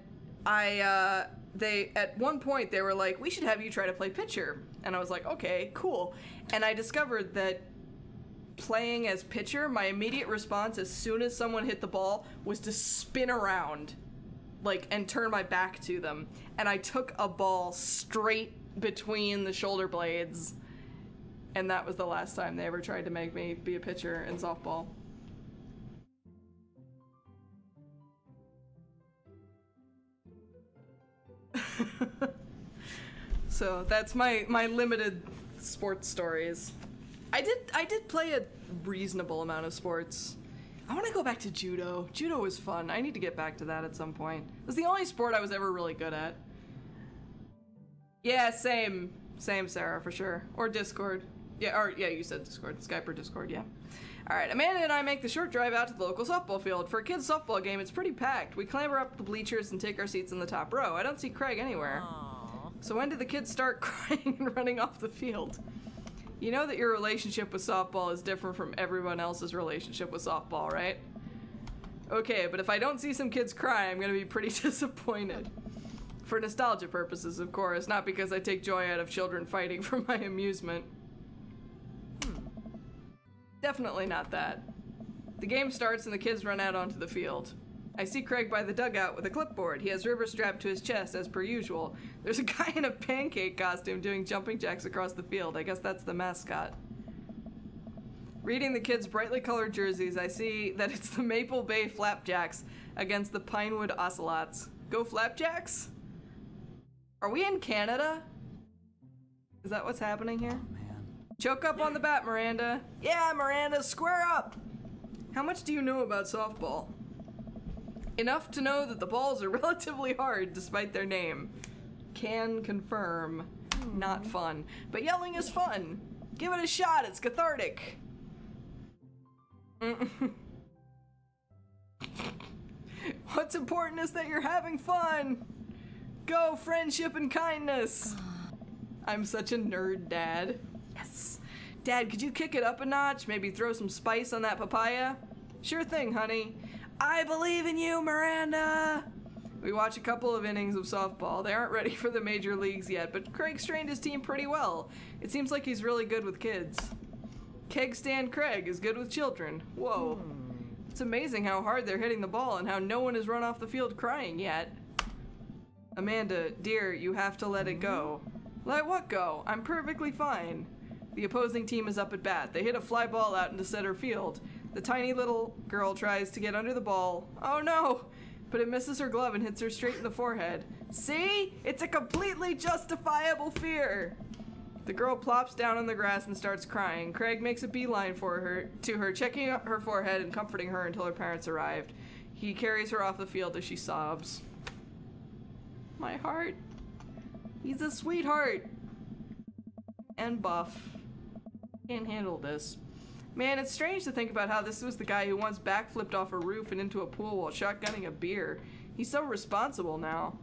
at one point they were like, we should have you try to play pitcher. And I was like, okay, cool. And I discovered that playing as pitcher, my immediate response as soon as someone hit the ball was to spin around, like, and turn my back to them. And I took a ball straight between the shoulder blades. And that was the last time they ever tried to make me be a pitcher in softball. So that's my limited sports stories. I did play a reasonable amount of sports. I want to go back to judo. Judo was fun. I need to get back to that at some point. It was the only sport I was ever really good at. Yeah, same, Sarah, for sure. Or Discord. Yeah, you said Discord. Skype or Discord, yeah. Alright, Amanda and I make the short drive out to the local softball field. For a kid's softball game, it's pretty packed. We clamber up the bleachers and take our seats in the top row. I don't see Craig anywhere. Aww. So when did the kids start crying and running off the field? You know that your relationship with softball is different from everyone else's relationship with softball, right? Okay, but if I don't see some kids cry, I'm gonna be pretty disappointed. For nostalgia purposes, of course, not because I take joy out of children fighting for my amusement. Definitely not that. The game starts and the kids run out onto the field. I see Craig by the dugout with a clipboard. He has River strapped to his chest, as per usual. There's a guy in a pancake costume doing jumping jacks across the field. I guess that's the mascot. Reading the kids' brightly colored jerseys, I see that it's the Maple Bay Flapjacks against the Pinewood Ocelots. Go Flapjacks? Are we in Canada? Is that what's happening here? Choke up on the bat, Miranda. Yeah, Miranda, square up! How much do you know about softball? Enough to know that the balls are relatively hard despite their name. Can confirm. Not fun. But yelling is fun. Give it a shot, it's cathartic. What's important is that you're having fun. Go, friendship and kindness. I'm such a nerd, Dad. Yes. Dad, could you kick it up a notch? Maybe throw some spice on that papaya? Sure thing, honey. I believe in you, Miranda! We watch a couple of innings of softball. They aren't ready for the major leagues yet, but Craig's trained his team pretty well. It seems like he's really good with kids. Keg Stand Craig is good with children. Whoa. It's amazing how hard they're hitting the ball and how no one has run off the field crying yet. Amanda, dear, you have to let it go. Let what go? I'm perfectly fine. The opposing team is up at bat. They hit a fly ball out into center field. The tiny little girl tries to get under the ball. Oh no! but it misses her glove and hits her straight in the forehead. See? It's a completely justifiable fear. The girl plops down on the grass and starts crying. Craig makes a beeline to her, checking out her forehead and comforting her until her parents arrived. He carries her off the field as she sobs. My heart. He's a sweetheart. And buff. Can't handle this. Man, it's strange to think about how this was the guy who once backflipped off a roof and into a pool while shotgunning a beer. He's so responsible now.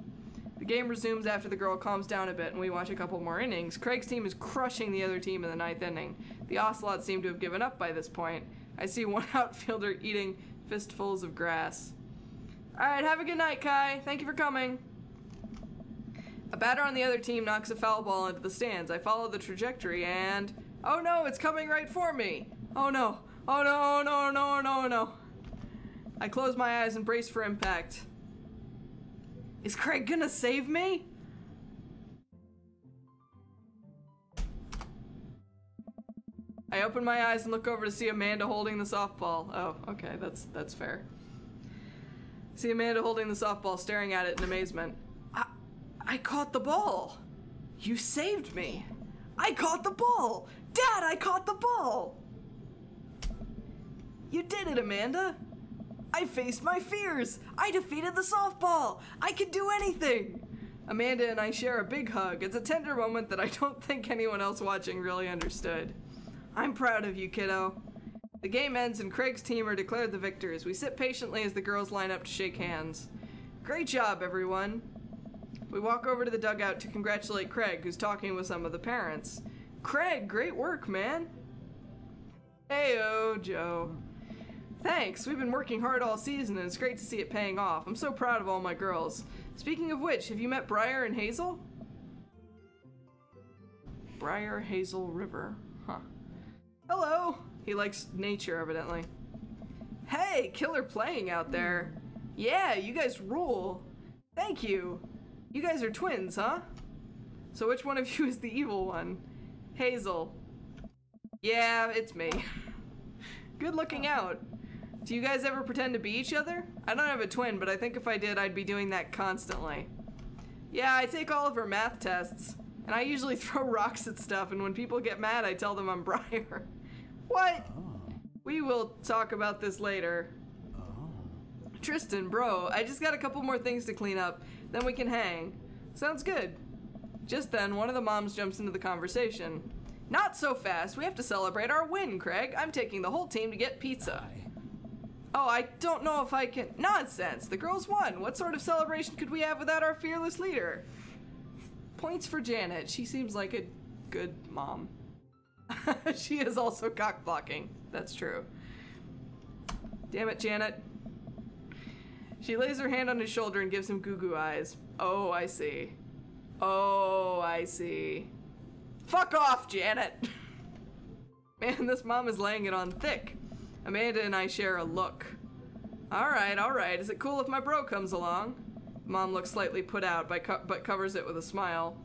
The game resumes after the girl calms down a bit and we watch a couple more innings. Craig's team is crushing the other team in the 9th inning. The Ocelots seem to have given up by this point. I see one outfielder eating fistfuls of grass. Alright, have a good night, Kai. Thank you for coming. A batter on the other team knocks a foul ball into the stands. I follow the trajectory and... oh no, it's coming right for me! Oh no! Oh no, oh no, no, no, no. I close my eyes and brace for impact. Is Craig gonna save me? I open my eyes and look over to see Amanda holding the softball. Oh, okay, that's fair. See Amanda holding the softball, staring at it in amazement. I caught the ball. You saved me. I caught the ball. Dad, I caught the ball. You did it, Amanda. I faced my fears. I defeated the softball. I could do anything. Amanda and I share a big hug. It's a tender moment that I don't think anyone else watching really understood. I'm proud of you, kiddo. The game ends and Craig's team are declared the victors. We sit patiently as the girls line up to shake hands. Great job, everyone. We walk over to the dugout to congratulate Craig, who's talking with some of the parents. Craig, great work, man. Heyo, Joe. Thanks, we've been working hard all season and it's great to see it paying off. I'm so proud of all my girls. Speaking of which, have you met Briar and Hazel? Briar Hazel River, huh. Hello! He likes nature, evidently. Hey, killer playing out there. Yeah, you guys rule. Thank you. You guys are twins, huh? So which one of you is the evil one? Hazel. Yeah, it's me. Good looking out. Do you guys ever pretend to be each other? I don't have a twin, but I think if I did, I'd be doing that constantly. Yeah, I take all of her math tests, and I usually throw rocks at stuff, and when people get mad, I tell them I'm Briar. What? We will talk about this later. Tristan, bro, I just got a couple more things to clean up, then we can hang. Sounds good. Just then, one of the moms jumps into the conversation. Not so fast, we have to celebrate our win, Craig. I'm taking the whole team to get pizza. Oh, I don't know if I can... Nonsense, the girls won. What sort of celebration could we have without our fearless leader? Points for Janet, she seems like a good mom. She is also cock-blocking, that's true. Damn it, Janet. She lays her hand on his shoulder and gives him goo-goo eyes. Oh, I see. Oh, I see. Fuck off, Janet! Man, this mom is laying it on thick. Amanda and I share a look. Alright. Is it cool if my bro comes along? Mom looks slightly put out, but covers it with a smile.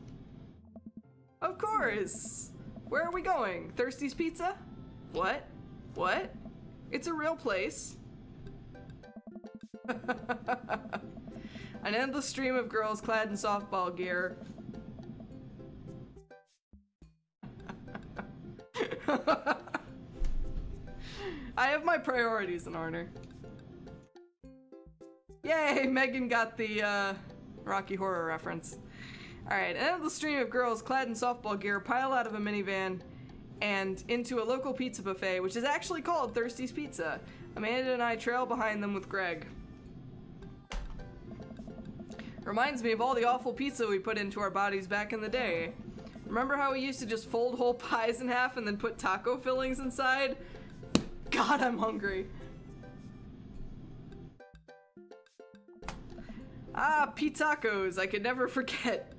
Of course! Where are we going? Thirsty's Pizza? What? What? It's a real place. An endless stream of girls clad in softball gear. I have my priorities in order. Yay, Megan got the Rocky Horror reference. Alright, an endless stream of girls clad in softball gear pile out of a minivan and into a local pizza buffet, which is actually called Thirsty's Pizza. Amanda and I trail behind them with Greg. Reminds me of all the awful pizza we put into our bodies back in the day. Remember how we used to just fold whole pies in half and then put taco fillings inside? God, I'm hungry. Ah, pizzacos, I could never forget.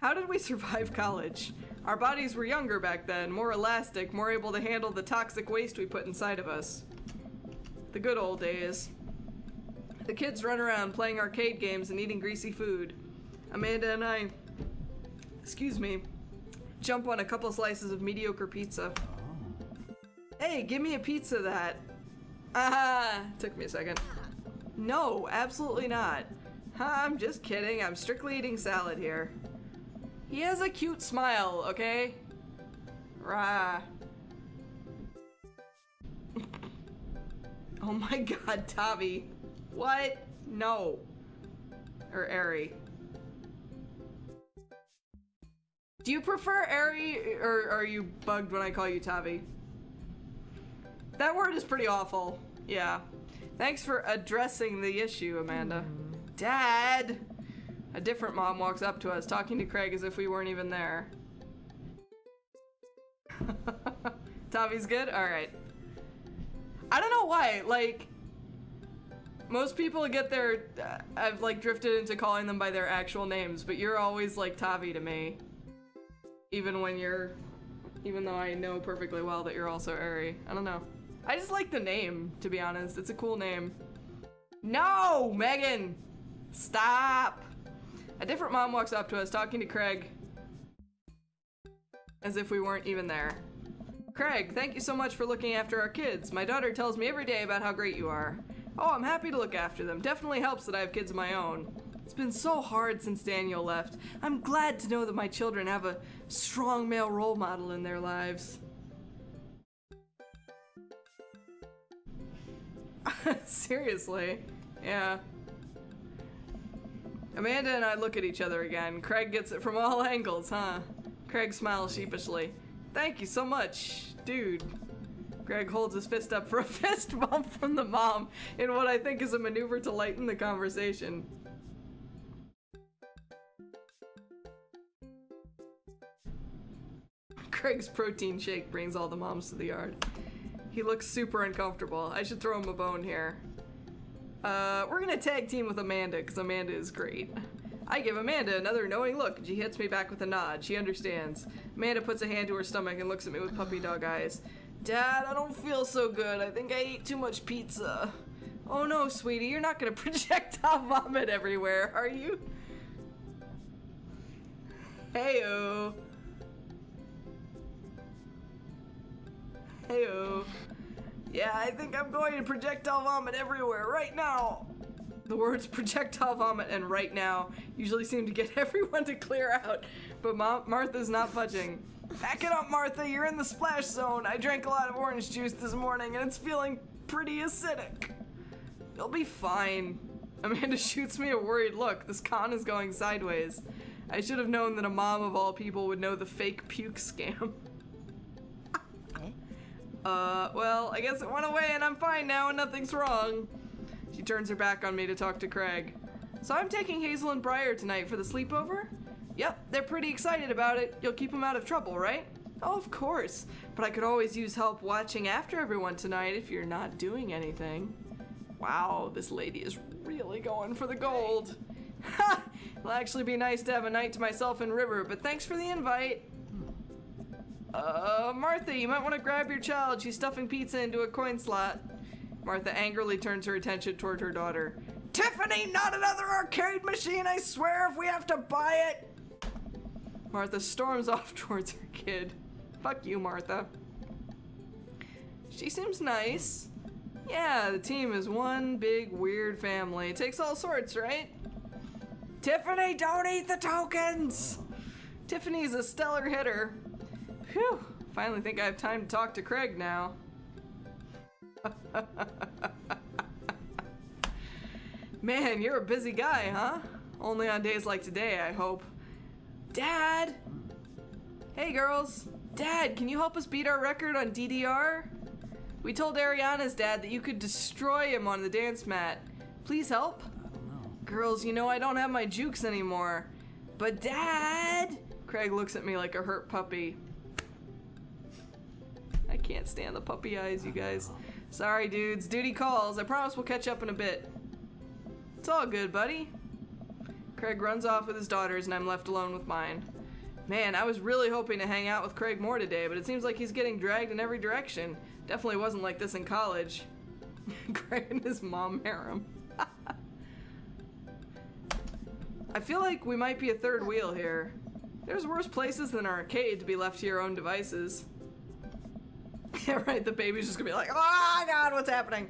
How did we survive college? Our bodies were younger back then, more elastic, more able to handle the toxic waste we put inside of us. The good old days. The kids run around playing arcade games and eating greasy food. Amanda and I, excuse me, jump on a couple slices of mediocre pizza. Hey, give me a pizza that. Ah, took me a second. No, absolutely not. I'm just kidding. I'm strictly eating salad here. He has a cute smile, okay? Rah. Oh my god, Tavi. What? No. Or Ari. Do you prefer Ari, or are you bugged when I call you Tavi? That word is pretty awful. Yeah. Thanks for addressing the issue, Amanda. Dad! A different mom walks up to us, talking to Craig as if we weren't even there. Tavi's good? Alright. I don't know why, like, most people get their, I've like drifted into calling them by their actual names, but you're always like Tavi to me. Even though I know perfectly well that you're also Ari. I don't know. I just like the name, to be honest. It's a cool name. No, Megan! Stop! A different mom walks up to us, talking to Craig as if we weren't even there. Craig, thank you so much for looking after our kids. My daughter tells me every day about how great you are. Oh, I'm happy to look after them. Definitely helps that I have kids of my own. It's been so hard since Daniel left. I'm glad to know that my children have a strong male role model in their lives. Seriously. Yeah. Amanda and I look at each other again. Craig gets it from all angles, huh? Craig smiles sheepishly. Thank you so much, dude. Greg holds his fist up for a fist bump from the mom in what I think is a maneuver to lighten the conversation. Craig's protein shake brings all the moms to the yard. He looks super uncomfortable. I should throw him a bone here. We're gonna tag team with Amanda because Amanda is great. I give Amanda another knowing look and she hits me back with a nod. She understands. Amanda puts a hand to her stomach and looks at me with puppy dog eyes. Dad, I don't feel so good. I think I ate too much pizza. Oh no, sweetie, you're not gonna projectile vomit everywhere, are you? Heyo. Heyo. Yeah, I think I'm going to projectile vomit everywhere right now. The words projectile vomit and right now usually seem to get everyone to clear out, but Martha's not budging. Back it up, Martha, you're in the splash zone. I drank a lot of orange juice this morning and it's feeling pretty acidic. You'll be fine. Amanda shoots me a worried look. This con is going sideways. I should have known that a mom of all people would know the fake puke scam. Well, I guess it went away and I'm fine now and nothing's wrong. She turns her back on me to talk to Craig. So I'm taking Hazel and Briar tonight for the sleepover? Yep, they're pretty excited about it. You'll keep them out of trouble, right? Oh, of course. But I could always use help watching after everyone tonight if you're not doing anything. Wow, this lady is really going for the gold. Ha! It'll actually be nice to have a night to myself in River, but thanks for the invite. Martha, you might want to grab your child. She's stuffing pizza into a coin slot. Martha angrily turns her attention toward her daughter. Tiffany, not another arcade machine, I swear, if we have to buy it! Martha storms off towards her kid. Fuck you, Martha. She seems nice. Yeah, the team is one big weird family. It takes all sorts, right? Tiffany, don't eat the tokens! Tiffany's a stellar hitter. Phew, finally think I have time to talk to Craig now. Man, you're a busy guy, huh? Only on days like today, I hope. Dad! Hey girls. Dad, can you help us beat our record on DDR? We told Ariana's dad that you could destroy him on the dance mat. Please help? Girls, you know I don't have my jukes anymore. But Dad! Craig looks at me like a hurt puppy. I can't stand the puppy eyes, you guys. Sorry, dudes. Duty calls. I promise we'll catch up in a bit. It's all good, buddy. Craig runs off with his daughters and I'm left alone with mine. Man, I was really hoping to hang out with Craig more today, but it seems like he's getting dragged in every direction. Definitely wasn't like this in college. Craig and his mom harem. I feel like we might be a third wheel here. There's worse places than an arcade to be left to your own devices. Yeah, right, the baby's just gonna be like, oh god, what's happening?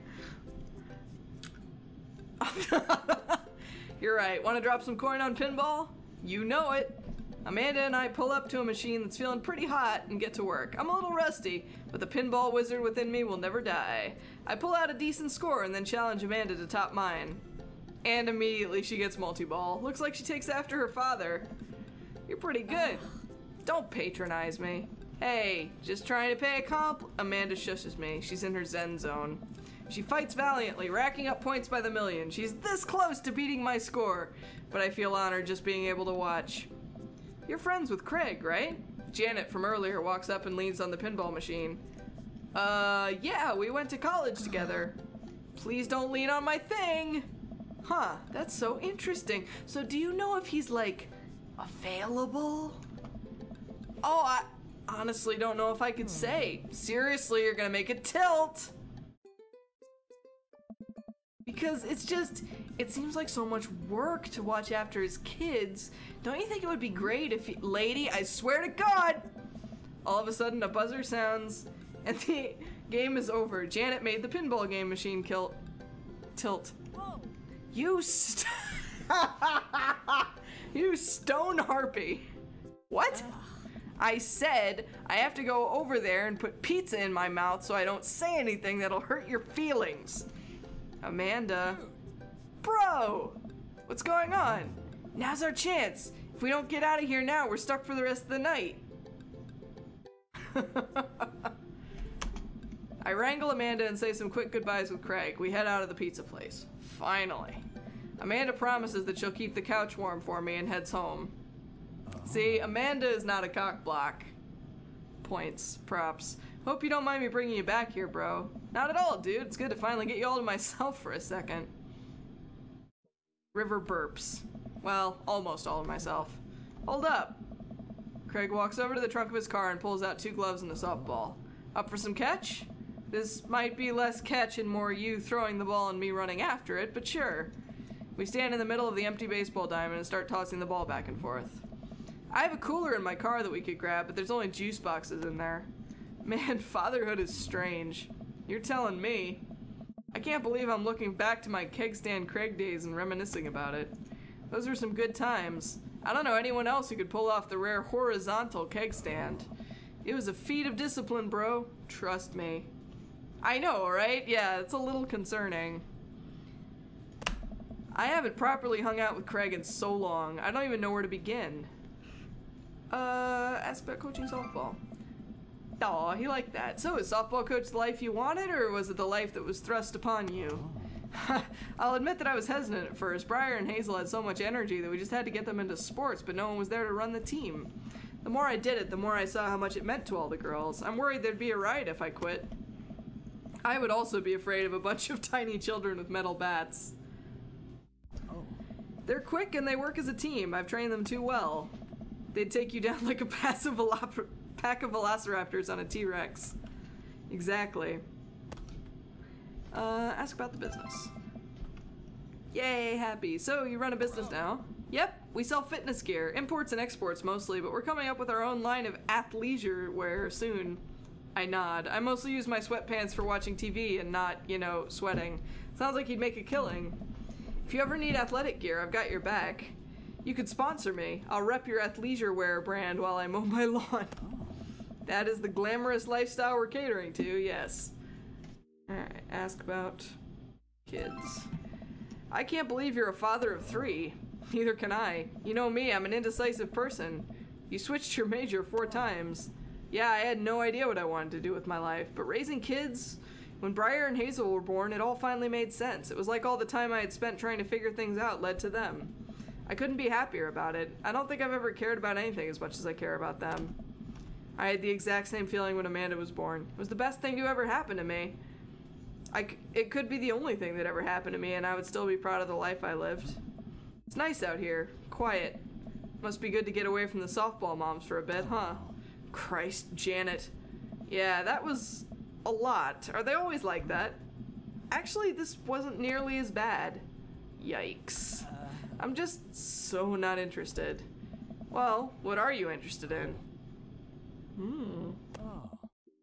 You're right, wanna drop some coin on pinball? You know it. Amanda and I pull up to a machine that's feeling pretty hot and get to work. I'm a little rusty, but the pinball wizard within me will never die. I pull out a decent score and then challenge Amanda to top mine. And immediately she gets multi-ball. Looks like she takes after her father. You're pretty good. Don't patronize me. Hey, just trying to pay a comp. Amanda shushes me. She's in her zen zone. She fights valiantly, racking up points by the million. She's this close to beating my score, but I feel honored just being able to watch. You're friends with Craig, right? Janet from earlier walks up and leans on the pinball machine. Yeah, we went to college together. Please don't lean on my thing. Huh, that's so interesting. So do you know if he's, like, available? Oh, I honestly don't know if I could say. Seriously, you're gonna make it tilt. Because it's just, it seems like so much work to watch after his kids. Don't you think it would be great if lady, I swear to God! All of a sudden a buzzer sounds and the game is over. Janet made the pinball game machine tilt. Whoa. You you stone harpy. What? I said I have to go over there and put pizza in my mouth so I don't say anything that'll hurt your feelings. Amanda. Bro! What's going on? Now's our chance. If we don't get out of here now, we're stuck for the rest of the night. I wrangle Amanda and say some quick goodbyes with Craig. We head out of the pizza place. Finally. Amanda promises that she'll keep the couch warm for me and heads home. See, Amanda is not a cock block. Points. Props. Hope you don't mind me bringing you back here, bro. Not at all, dude. It's good to finally get you all to myself for a second. River burps. Well, almost all of myself. Hold up. Craig walks over to the trunk of his car and pulls out 2 gloves and a softball. Up for some catch? This might be less catch and more you throwing the ball and me running after it, but sure. We stand in the middle of the empty baseball diamond and start tossing the ball back and forth. I have a cooler in my car that we could grab, but there's only juice boxes in there. Man, fatherhood is strange. You're telling me. I can't believe I'm looking back to my keg stand Craig days and reminiscing about it. Those were some good times. I don't know anyone else who could pull off the rare horizontal keg stand. It was a feat of discipline, bro. Trust me. I know, right? Yeah, it's a little concerning. I haven't properly hung out with Craig in so long. I don't even know where to begin. Ask about coaching softball. Aw, he liked that. So, is softball coach the life you wanted, or was it the life that was thrust upon you? I'll admit that I was hesitant at first. Briar and Hazel had so much energy that we just had to get them into sports, but no one was there to run the team. The more I did it, the more I saw how much it meant to all the girls. I'm worried there'd be a riot if I quit. I would also be afraid of a bunch of tiny children with metal bats. Oh. They're quick and they work as a team. I've trained them too well. They'd take you down like a pack of velociraptors on a T-Rex. Exactly. Ask about the business. Yay, happy. So, you run a business now? Yep, we sell fitness gear, imports and exports mostly, but we're coming up with our own line of athleisure wear soon. I nod. I mostly use my sweatpants for watching TV and not, you know, sweating. Sounds like you'd make a killing. If you ever need athletic gear, I've got your back. You could sponsor me. I'll rep your athleisure wear brand while I mow my lawn. That is the glamorous lifestyle we're catering to, yes. Alright, ask about kids. I can't believe you're a father of 3. Neither can I. You know me, I'm an indecisive person. You switched your major 4 times. Yeah, I had no idea what I wanted to do with my life, but raising kids... When Briar and Hazel were born, it all finally made sense. It was like all the time I had spent trying to figure things out led to them. I couldn't be happier about it. I don't think I've ever cared about anything as much as I care about them. I had the exact same feeling when Amanda was born. It was the best thing to ever happen to me. It could be the only thing that ever happened to me, and I would still be proud of the life I lived. It's nice out here. Quiet. Must be good to get away from the softball moms for a bit, huh? Christ, Janet. Yeah, that was a lot. Are they always like that? Actually, this wasn't nearly as bad. Yikes. I'm just so not interested. Well, what are you interested in?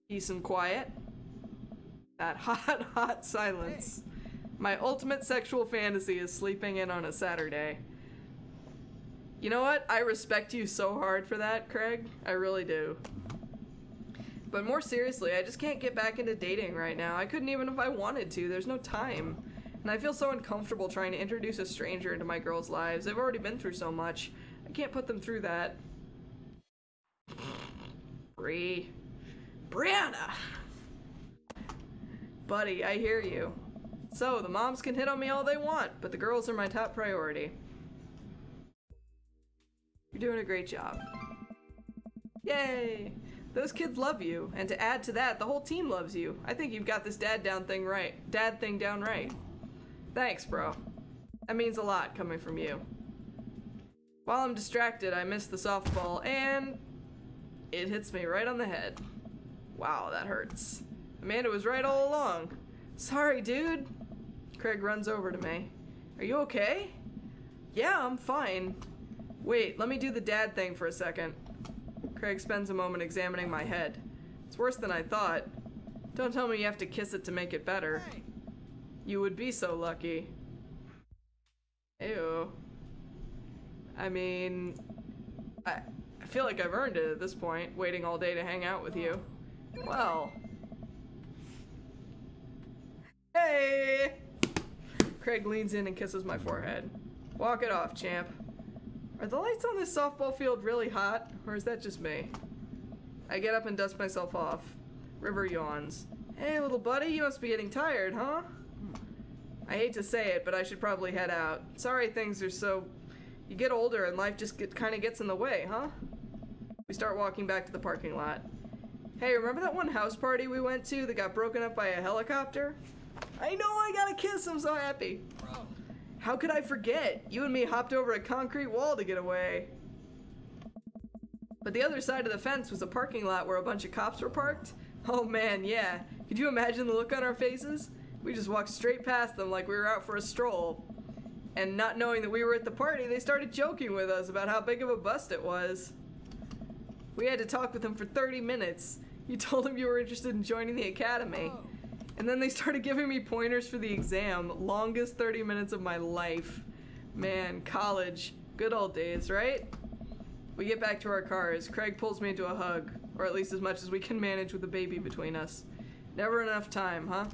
Peace and quiet. That hot, hot silence. My ultimate sexual fantasy is sleeping in on a Saturday. You know what? I respect you so hard for that, Craig. I really do. But more seriously, I just can't get back into dating right now. I couldn't even if I wanted to. There's no time. And I feel so uncomfortable trying to introduce a stranger into my girls' lives. They've already been through so much. I can't put them through that. Brianna! Buddy, I hear you. So, the moms can hit on me all they want, but the girls are my top priority. You're doing a great job. Yay! Those kids love you, and to add to that, the whole team loves you. I think you've got this dad thing down right. Thanks, bro. That means a lot coming from you. While I'm distracted, I miss the softball, and it hits me right on the head. Wow, that hurts. Amanda was right all along. Sorry, dude. Craig runs over to me. Are you okay? Yeah, I'm fine. Wait, let me do the dad thing for a second. Craig spends a moment examining my head. It's worse than I thought. Don't tell me you have to kiss it to make it better. You would be so lucky. Ew. I mean, I feel like I've earned it at this point, waiting all day to hang out with you. Well. Hey! Craig leans in and kisses my forehead. Walk it off, champ. Are the lights on this softball field really hot, or is that just me? I get up and dust myself off. River yawns. Hey, little buddy, you must be getting tired, huh? I hate to say it, but I should probably head out. Sorry things are so... You get older and life just kind of gets in the way, huh? We start walking back to the parking lot. Hey, remember that one house party we went to that got broken up by a helicopter? I know, I got a kiss, I'm so happy. Bro. How could I forget? You and me hopped over a concrete wall to get away. But the other side of the fence was a parking lot where a bunch of cops were parked. Oh man, yeah. Could you imagine the look on our faces? We just walked straight past them like we were out for a stroll. And not knowing that we were at the party, they started joking with us about how big of a bust it was. We had to talk with them for 30 minutes. You told them you were interested in joining the academy. Oh. And then they started giving me pointers for the exam. Longest 30 minutes of my life. Man, college. Good old days, right? We get back to our cars. Craig pulls me into a hug. Or at least as much as we can manage with a baby between us. Never enough time, huh?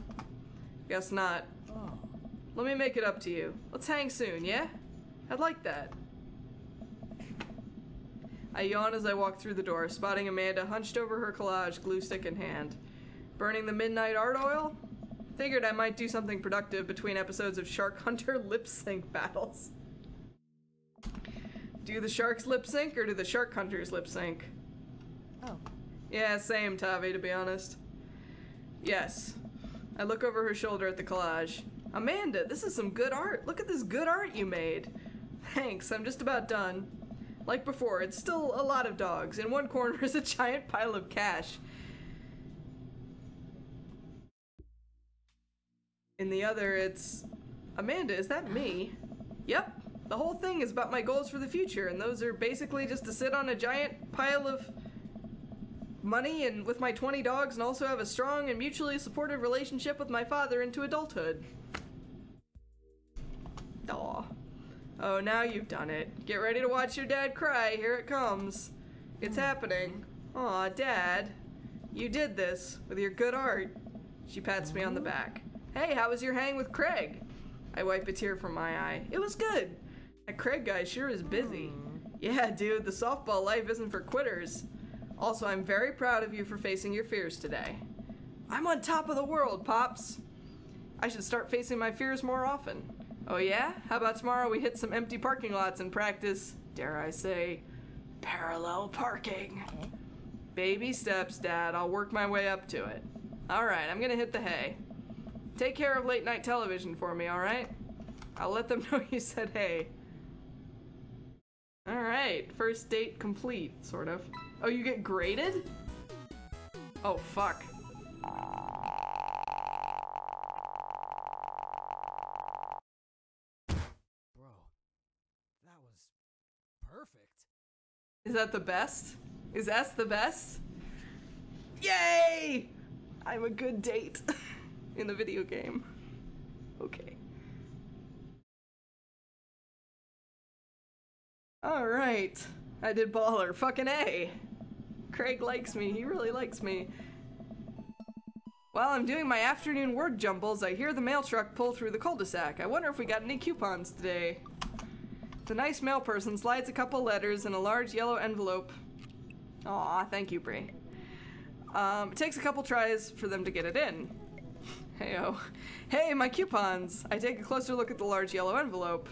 Guess not. Oh. Let me make it up to you. Let's hang soon, yeah? I'd like that. I yawn as I walk through the door, spotting Amanda hunched over her collage, glue stick in hand. Burning the midnight art oil? Figured I might do something productive between episodes of Shark Hunter lip sync battles. Do the sharks lip sync or do the shark hunters lip sync? Oh. Yeah, same, Tavi, to be honest. Yes. I look over her shoulder at the collage. Amanda, this is some good art. Look at this good art you made. Thanks, I'm just about done. Like before, it's still a lot of dogs. In one corner is a giant pile of cash. In the other, it's... Amanda, is that me? Yep. The whole thing is about my goals for the future, and those are basically just to sit on a giant pile of money and with my 20 dogs and also have a strong and mutually supportive relationship with my father into adulthood. Aw. Oh, now you've done it. Get ready to watch your dad cry. Here it comes. It's happening. Aw, Dad. You did this with your good art. She pats me on the back. Hey, how was your hang with Craig? I wipe a tear from my eye. It was good. That Craig guy sure is busy. Yeah, dude, the softball life isn't for quitters. Also, I'm very proud of you for facing your fears today. I'm on top of the world, Pops. I should start facing my fears more often. Oh yeah? How about tomorrow we hit some empty parking lots and practice, dare I say, parallel parking? Baby steps, Dad. I'll work my way up to it. Alright, I'm gonna hit the hay. Take care of late night television for me, alright? I'll let them know you said hey. Alright, first date complete, sort of. Oh, you get graded? Oh, fuck. Bro, that was perfect. Is that the best? Is S the best? Yay! I'm a good date in a video game. Okay. Alright. I did baller. Fucking A. Craig likes me. He really likes me. While I'm doing my afternoon word jumbles, I hear the mail truck pull through the cul-de-sac. I wonder if we got any coupons today. The nice mail person slides a couple letters in a large yellow envelope. Aw, thank you, Brie. It takes a couple tries for them to get it in. Heyo. Hey, my coupons! I take a closer look at the large yellow envelope.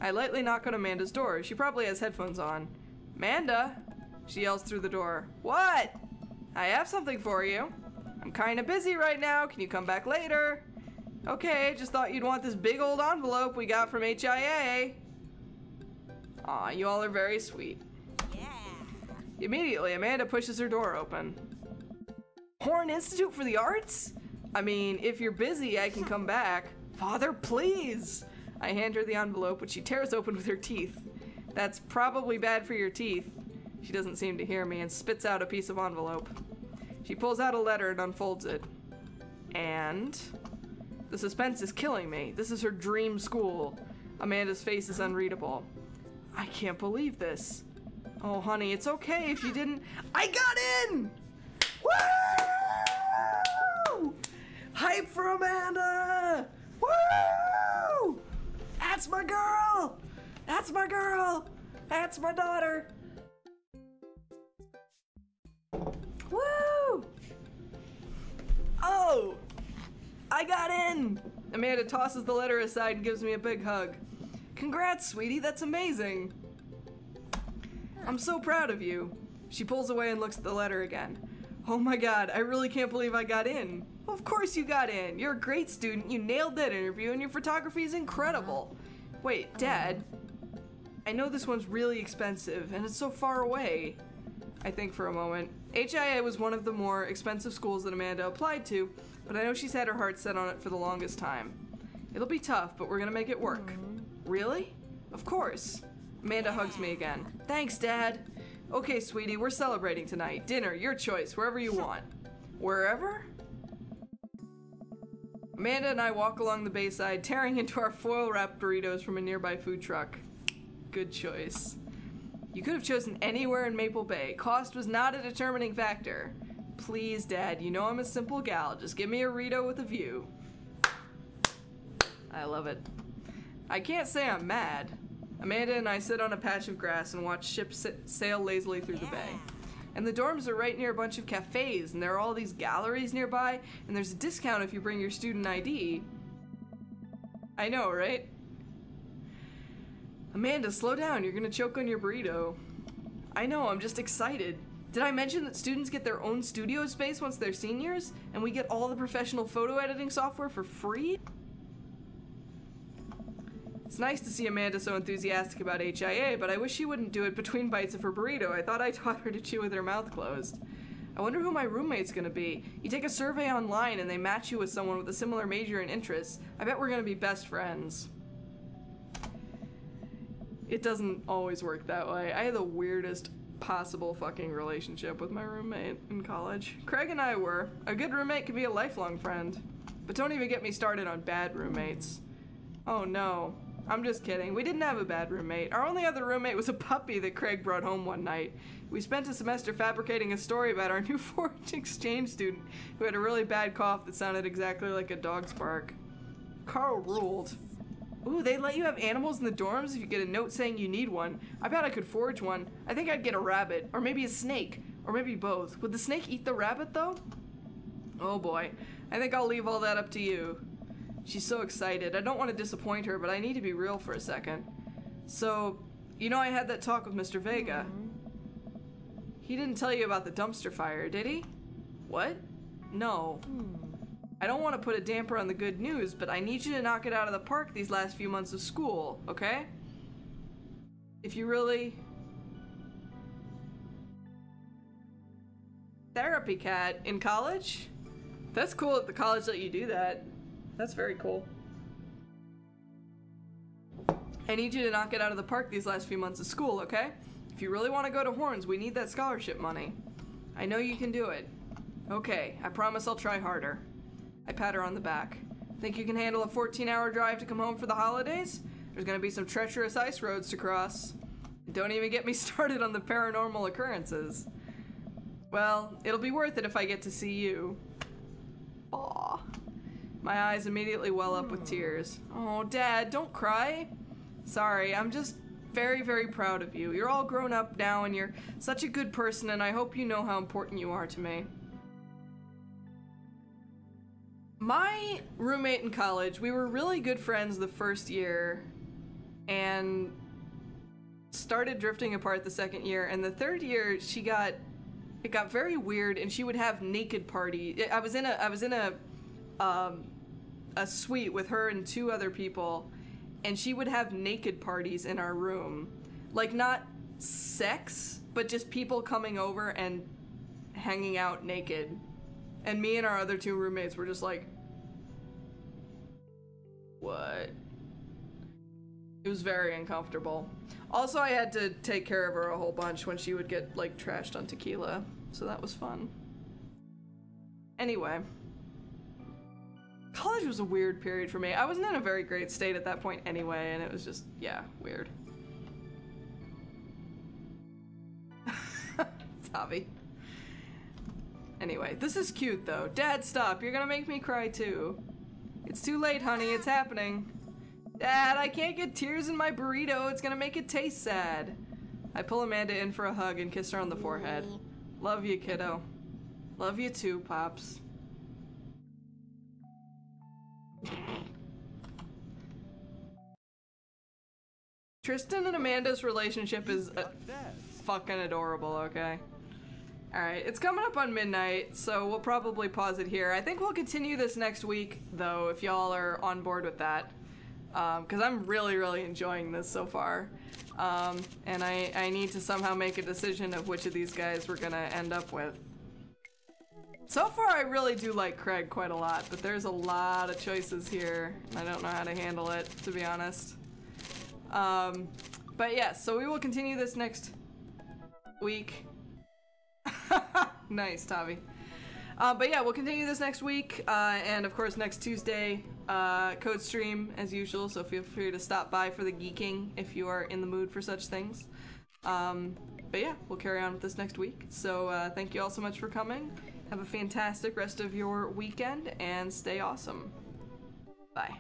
I lightly knock on Amanda's door. She probably has headphones on. Amanda! She yells through the door. What? I have something for you. I'm kinda busy right now. Can you come back later? Okay, just thought you'd want this big old envelope we got from HIA. Aw, you all are very sweet. Immediately, Amanda pushes her door open. Horn Institute for the Arts? I mean, if you're busy, I can come back. Father, please! I hand her the envelope, which she tears open with her teeth. That's probably bad for your teeth. She doesn't seem to hear me and spits out a piece of envelope. She pulls out a letter and unfolds it. And... the suspense is killing me. This is her dream school. Amanda's face is unreadable. I can't believe this. Oh, honey, it's okay if you didn't... I got in! Woo! Hype for Amanda! Woo! That's my girl! That's my girl! That's my daughter! Woo! Oh! I got in! Amanda tosses the letter aside and gives me a big hug. Congrats, sweetie, that's amazing! I'm so proud of you. She pulls away and looks at the letter again. Oh my god, I really can't believe I got in. Well, of course you got in. You're a great student, you nailed that interview, and your photography is incredible. Wait, Dad, I know this one's really expensive, and it's so far away. I think for a moment. HIA was one of the more expensive schools that Amanda applied to, but I know she's had her heart set on it for the longest time. It'll be tough, but we're gonna make it work. Really? Of course. Amanda hugs me again. Thanks, Dad. Okay, sweetie, we're celebrating tonight. Dinner, your choice, wherever you want. Wherever? Amanda and I walk along the bayside, tearing into our foil-wrapped burritos from a nearby food truck. Good choice. You could have chosen anywhere in Maple Bay. Cost was not a determining factor. Please, Dad, you know I'm a simple gal. Just give me a Rito with a view. I love it. I can't say I'm mad. Amanda and I sit on a patch of grass and watch ships sail lazily through the bay. And the dorms are right near a bunch of cafes, and there are all these galleries nearby, and there's a discount if you bring your student ID. I know, right? Amanda, slow down. You're gonna choke on your burrito. I know, I'm just excited. Did I mention that students get their own studio space once they're seniors? And we get all the professional photo editing software for free? It's nice to see Amanda so enthusiastic about HIA, but I wish she wouldn't do it between bites of her burrito. I thought I taught her to chew with her mouth closed. I wonder who my roommate's gonna be. You take a survey online and they match you with someone with a similar major and interests. I bet we're gonna be best friends. It doesn't always work that way. I had the weirdest possible fucking relationship with my roommate in college. Craig and I were. A good roommate can be a lifelong friend. But don't even get me started on bad roommates. Oh no. I'm just kidding. We didn't have a bad roommate. Our only other roommate was a puppy that Craig brought home one night. We spent a semester fabricating a story about our new foreign exchange student who had a really bad cough that sounded exactly like a dog's bark. Carl ruled. Ooh, they let you have animals in the dorms if you get a note saying you need one. I bet I could forge one. I think I'd get a rabbit, or maybe a snake, or maybe both. Would the snake eat the rabbit though? Oh boy. I think I'll leave all that up to you. She's so excited. I don't want to disappoint her, but I need to be real for a second. So, you know I had that talk with Mr. Vega. He didn't tell you about the dumpster fire, did he? What? No. I don't want to put a damper on the good news, but I need you to knock it out of the park these last few months of school, okay? If you really... Therapy cat in college? That's cool that the college let you do that. That's very cool. I need you to knock it out of the park these last few months of school, okay? If you really want to go to Horns, we need that scholarship money. I know you can do it. Okay, I promise I'll try harder. I pat her on the back. Think you can handle a 14-hour drive to come home for the holidays? There's gonna be some treacherous ice roads to cross. Don't even get me started on the paranormal occurrences. Well, it'll be worth it if I get to see you. Aw. My eyes immediately well up with tears. Oh, Dad, don't cry. Sorry, I'm just very, very proud of you. You're all grown up now and you're such a good person, and I hope you know how important you are to me. My roommate in college, we were really good friends the first year and started drifting apart the second year, and the third year it got very weird, and she would have naked party. I was in a suite with her and 2 other people, and she would have naked parties in our room. Like, not sex, but just people coming over and hanging out naked. And me and our other 2 roommates were just like, what? It was very uncomfortable. Also, I had to take care of her a whole bunch when she would get, like, trashed on tequila, so that was fun. Anyway. College was a weird period for me. I wasn't in a very great state at that point anyway, and it was just, yeah, weird. Tavi. Anyway, this is cute though. Dad, stop. You're gonna make me cry too. It's too late, honey. It's happening. Dad, I can't get tears in my burrito. It's gonna make it taste sad. I pull Amanda in for a hug and kiss her on the forehead. Love you, kiddo. Love you too, Pops. Tristan and Amanda's relationship is fucking adorable, okay? Alright, it's coming up on midnight, so we'll probably pause it here. I think we'll continue this next week, though, if y'all are on board with that. Because I'm really, really enjoying this so far. And I need to somehow make a decision of which of these guys we're gonna end up with. So far, I really do like Craig quite a lot, but there's a lot of choices here, and I don't know how to handle it, to be honest. But yeah, so we will continue this next week. Nice, Tavi. But yeah, we'll continue this next week, and of course next Tuesday, code stream as usual, so feel free to stop by for the geeking if you are in the mood for such things. But yeah, we'll carry on with this next week. So thank you all so much for coming. Have a fantastic rest of your weekend, and stay awesome. Bye.